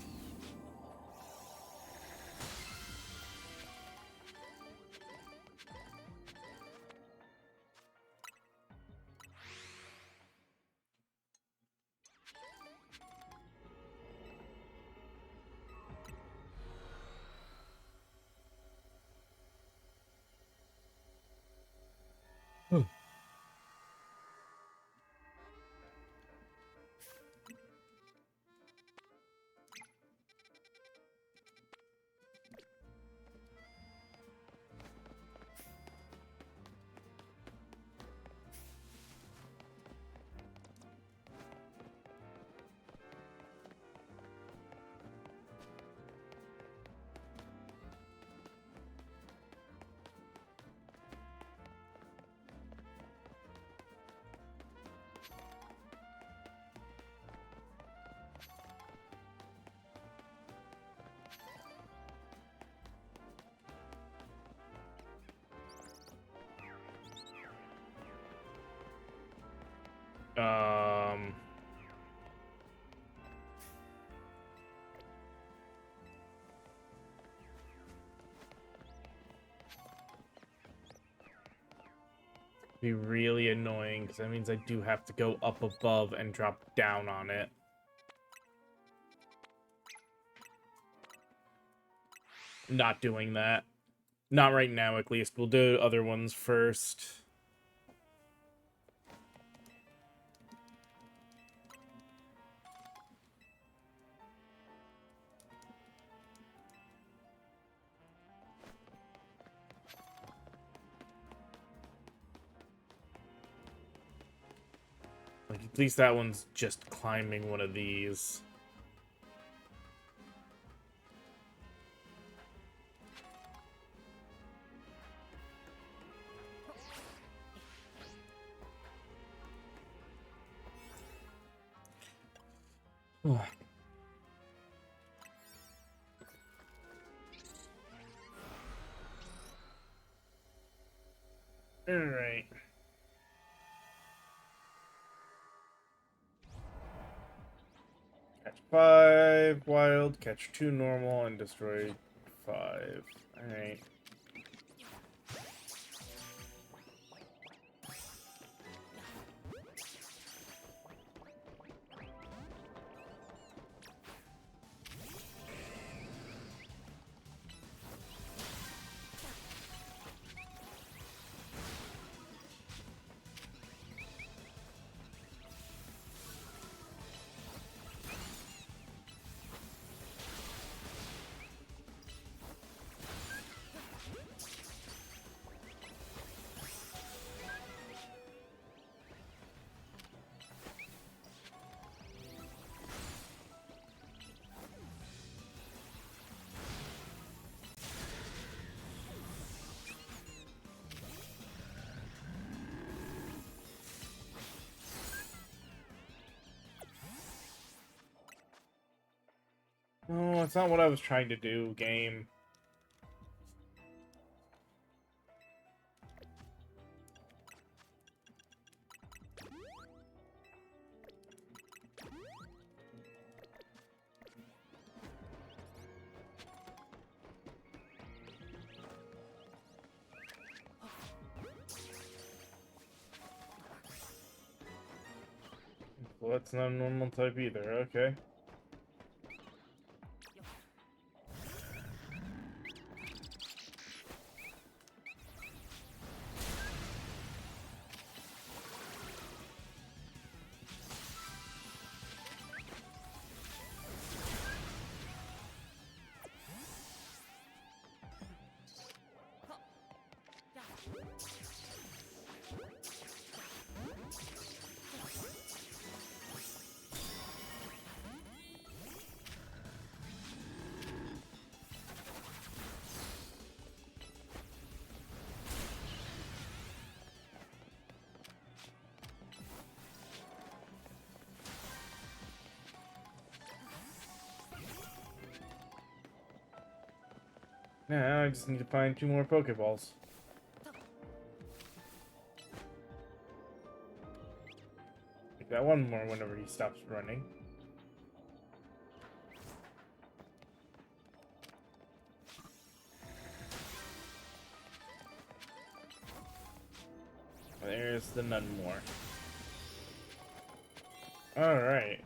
Um, be really annoying because that means I do have to go up above and drop down on it. Not doing that. Not right now, at least. We'll do other ones first. Like, at least that one's just climbing one of these. Alright. Catch 5 wild, catch 2 normal, and destroy 5. Alright. Oh, it's not what I was trying to do, game. Well, that's not a normal type either, okay. Now I just need to find 2 more Pokeballs. Take that one more whenever he stops running. There's the none more. Alright.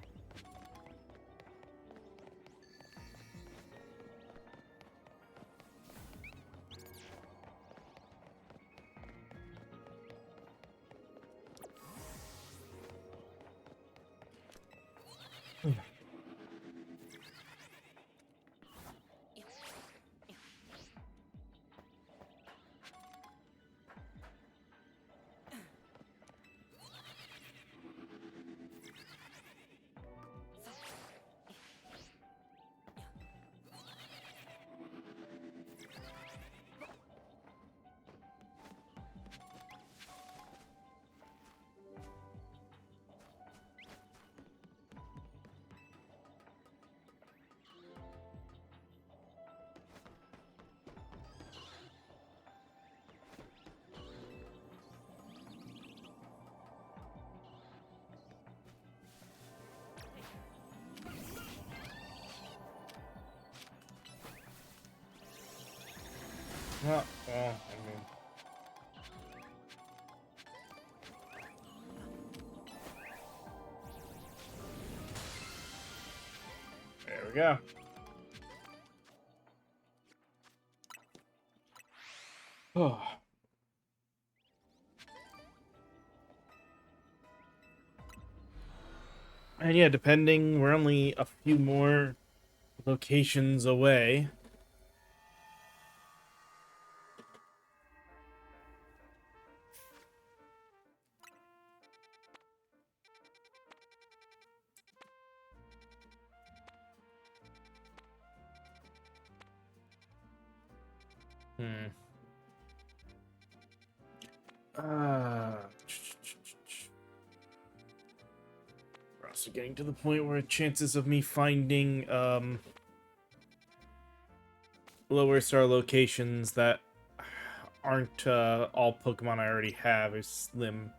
Well, I mean... There we go. Oh. And yeah, depending, we're only a few more locations away. Hmm. So getting to the point where chances of me finding lower star locations that aren't all Pokemon I already have is slim.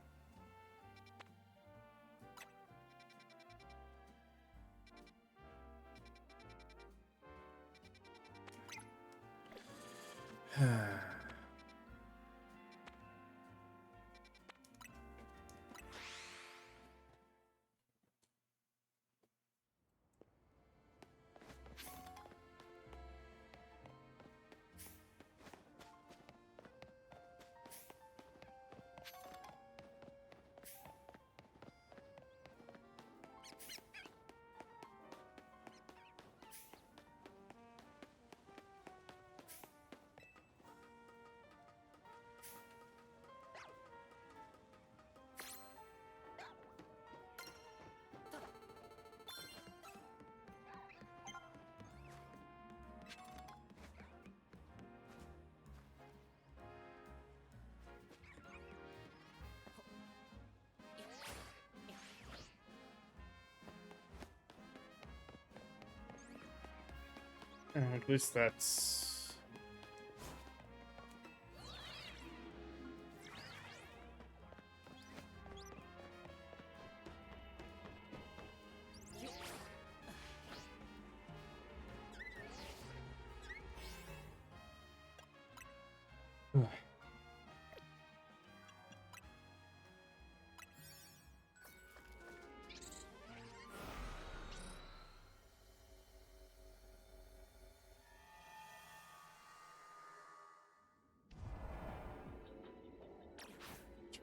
At least that's...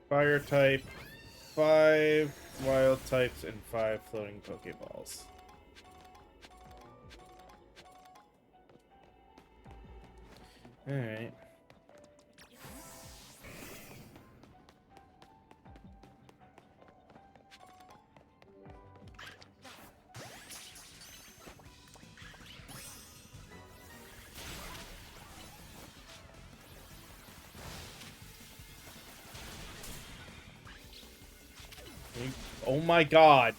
Fire type, 5 wild types, and 5 floating Pokeballs. Alright. Oh my god.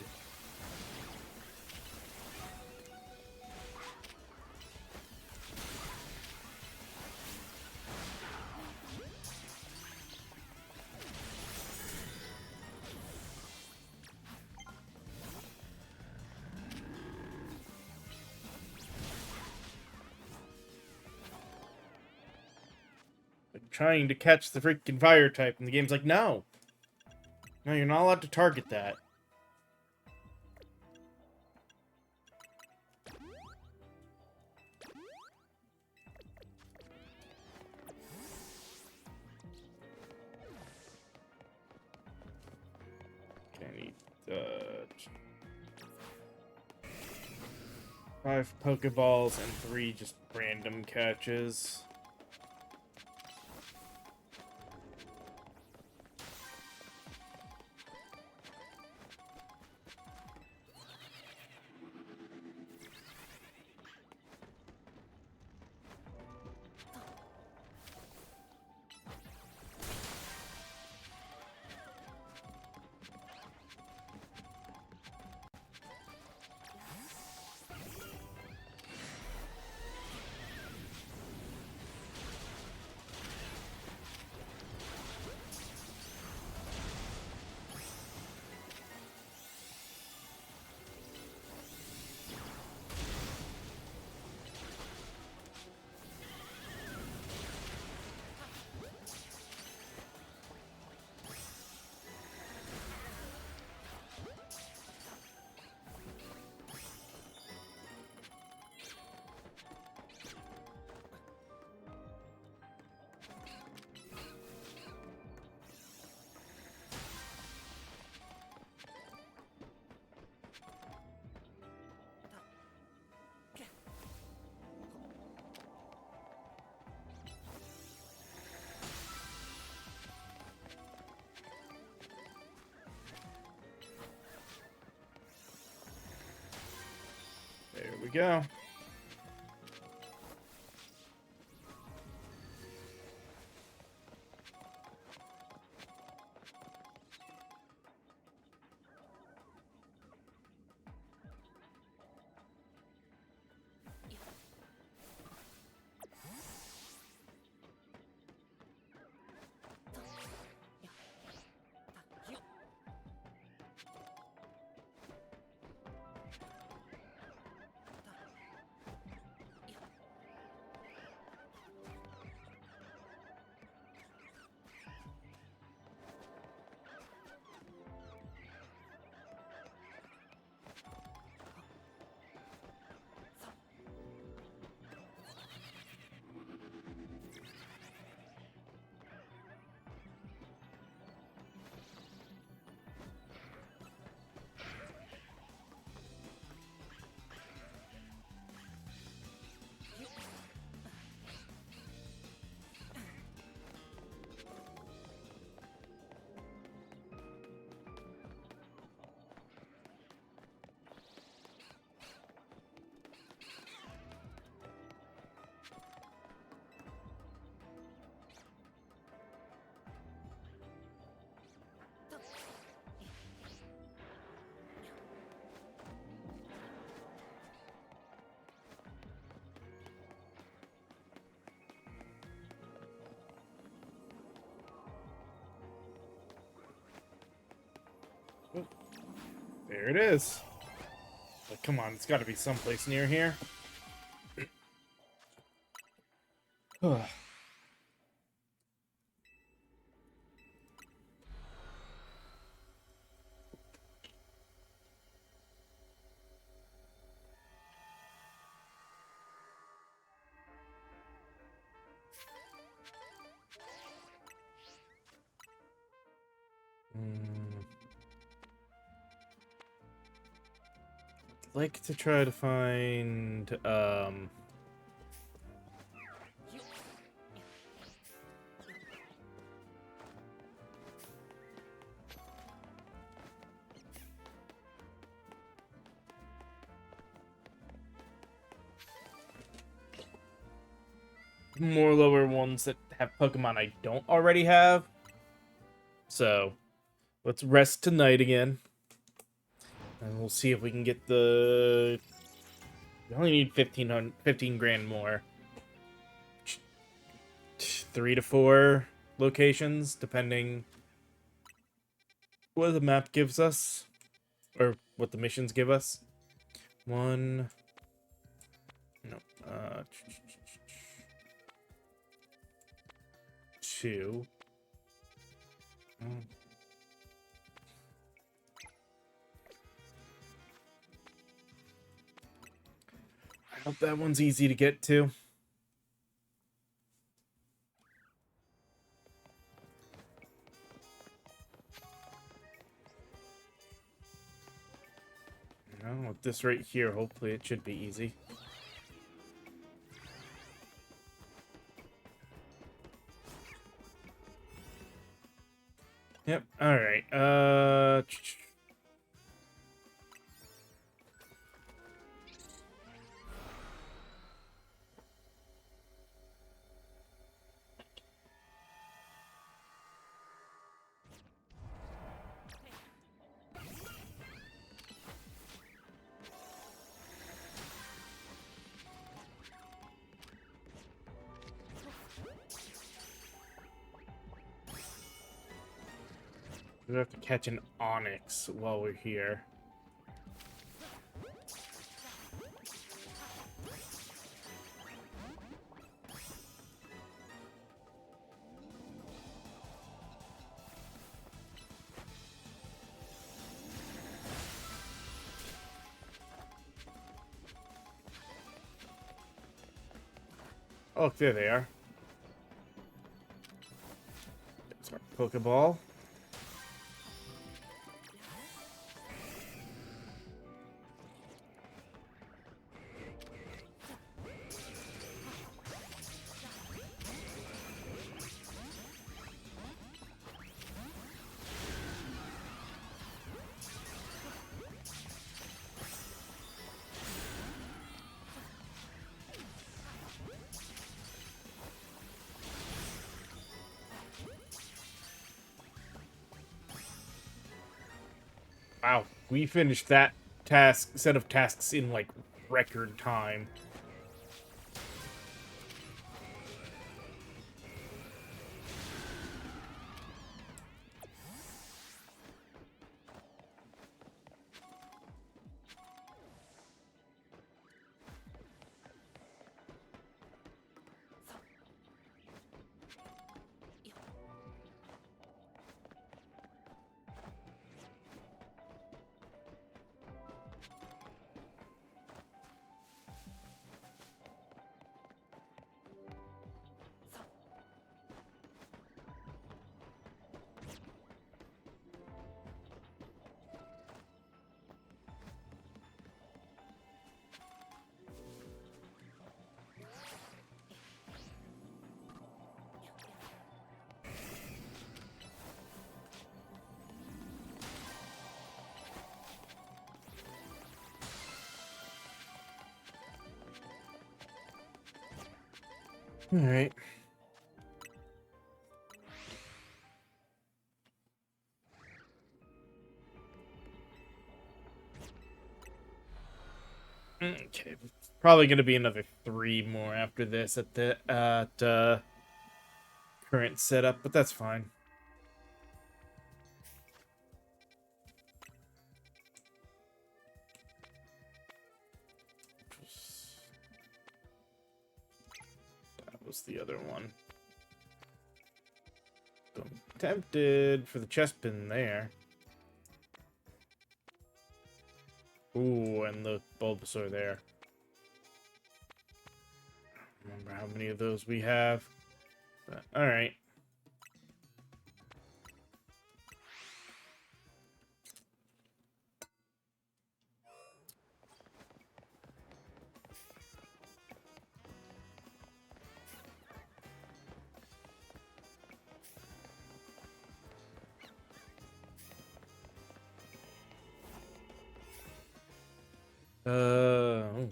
I'm trying to catch the freaking fire type, and the game's like, no. No, you're not allowed to target that. Okay, I need 5 Pokeballs and 3 just random catches. There we go. There it is. But come on, it's got to be someplace near here. Like to try to find more lower ones that have Pokemon I don't already have. So let's rest tonight again. And we'll see if we can get the... We only need 15 grand more. 3 to 4 locations, depending what the map gives us. Or what the missions give us. 1... No. 2... I hope that one's easy to get to. No, with this right here, hopefully it should be easy. Yep, alright. We have to catch an Onyx while we're here. Oh, there they are. There's our Pokeball. Wow, we finished that set of tasks in like record time. All right. Okay, probably gonna be another 3 more after this at the current setup, but that's fine. was the other one. So I'm tempted for the chest pin there. Ooh, and the Bulbasaur there. I don't remember how many of those we have. But, alright.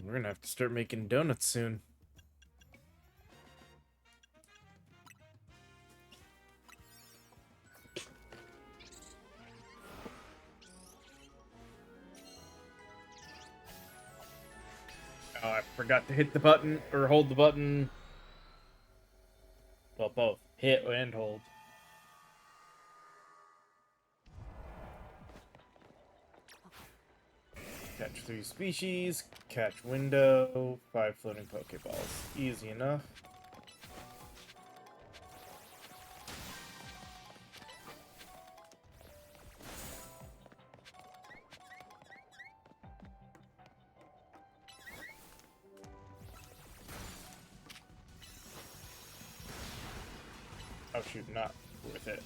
We're gonna have to start making donuts soon. Oh, I forgot to hit the button, or hold the button. Well, both. Hit and hold. Catch 3 species, catch window, 5 floating Pokeballs. Easy enough. Oh shoot, not worth it.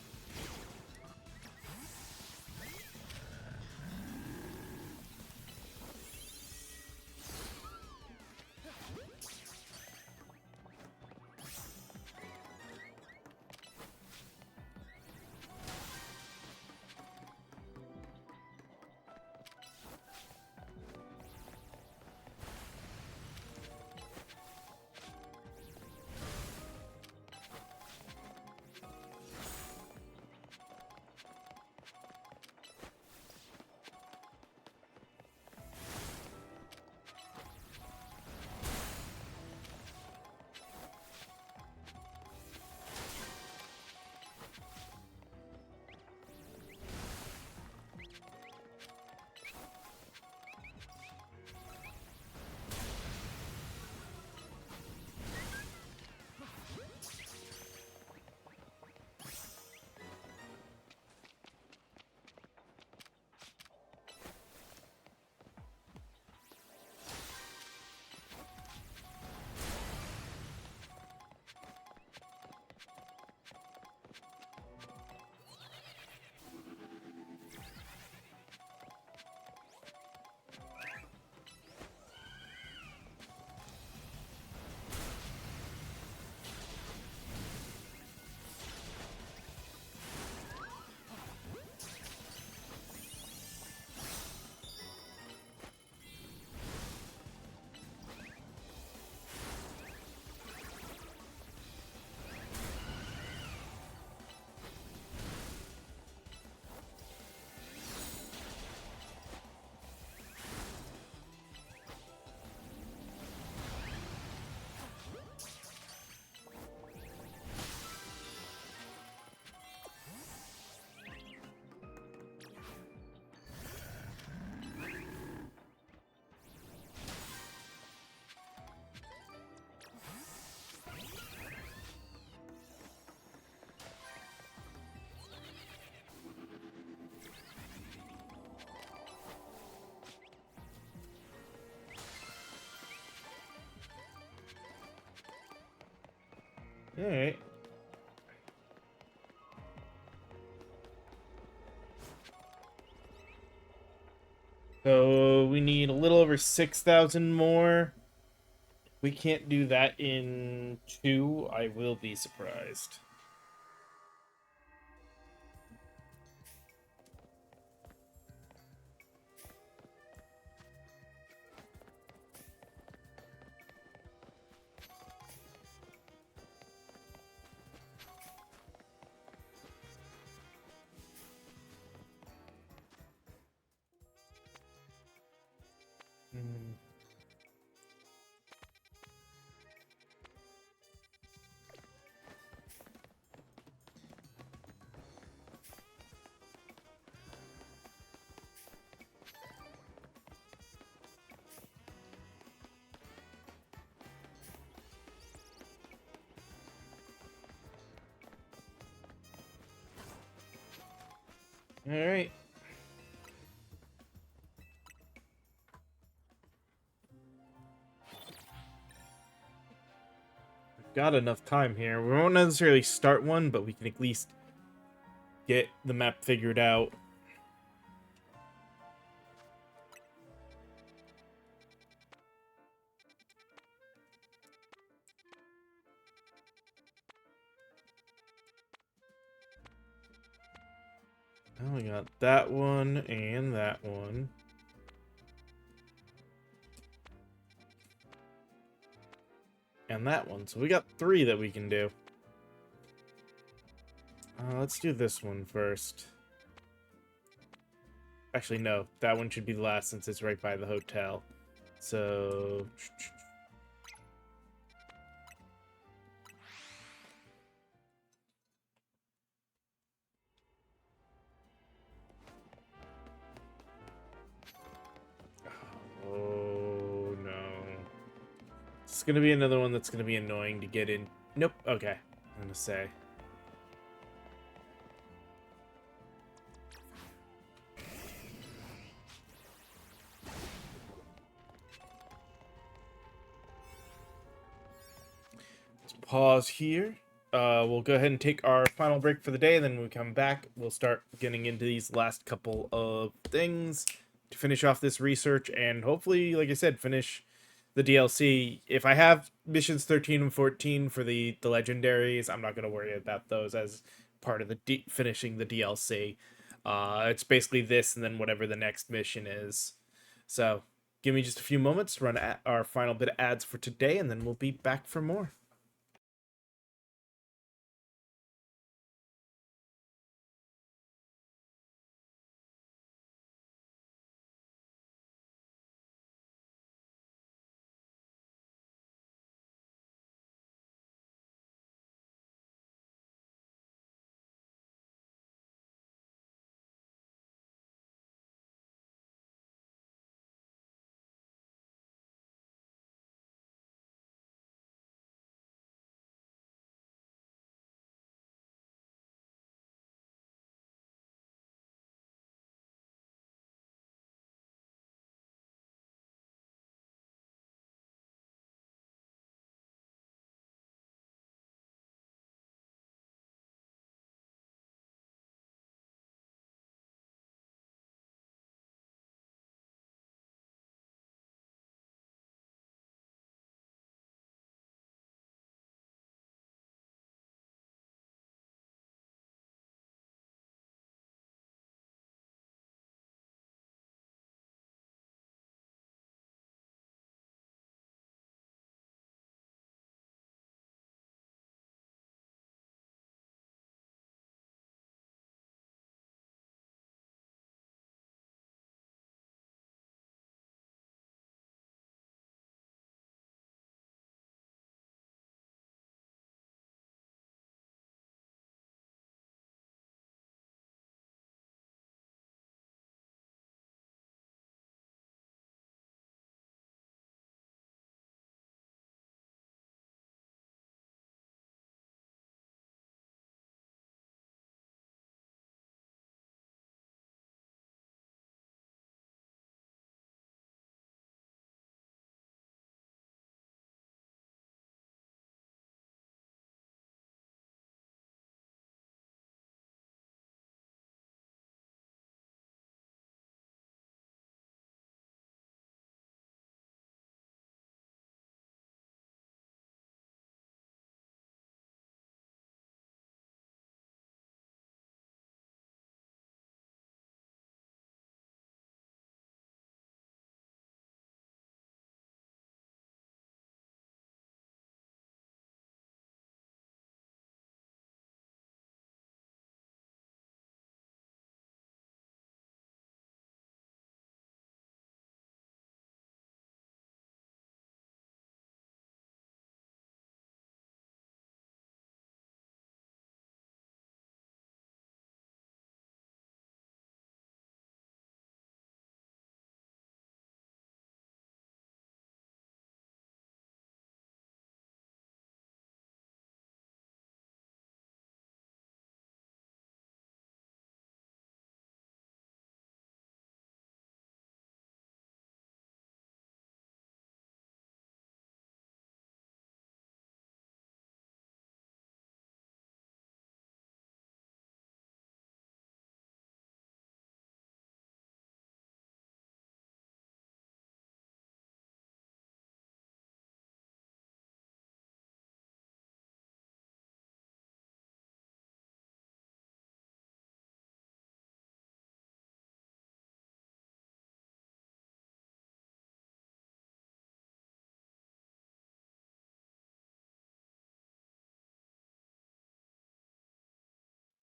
Alright. So we need a little over 6,000 more. We can't do that in 2. I will be surprised. Hmm. Alright. Got enough time here. We won't necessarily start one, but we can at least get the map figured out. Oh, we got that one and that one. And that one. So we got 3 that we can do. Let's do this one first. Actually, no. That one should be the last since it's right by the hotel. So... Oh, no. It's gonna be another one that's gonna be annoying to get in. Nope. Okay. I'm gonna say. Let's pause here. We'll go ahead and take our final break for the day, and then when we come back, we'll start getting into these last couple of things to finish off this research, and hopefully, like I said, finish the DLC. If I have missions 13 and 14 for the legendaries, I'm not going to worry about those as part of the finishing the DLC. It's basically this and then whatever the next mission is. So give me just a few moments to run our final bit of ads for today, and then we'll be back for more.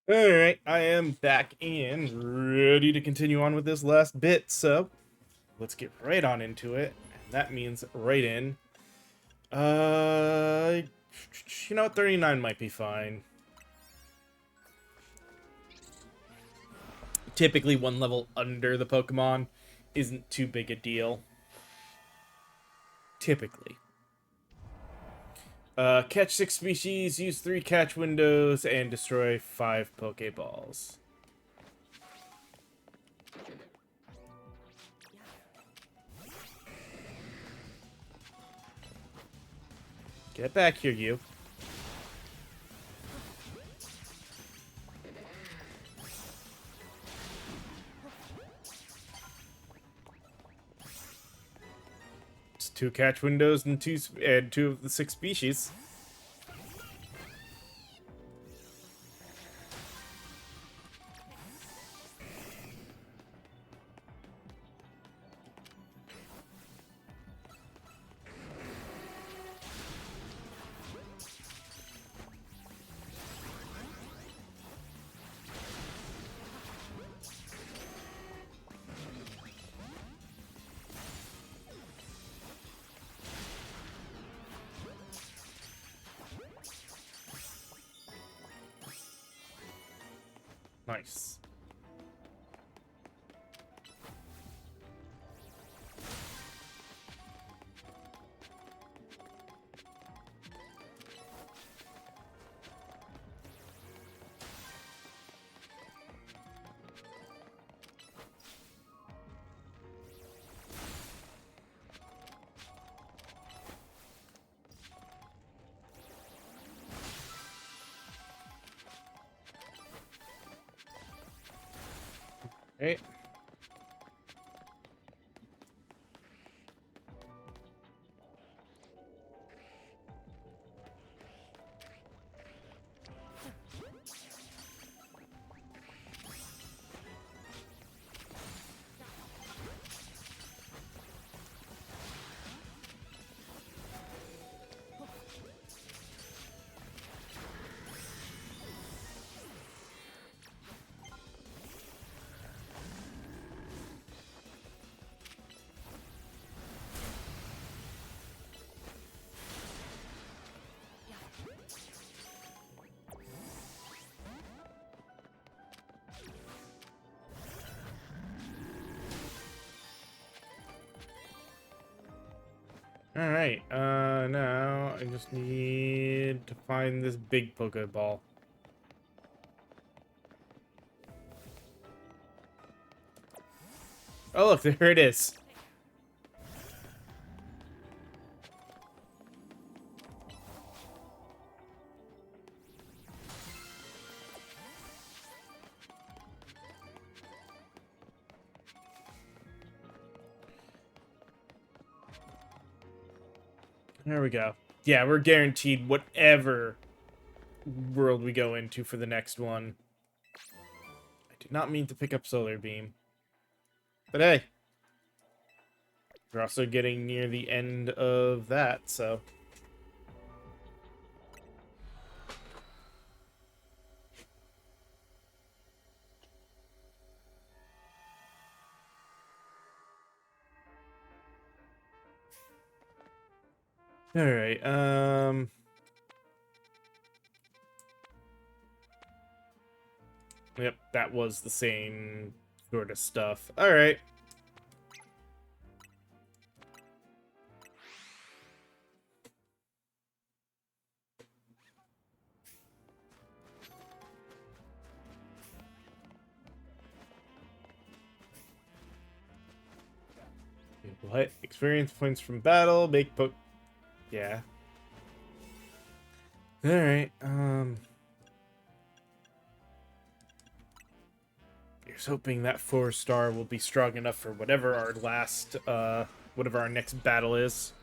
Alright, I am back and ready to continue on with this last bit, so let's get right on into it. And that means right in. Uh, 39 might be fine. Typically, one level under the Pokemon isn't too big a deal. Typically. Catch 6 species, use 3 catch windows, and destroy 5 Pokeballs. Get back here, you. It's 2 catch windows and 2 of the 6 species. Nice. Right. Alright, now I just need to find this big Pokeball. Oh look, there it is. There we go. Yeah, we're guaranteed whatever world we go into for the next one. I did not mean to pick up Solar Beam. But hey. We're also getting near the end of that, so... Alright, Yep, that was the same sort of stuff. Alright. What? Experience points from battle, make Yeah. Alright, Here's hoping that 4-star will be strong enough for whatever our last, whatever our next battle is.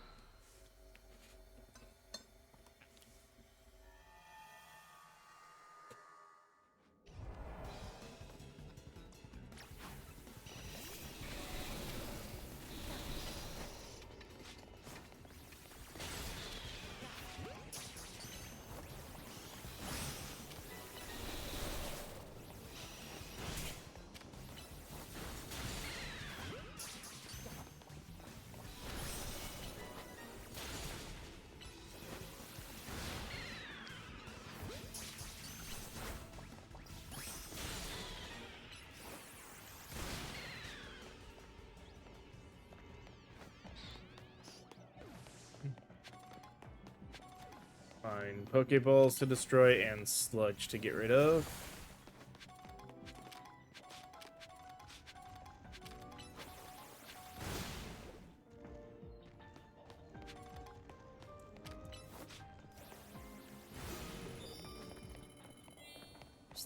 fine. Pokeballs to destroy and sludge to get rid of.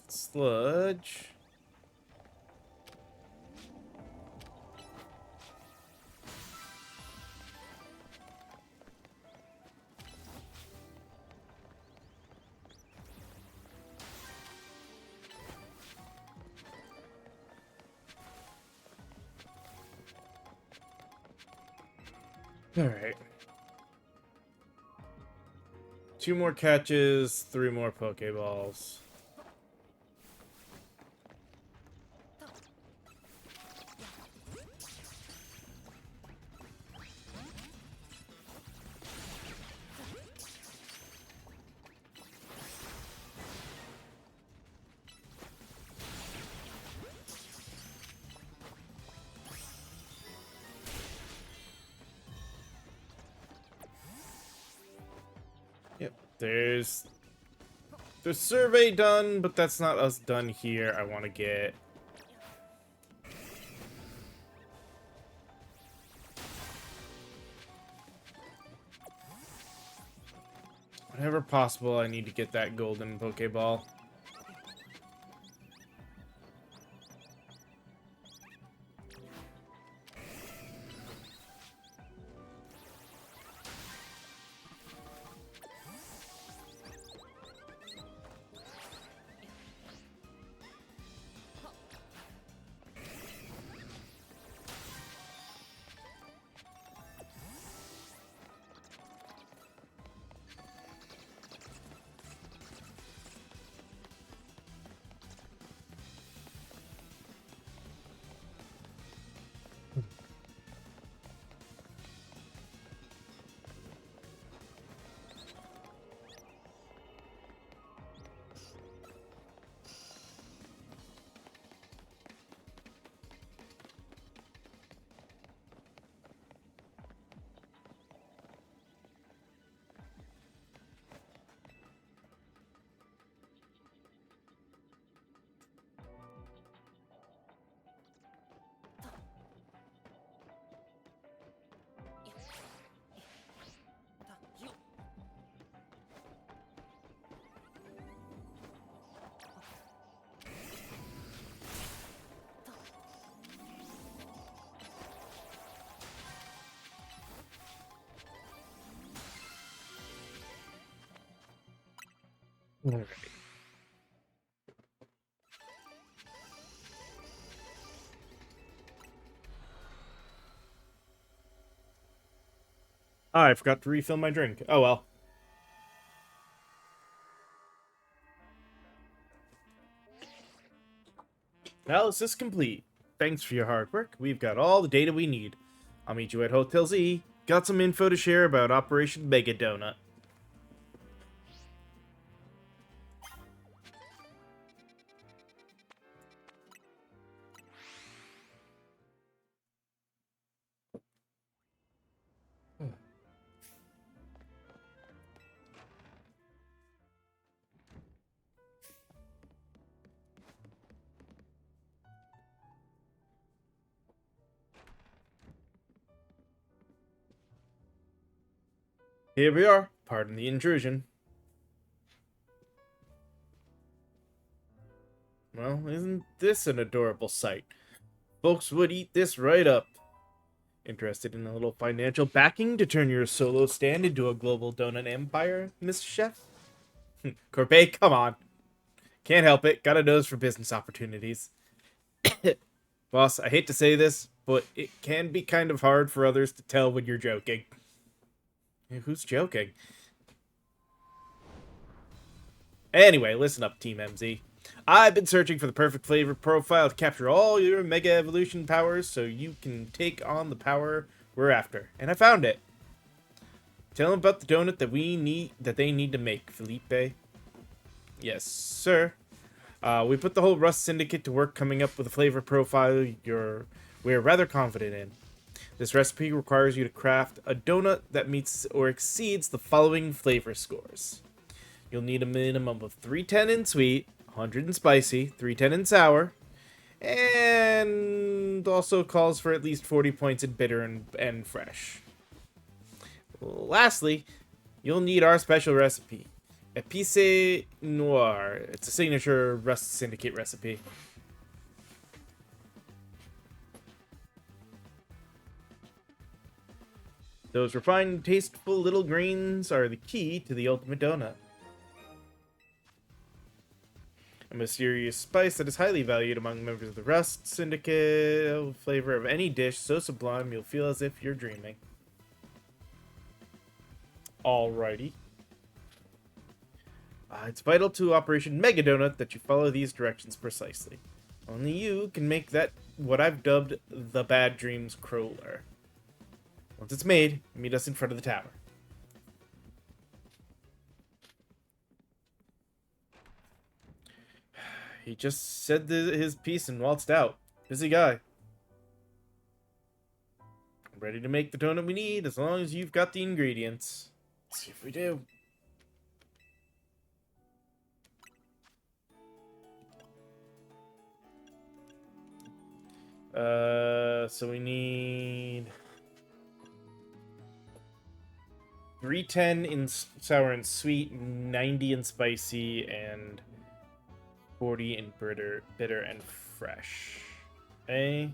Sludge. Alright. 2 more catches, 3 more Pokeballs. Yep, there's the survey done, but that's not us done here. I want to get whenever possible. I need to get that golden Pokeball. Alright. I forgot to refill my drink. Oh well. Analysis complete. Thanks for your hard work. We've got all the data we need. I'll meet you at Hotel Z. Got some info to share about Operation Mega Donut. Here we are. Pardon the intrusion. Well, isn't this an adorable sight? Folks would eat this right up. Interested in a little financial backing to turn your solo stand into a global donut empire, Miss Chef? Corbet, come on. Can't help it. Got a nose for business opportunities. Boss, I hate to say this, but it can be kind of hard for others to tell when you're joking. Who's joking? Anyway, listen up, Team MZ. I've been searching for the perfect flavor profile to capture all your Mega Evolution powers so you can take on the power we're after. And I found it. Tell them about the donut that they need to make, Felipe. Yes, sir. We put the whole Rust Syndicate to work coming up with a flavor profile we're rather confident in. This recipe requires you to craft a donut that meets or exceeds the following flavor scores. You'll need a minimum of 310 in sweet, 100 in spicy, 310 in sour, and also calls for at least 40 points in bitter and fresh. Lastly, you'll need our special recipe, Épice Noir. It's a signature Rust Syndicate recipe. Those refined, tasteful little grains are the key to the ultimate donut. A mysterious spice that is highly valued among members of the Rust Syndicate. Flavor of any dish so sublime you'll feel as if you're dreaming. Alrighty. It's vital to Operation Mega Donut that you follow these directions precisely. Only you can make that what I've dubbed the Bad Dreams Crawler. Once it's made, meet us in front of the tower. He just said his piece and waltzed out. Busy guy. I'm ready to make the donut we need as long as you've got the ingredients. Let's see if we do. So we need 310 in sour and sweet, 90 in spicy, and 40 in bitter and fresh. Okay.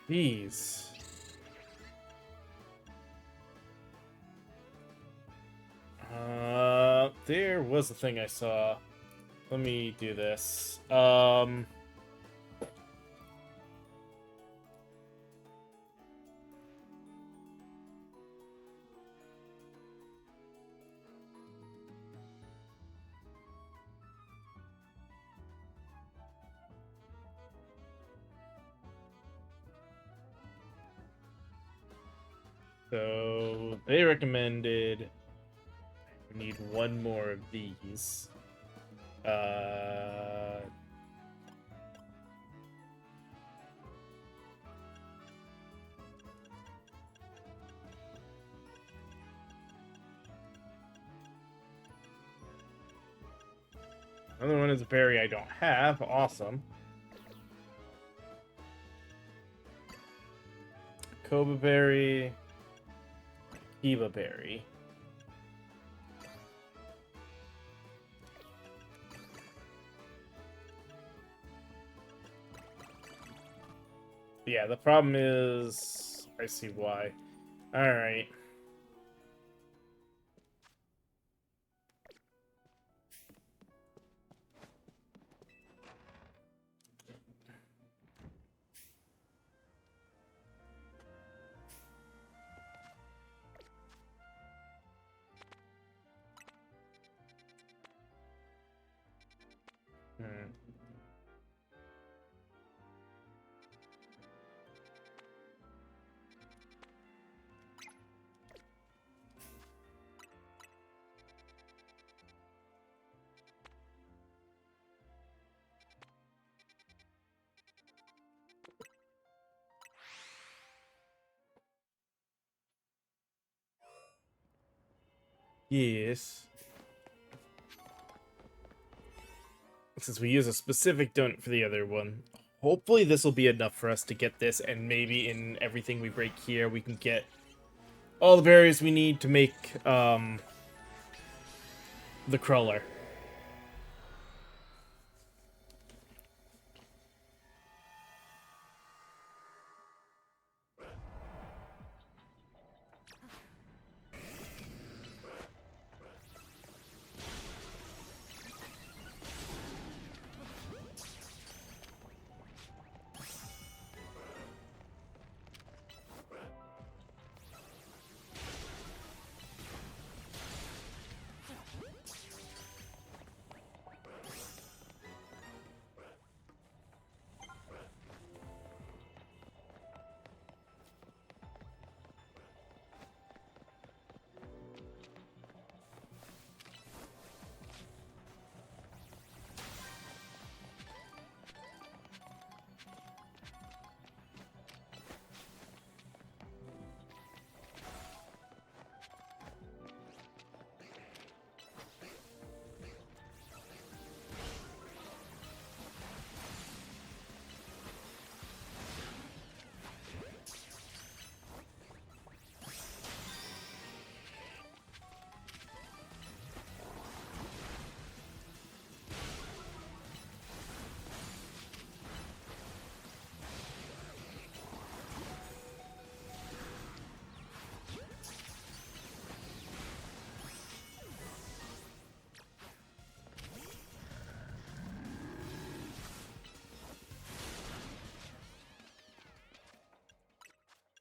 Jeez. There was a thing I saw. Let me do this. So they recommended we need one more of these. Another one is a berry I don't have. Awesome. Koba berry. Kiba berry. Yeah, the problem is... I see why. Alright. Yes. Since we use a specific donut for the other one, hopefully this will be enough for us to get this, and maybe in everything we break here, we can get all the berries we need to make, the crawler.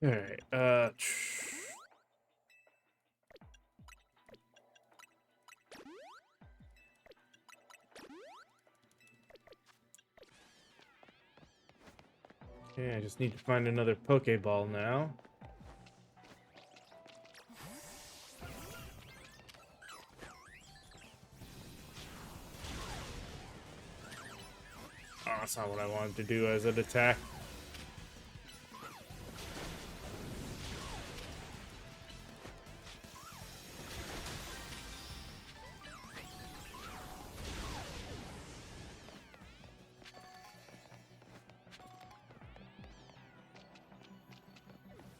Alright, okay, I just need to find another Pokeball now. Oh, that's not what I wanted to do as an attack.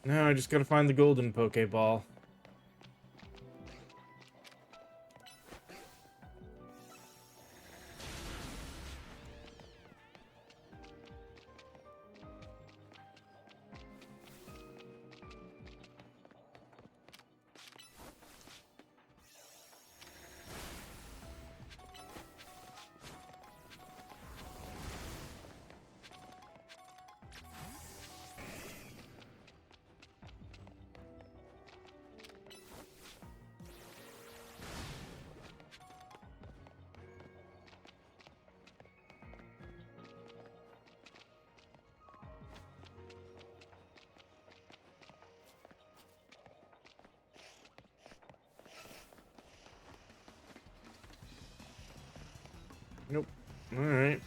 Now I just gotta find the golden Pokeball. Nope. Alright.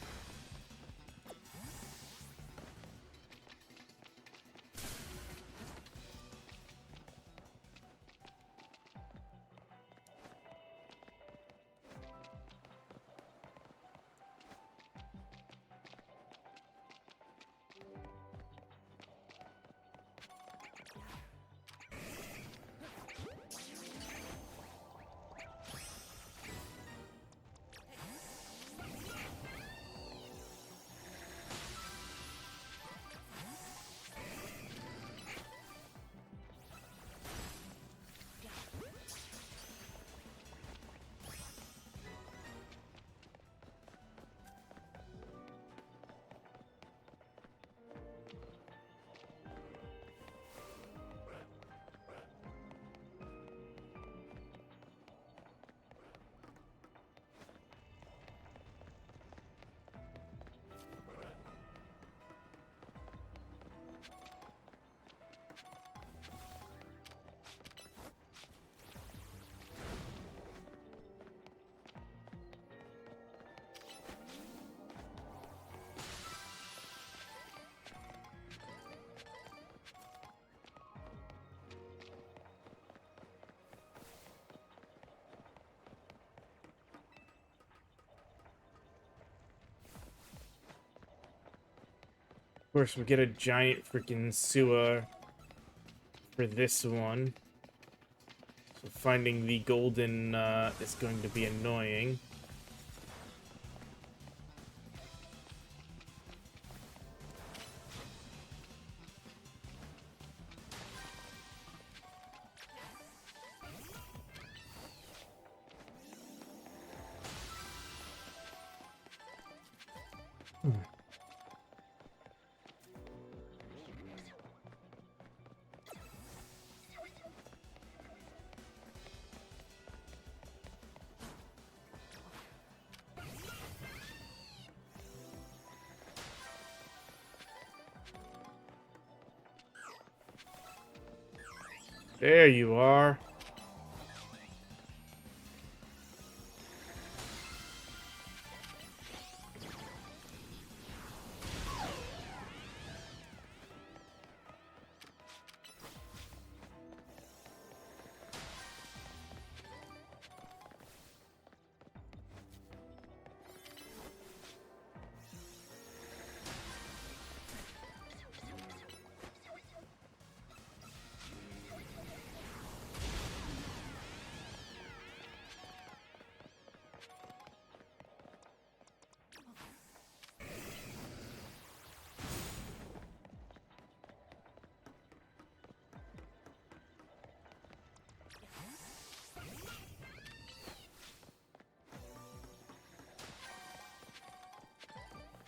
course, we get a giant freaking sewer for this one. So finding the golden is going to be annoying. There you are.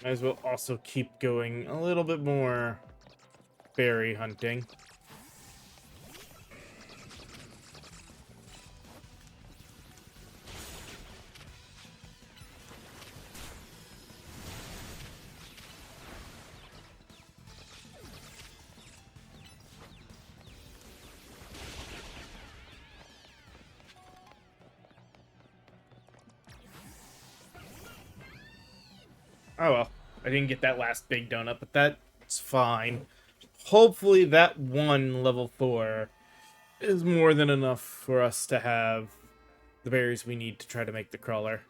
Might as well also keep going a little bit more berry hunting. Oh well, I didn't get that last big donut, but that's fine. Hopefully that one level 4 is more than enough for us to have the berries we need to try to make the crawler.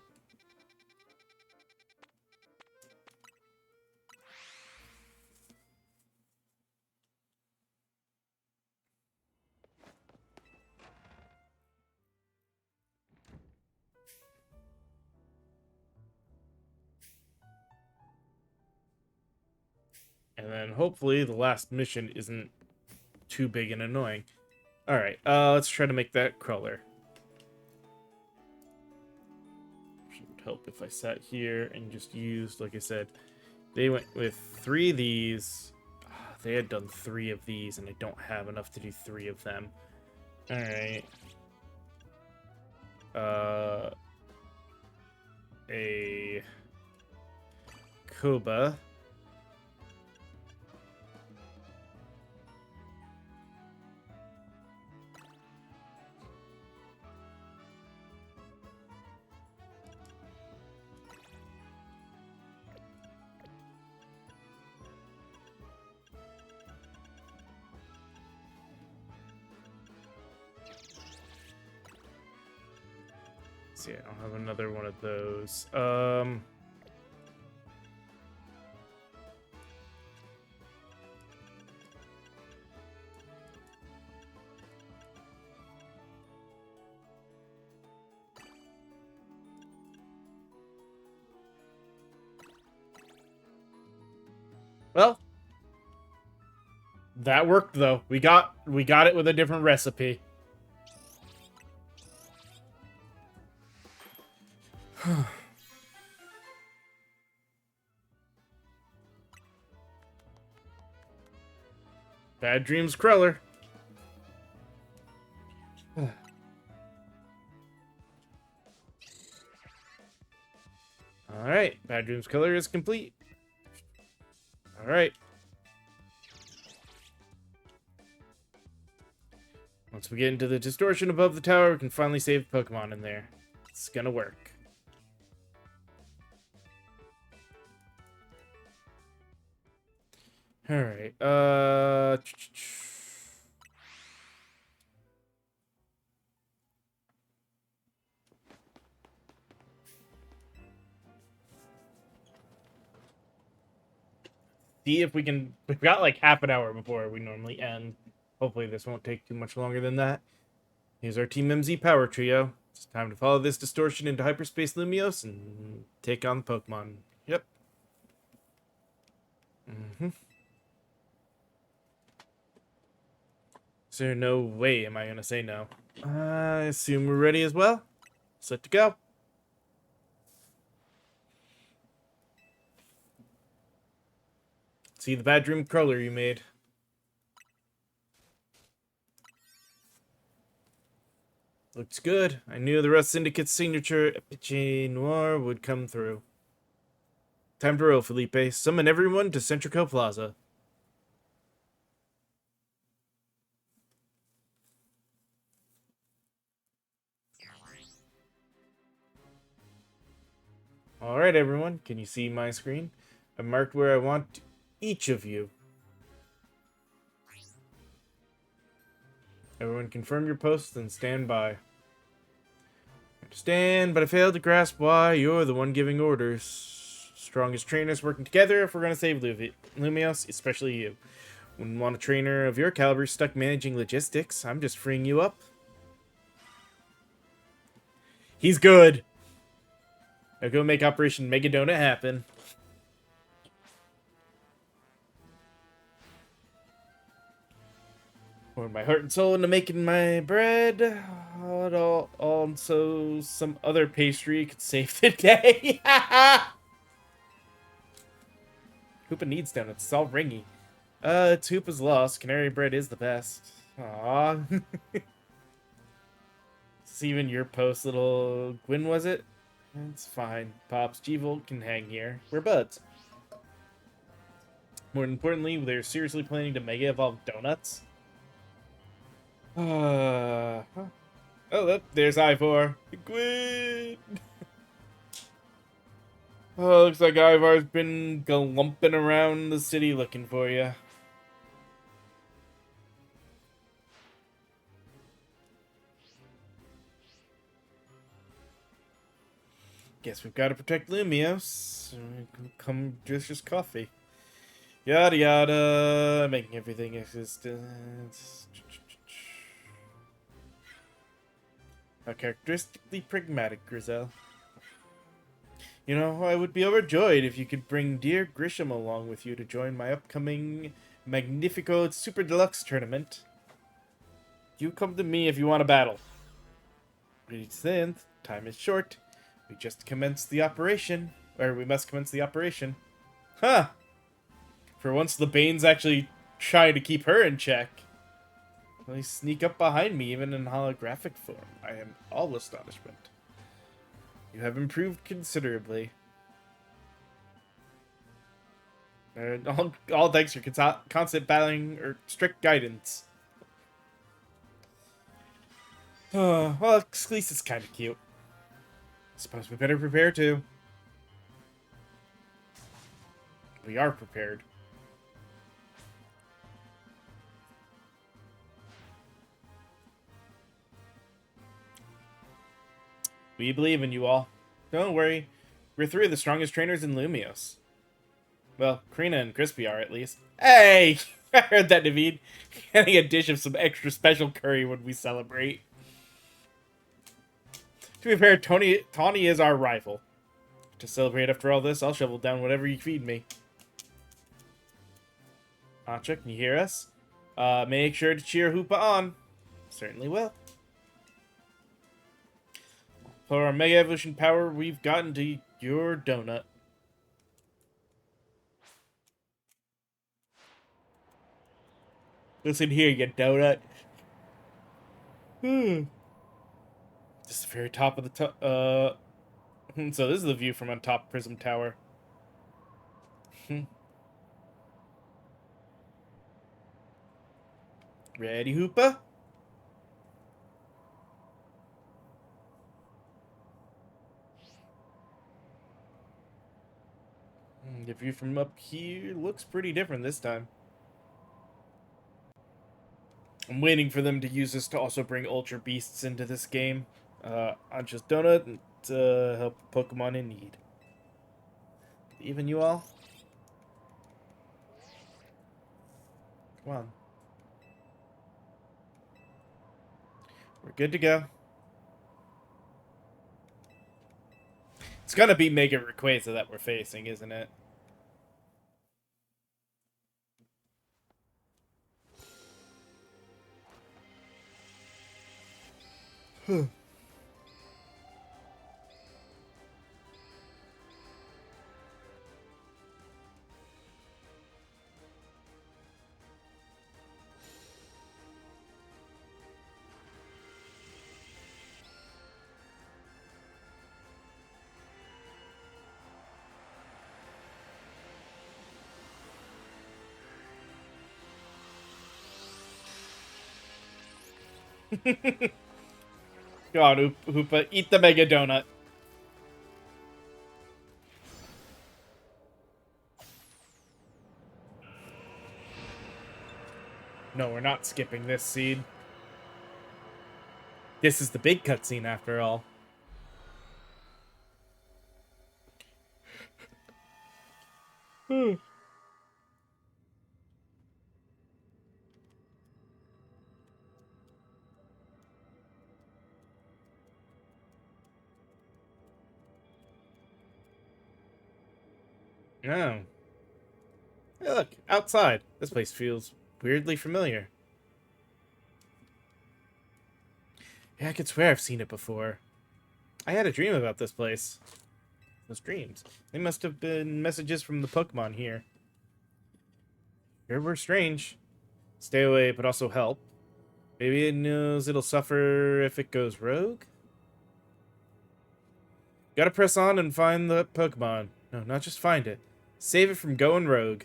And then hopefully the last mission isn't too big and annoying. Alright, let's try to make that crawler. Would help if I sat here and just used, like I said, they went with 3 of these. They had done 3 of these, and I don't have enough to do 3 of them. Alright. A Koba. See, I don't have another one of those. Well, that worked though. We got it with a different recipe. Bad dreams, Cruller. Alright, Bad Dreams Killer is complete. Alright. Once we get into the distortion above the tower, we can finally save Pokemon in there. It's gonna work. Alright, see if we can... We've got like half an hour before we normally end. Hopefully this won't take too much longer than that. Here's our Team MZ power trio. It's time to follow this distortion into hyperspace Lumios and take on Pokemon. Yep. Is there no way am I going to say no? I assume we're ready as well. Set to go. See the bedroom crawler you made. Looks good. I knew the Rust Syndicate's signature Epiche Noir would come through. Time to roll, Felipe. Summon everyone to Centrico Plaza. Alright, everyone. Can you see my screen? I marked where I want each of you. Everyone confirm your posts and stand by. I understand, but I failed to grasp why you're the one giving orders. Strongest trainers working together if we're going to save Lumios, especially you. Wouldn't want a trainer of your caliber stuck managing logistics. I'm just freeing you up. He's good. Now go make Operation Mega Donut happen. Poured my heart and soul into making my bread. Also, some other pastry could save the day. Hoopa needs donuts. It's all ringy. It's Hoopa's loss. Canary bread is the best. Aww. It's even your post, little Gwyn, was it? It's fine. Pops, G-Volt can hang here. We're buds. More importantly, they're seriously planning to Mega Evolve donuts. Oh, look, there's Ivor. Gwyn! Oh, looks like Ivar's been galumping around the city looking for you. Guess we've got to protect Lumios. Come just coffee. Yada yada, making everything existence. How characteristically pragmatic, Grizel. You know, I would be overjoyed if you could bring dear Grisham along with you to join my upcoming Magnifico Super Deluxe tournament. You come to me if you want a battle. Reach synth, time is short. We just commenced the operation. Or we must commence the operation. Huh! For once the Banes actually try to keep her in check. They sneak up behind me even in holographic form. I am all astonishment. You have improved considerably. All thanks to your constant battling or strict guidance. Well, at least it's kind of cute. Suppose we better prepare too. We are prepared. We believe in you all. Don't worry. We're three of the strongest trainers in Lumios. Well, Karina and Crispy are, at least. Hey! I heard that, Naveed. Getting a dish of some extra special curry when we celebrate. To be fair, Tawny is our rival. To celebrate after all this, I'll shovel down whatever you feed me. Ancha, can you hear us? Make sure to cheer Hoopa on. Certainly will. For our Mega Evolution power, we've gotten to your donut. Listen here, you donut. Just the very top of the so this is the view from on top Prism Tower. Ready, Hoopa? The view from up here looks pretty different this time. I'm waiting for them to use this to also bring Ultra Beasts into this game. Ancha's Donut to help Pokemon in need. Even you all? Come on. We're good to go. It's gonna be Mega Rayquaza that we're facing, isn't it? Go on, Hoopa, eat the Mega Donut. No, we're not skipping this seed. This is the big cutscene after all. Oh. Hey, look, outside. This place feels weirdly familiar. Yeah, I could swear I've seen it before. I had a dream about this place. Those dreams. They must have been messages from the Pokemon here. Sure were strange. Stay away, but also help. Maybe it knows it'll suffer if it goes rogue? Gotta press on and find the Pokemon. No, not just find it. Save it from going rogue.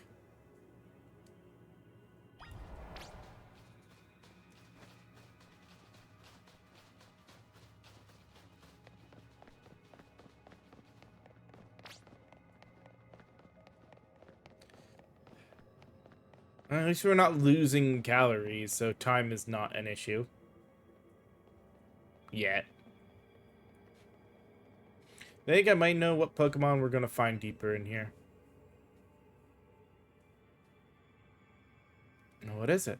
At least we're not losing calories, so time is not an issue. Yet. I think I might know what Pokemon we're gonna find deeper in here. What is it?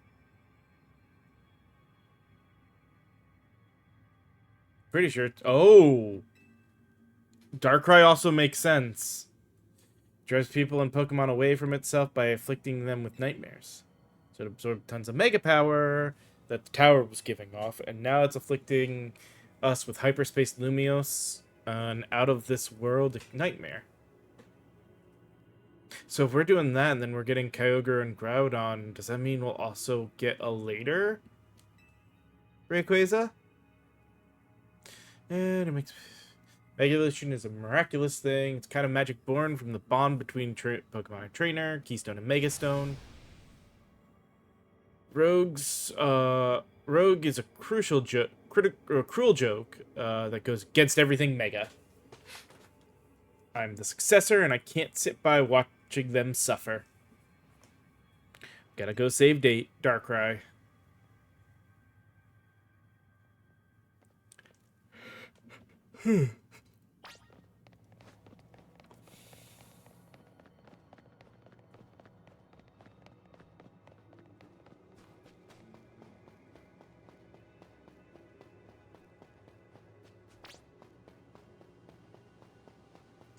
Pretty sure it's... Oh! Darkrai also makes sense. Drives people and Pokemon away from itself by afflicting them with nightmares. So it absorbed tons of Mega Power that the tower was giving off, and now it's afflicting us with Hyperspace Lumiose, an out-of-this-world nightmare. So if we're doing that, and then we're getting Kyogre and Groudon, does that mean we'll also get a later Rayquaza? And it makes... Regulation is a miraculous thing. It's kind of magic born from the bond between Pokemon and Trainer, Keystone and Megastone. Rogue is a cruel joke that goes against everything Mega. I'm the successor, and I can't sit by watching them suffer. Gotta go save Darkrai.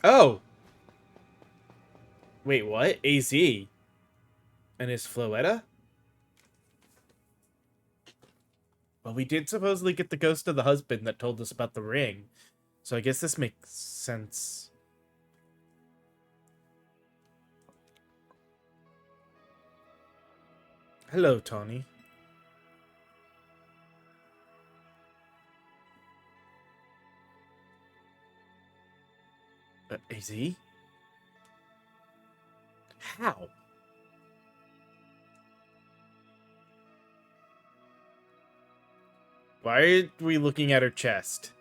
Oh! Wait, what? AZ? And his Floetta? Well, we did supposedly get the ghost of the husband that told us about the ring. So I guess this makes sense. Hello, Tawny. AZ? How? Why are we looking at her chest?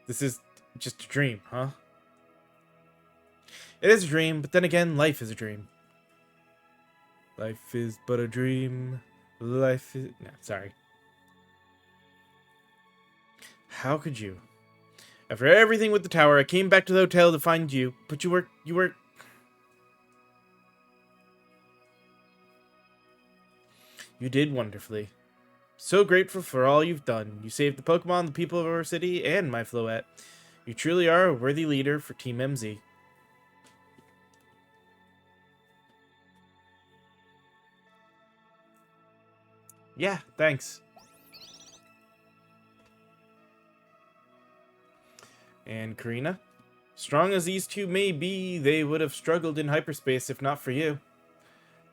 This is just a dream, huh? It is a dream, but then again, life is a dream. Life is but a dream. Life is... No, sorry. How could you? After everything with the tower, I came back to the hotel to find you, but you were... You did wonderfully. So grateful for all you've done. You saved the Pokemon, the people of our city, and my Floette. You truly are a worthy leader for Team MZ. Yeah, thanks. And Karina? Strong as these two may be, they would have struggled in hyperspace if not for you.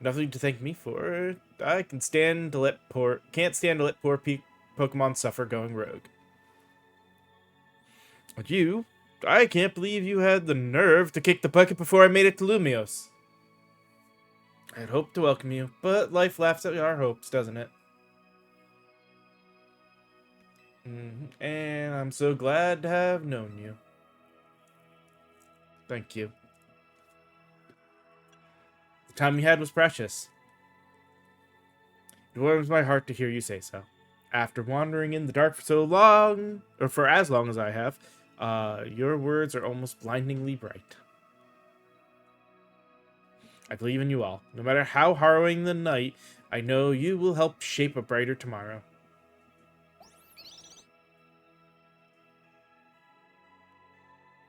Nothing to thank me for. I can't stand to let poor Pokemon suffer going rogue. But you, I can't believe you had the nerve to kick the bucket before I made it to Lumios. I'd hoped to welcome you, but life laughs at our hopes, doesn't it? And I'm so glad to have known you. Thank you. The time we had was precious. It warms my heart to hear you say so. After wandering in the dark for so long, or for as long as I have, your words are almost blindingly bright. I believe in you all. No matter how harrowing the night, I know you will help shape a brighter tomorrow.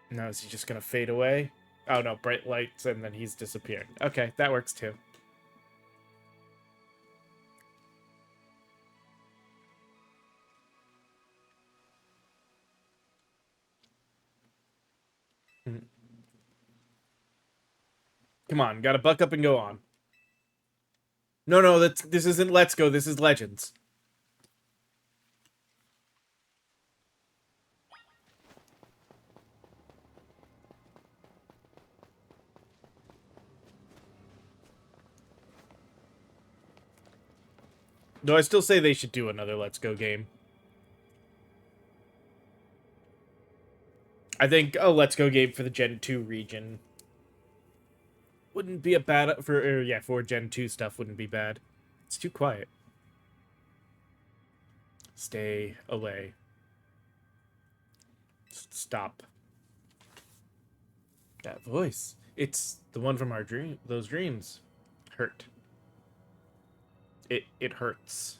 Now is he just gonna fade away? Oh no, bright lights and then he's disappeared. Okay, that works too. Come on, gotta buck up and go on. No, this isn't Let's Go, this is Legends. Though I still say they should do another Let's Go game. I think a Let's Go game for the Gen 2 region wouldn't be a bad for Gen 2 stuff wouldn't be bad. It's too quiet. Stay away. Stop. That voice. It's the one from our those dreams. Hurt. It hurts.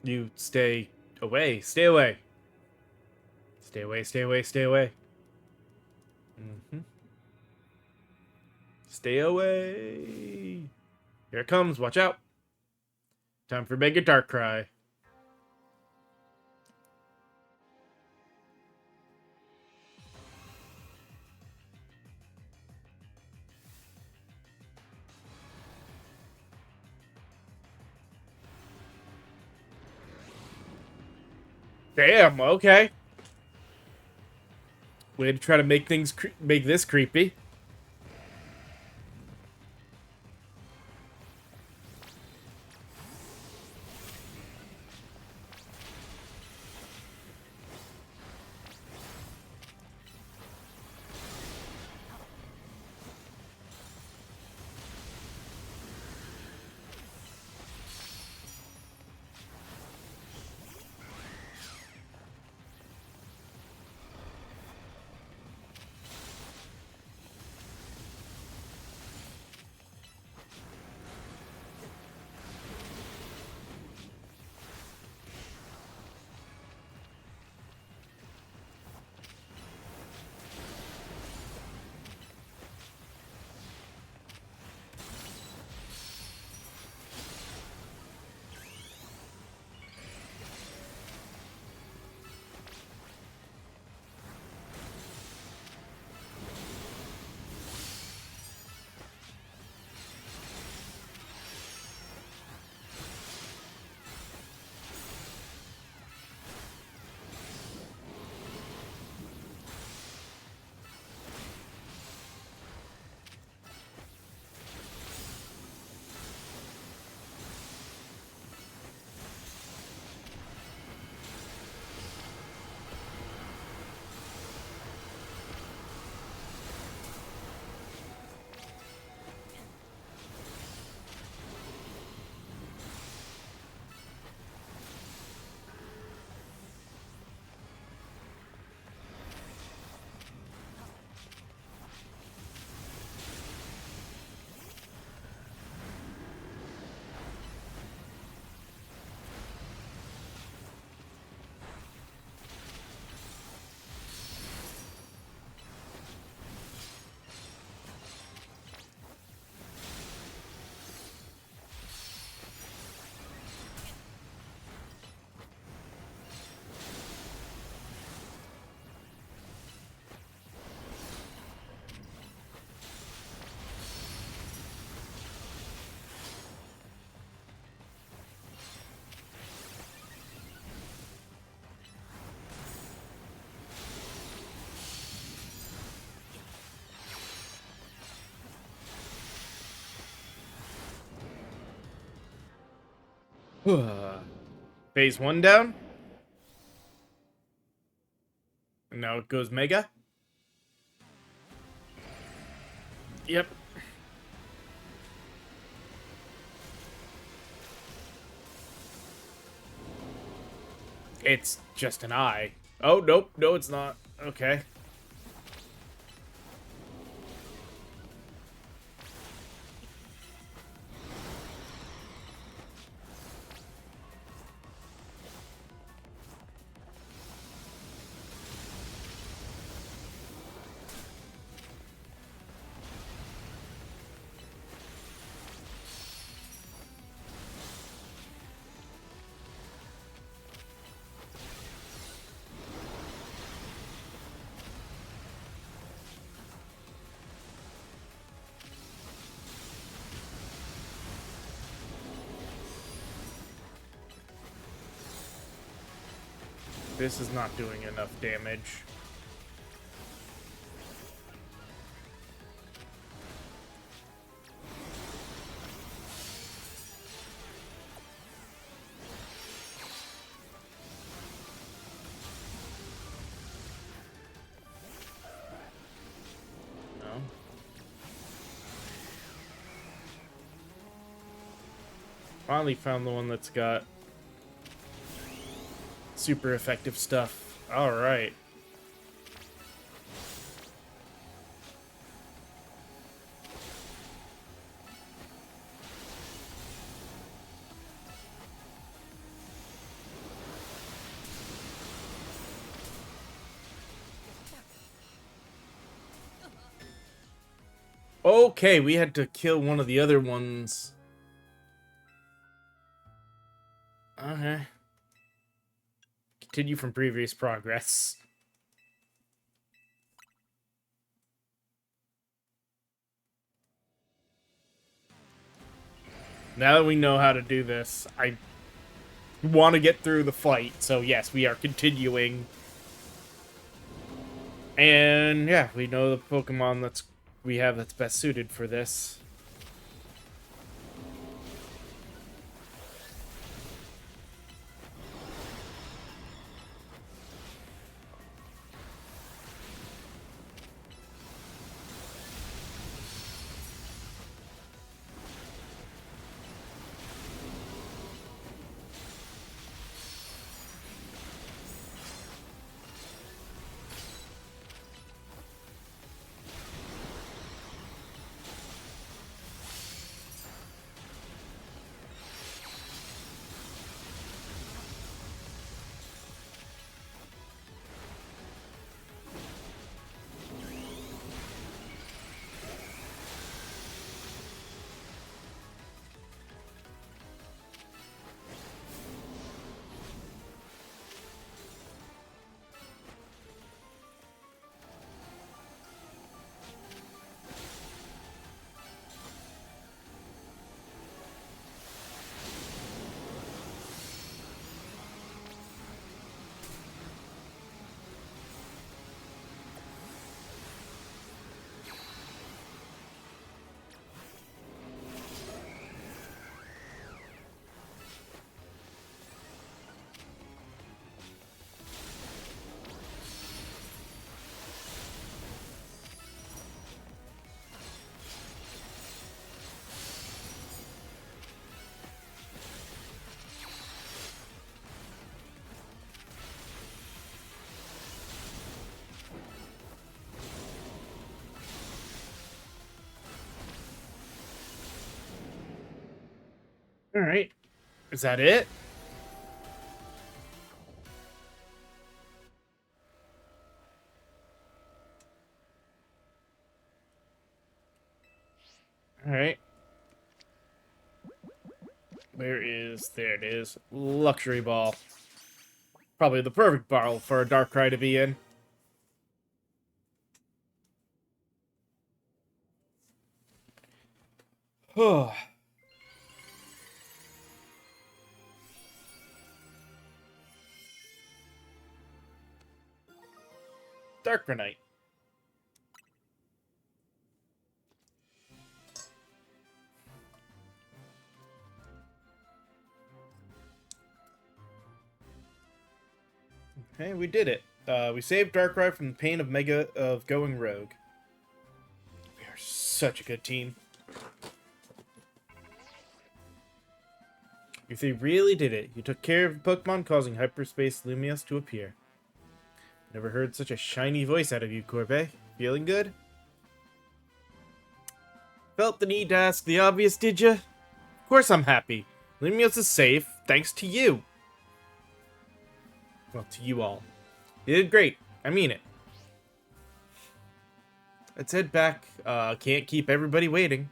You stay away. Stay away. Stay away, stay away, stay away. Stay away. Here it comes. Watch out. Time for Mega Darkrai. Damn, okay. Way to try to make things make this creepy. Phase 1 down. And now it goes Mega. Yep. It's just an eye. Oh, nope. No, it's not. Okay. This is not doing enough damage. No. Finally found the one that's got super effective stuff. Alright. Okay, we had to kill one of the other ones. Okay. Continue from previous progress. Now that we know how to do this, I want to get through the fight. So yes, we are continuing. And yeah, we know the Pokemon that's best suited for this. All right. Is that it? All right. There it is. Luxury Ball. Probably the perfect ball for a Darkrai to be in. Darkranite. Hey, we did it. We saved Darkrai from the pain of going rogue. We are such a good team. You three really did it. You took care of the Pokemon, causing Hyperspace Lumios to appear. Never heard such a shiny voice out of you, Corbet. Feeling good? Felt the need to ask the obvious, did ya? Of course I'm happy. Lumios is safe, thanks to you. Well, to you all. You did great. I mean it. Let's head back. Can't keep everybody waiting.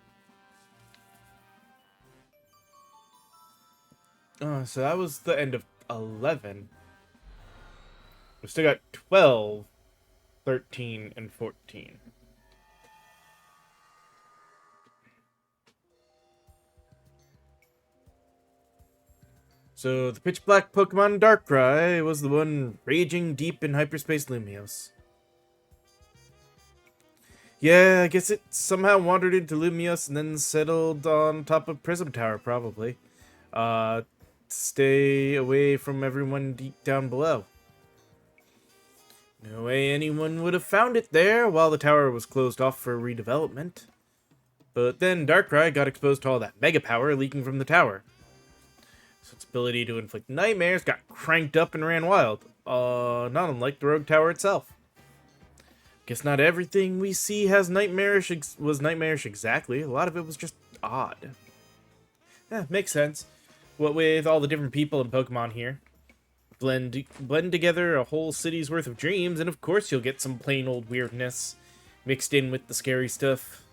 So that was the end of 11. We still got 12, 13, and 14. So the pitch black Pokemon Darkrai was the one raging deep in hyperspace Lumios. Yeah, I guess it somehow wandered into Lumios and then settled on top of Prism Tower, probably. Stay away from everyone deep down below. No way anyone would have found it there while the tower was closed off for redevelopment. But then Darkrai got exposed to all that mega power leaking from the tower. So its ability to inflict nightmares got cranked up and ran wild. Not unlike the Rogue Tower itself. Guess not everything we see was nightmarish exactly. A lot of it was just odd. Yeah, makes sense. What with all the different people and Pokemon here. Blend together a whole city's worth of dreams, and of course you'll get some plain old weirdness mixed in with the scary stuff.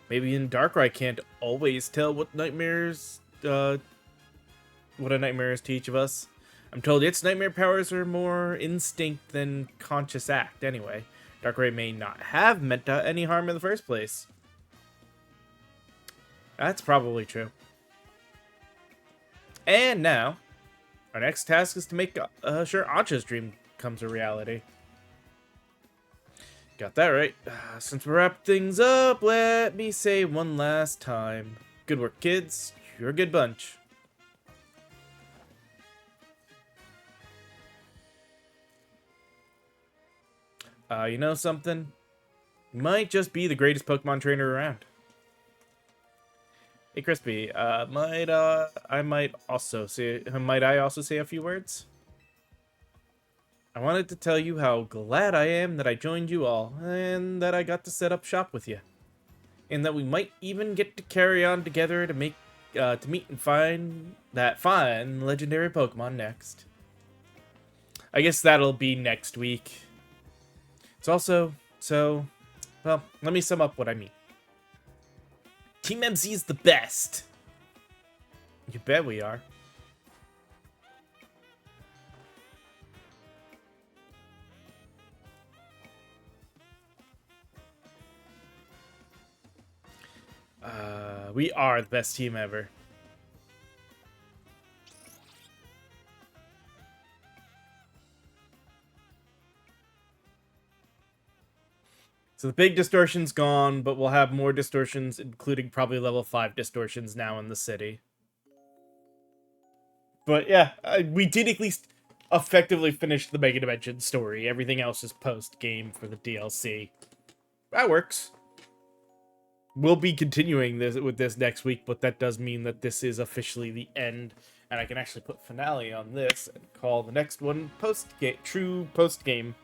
Maybe in Darkrai can't always tell what a nightmare is to each of us. I'm told its nightmare powers are more instinct than conscious act anyway. Darkrai may not have meant any harm in the first place. That's probably true. And now, our next task is to make sure Ancha's dream comes a reality. Got that right. Since we wrapped things up, let me say one last time. Good work, kids. You're a good bunch. You know something? You might just be the greatest Pokemon trainer around. Hey, Crispy. Might I also say a few words? I wanted to tell you how glad I am that I joined you all, and that I got to set up shop with you, and that we might even get to carry on together to meet and find that fine legendary Pokemon next. I guess that'll be next week. It's also well, let me sum up what I mean. Team MZ is the best. You bet we are. We are the best team ever. So the big distortion's gone, but we'll have more distortions, including probably level 5 distortions now in the city. But yeah, we did at least effectively finish the Mega Dimension story. Everything else is post-game for the DLC. That works. We'll be continuing with this next week, but that does mean that this is officially the end, and I can actually put finale on this and call the next one true post-game.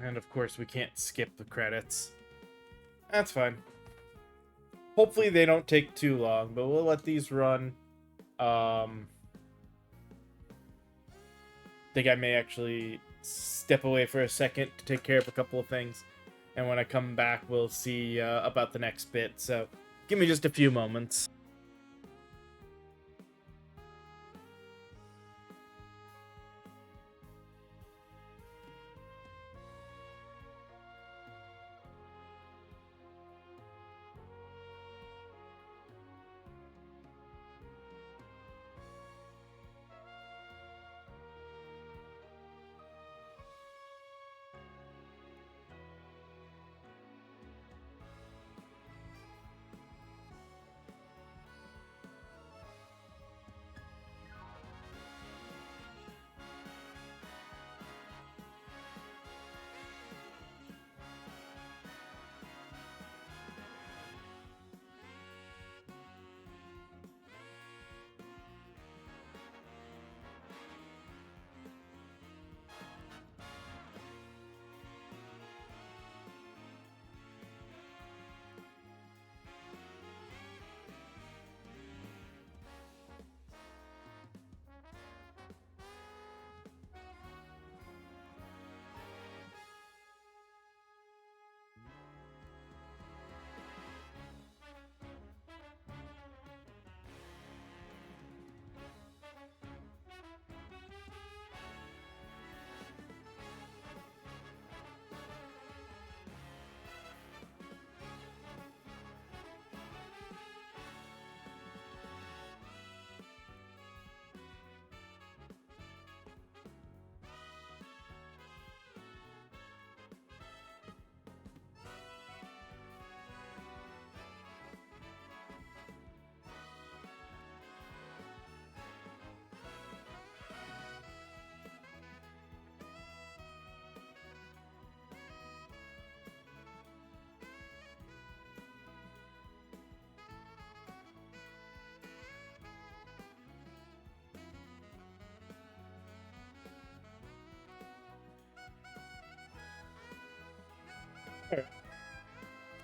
And of course, we can't skip the credits. That's fine. Hopefully they don't take too long, but we'll let these run. Think I may actually step away for a second to take care of a couple of things. And when I come back, we'll see about the next bit. So give me just a few moments.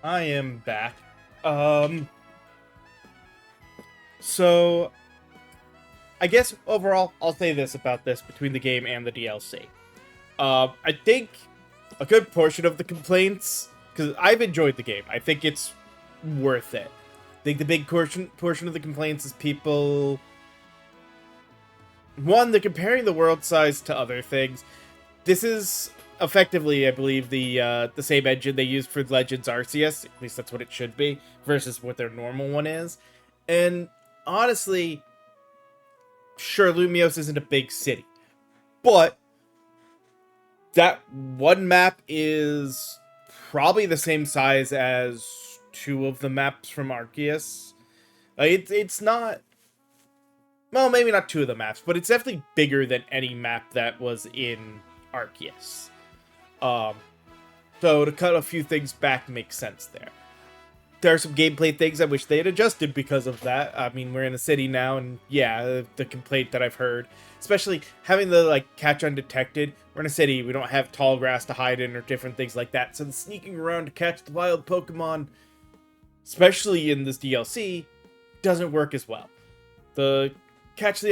I am back. Um, so I guess overall, I'll say this about this between the game and the DLC. I think a good portion of the complaints, because I've enjoyed the game, I think it's worth it. I think the big portion of the complaints is people. One, they're comparing the world size to other things. This is effectively, I believe, the same engine they used for Legends Arceus. At least that's what it should be, versus what their normal one is. And honestly, sure, Lumios isn't a big city, but that one map is probably the same size as two of the maps from Arceus. It's not. Well, maybe not two of the maps, but it's definitely bigger than any map that was in Arceus. Um, so to cut a few things back makes sense there. There are some gameplay things I wish they had adjusted because of that. I mean, we're in a city now, and yeah, the complaint that I've heard, especially having the catch undetected. We're in a city, we don't have tall grass to hide in or different things like that. So the sneaking around to catch the wild Pokemon, especially in this DLC, doesn't work as well. The catch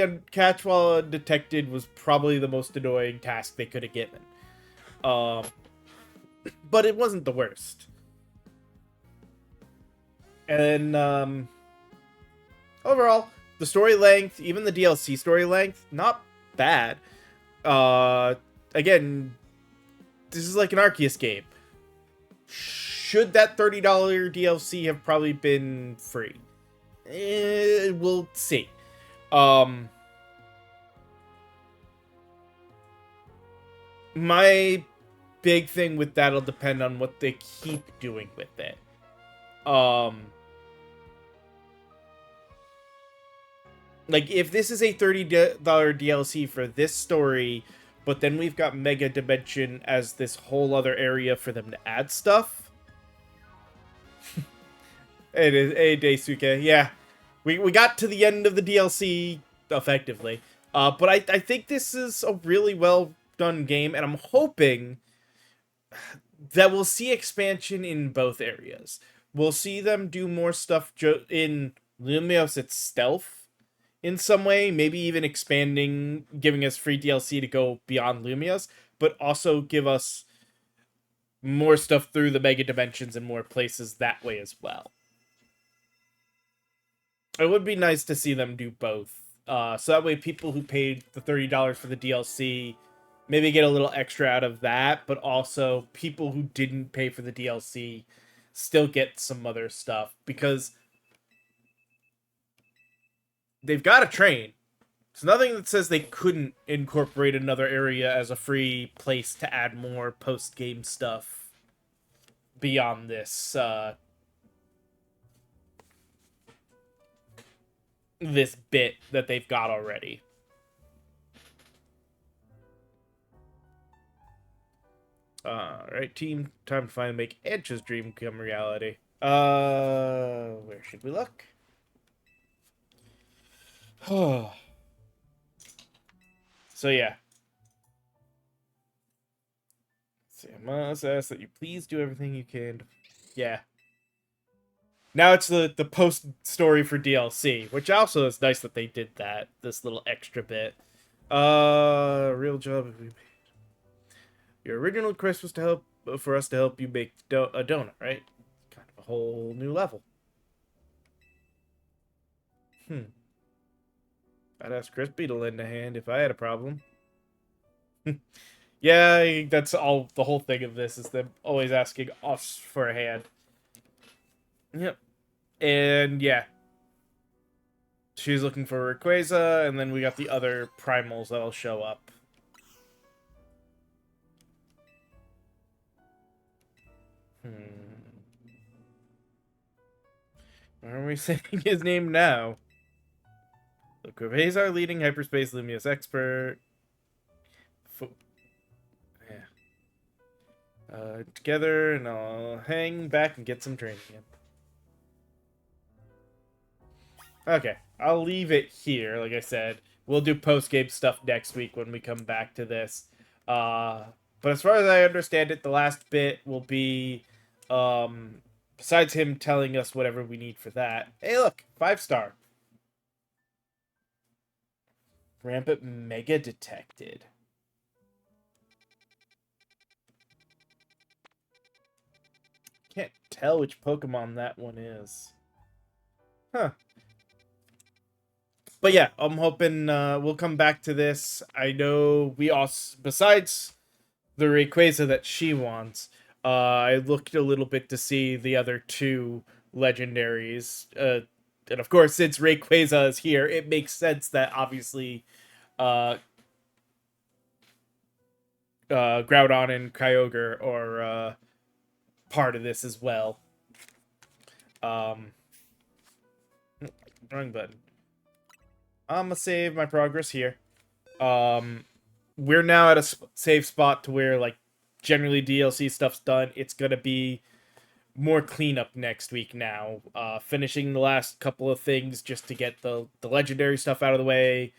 while undetected was probably the most annoying task they could have given. But it wasn't the worst. And overall, the story length, even the DLC story length, not bad. Again, this is like an Arceus game. Should that $30 DLC have probably been free? We'll see. My big thing with that'll depend on what they keep doing with it. Like, if this is a $30 DLC for this story, but then we've got Mega Dimension as this whole other area for them to add stuff. It is a Daisuke, yeah. We got to the end of the DLC, effectively. But I think this is a really well done game, and I'm hoping that we'll see expansion in both areas. We'll see them do more stuff in Lumios itself in some way, maybe even expanding, giving us free DLC to go beyond Lumios, but also give us more stuff through the Mega Dimensions and more places that way as well. It would be nice to see them do both. So that way people who paid the $30 for the DLC maybe get a little extra out of that, but also people who didn't pay for the DLC still get some other stuff, because they've got a train. There's nothing that says they couldn't incorporate another area as a free place to add more post-game stuff beyond this, this bit that they've got already. Alright, team, time to finally make Edge's dream come reality. Where should we look? So yeah. So I must ask that you please do everything you can. Yeah. Now it's the post story for DLC, which also is nice that they did that. This little extra bit. Real job if we paid. Your original request was for us to help you make a donut, right? Kind of a whole new level. I'd ask Crispy to lend a hand if I had a problem. Yeah, that's all. The whole thing of this is them always asking us for a hand. Yep. And yeah. She's looking for Rayquaza, and then we got the other primals that'll show up. Why are we saying his name now? Look, Rayquaza, our leading hyperspace Lumios expert. Yeah. Together, and I'll hang back and get some training in. Okay, I'll leave it here. Like I said, we'll do post-game stuff next week when we come back to this. But as far as I understand it, the last bit will be Um, besides him telling us whatever we need for that. Hey, look, 5-star. Rampant Mega detected. Can't tell which Pokemon that one is. Huh. But yeah, I'm hoping we'll come back to this. I know we also, besides the Rayquaza that she wants, I looked a little bit to see the other two legendaries. And of course, since Rayquaza is here, it makes sense that obviously uh, Groudon and Kyogre are part of this as well. Um, wrong button. I'm gonna save my progress here. Um, we're now at a safe spot to where like generally DLC stuff's done. It's gonna be more cleanup next week now. Finishing the last couple of things just to get the legendary stuff out of the way,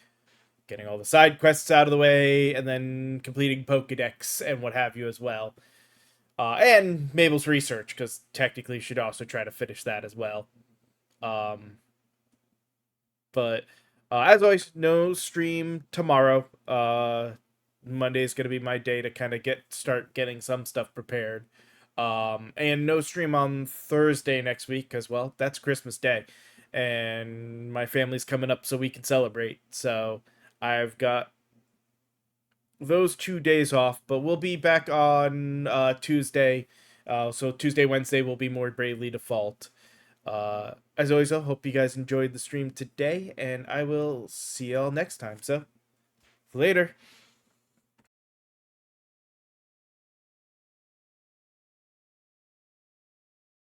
getting all the side quests out of the way, and then completing Pokedex and what have you as well. And Mabel's research, because technically should also try to finish that as well. Um, but as always, no stream tomorrow. Monday is going to be my day to kind of start getting some stuff prepared. And no stream on Thursday next week because, well, that's Christmas Day. And my family's coming up so we can celebrate. So I've got those 2 days off, but we'll be back on Tuesday. So Tuesday, Wednesday will be more Bravely Default. As always, I hope you guys enjoyed the stream today, and I will see y'all next time. So, later.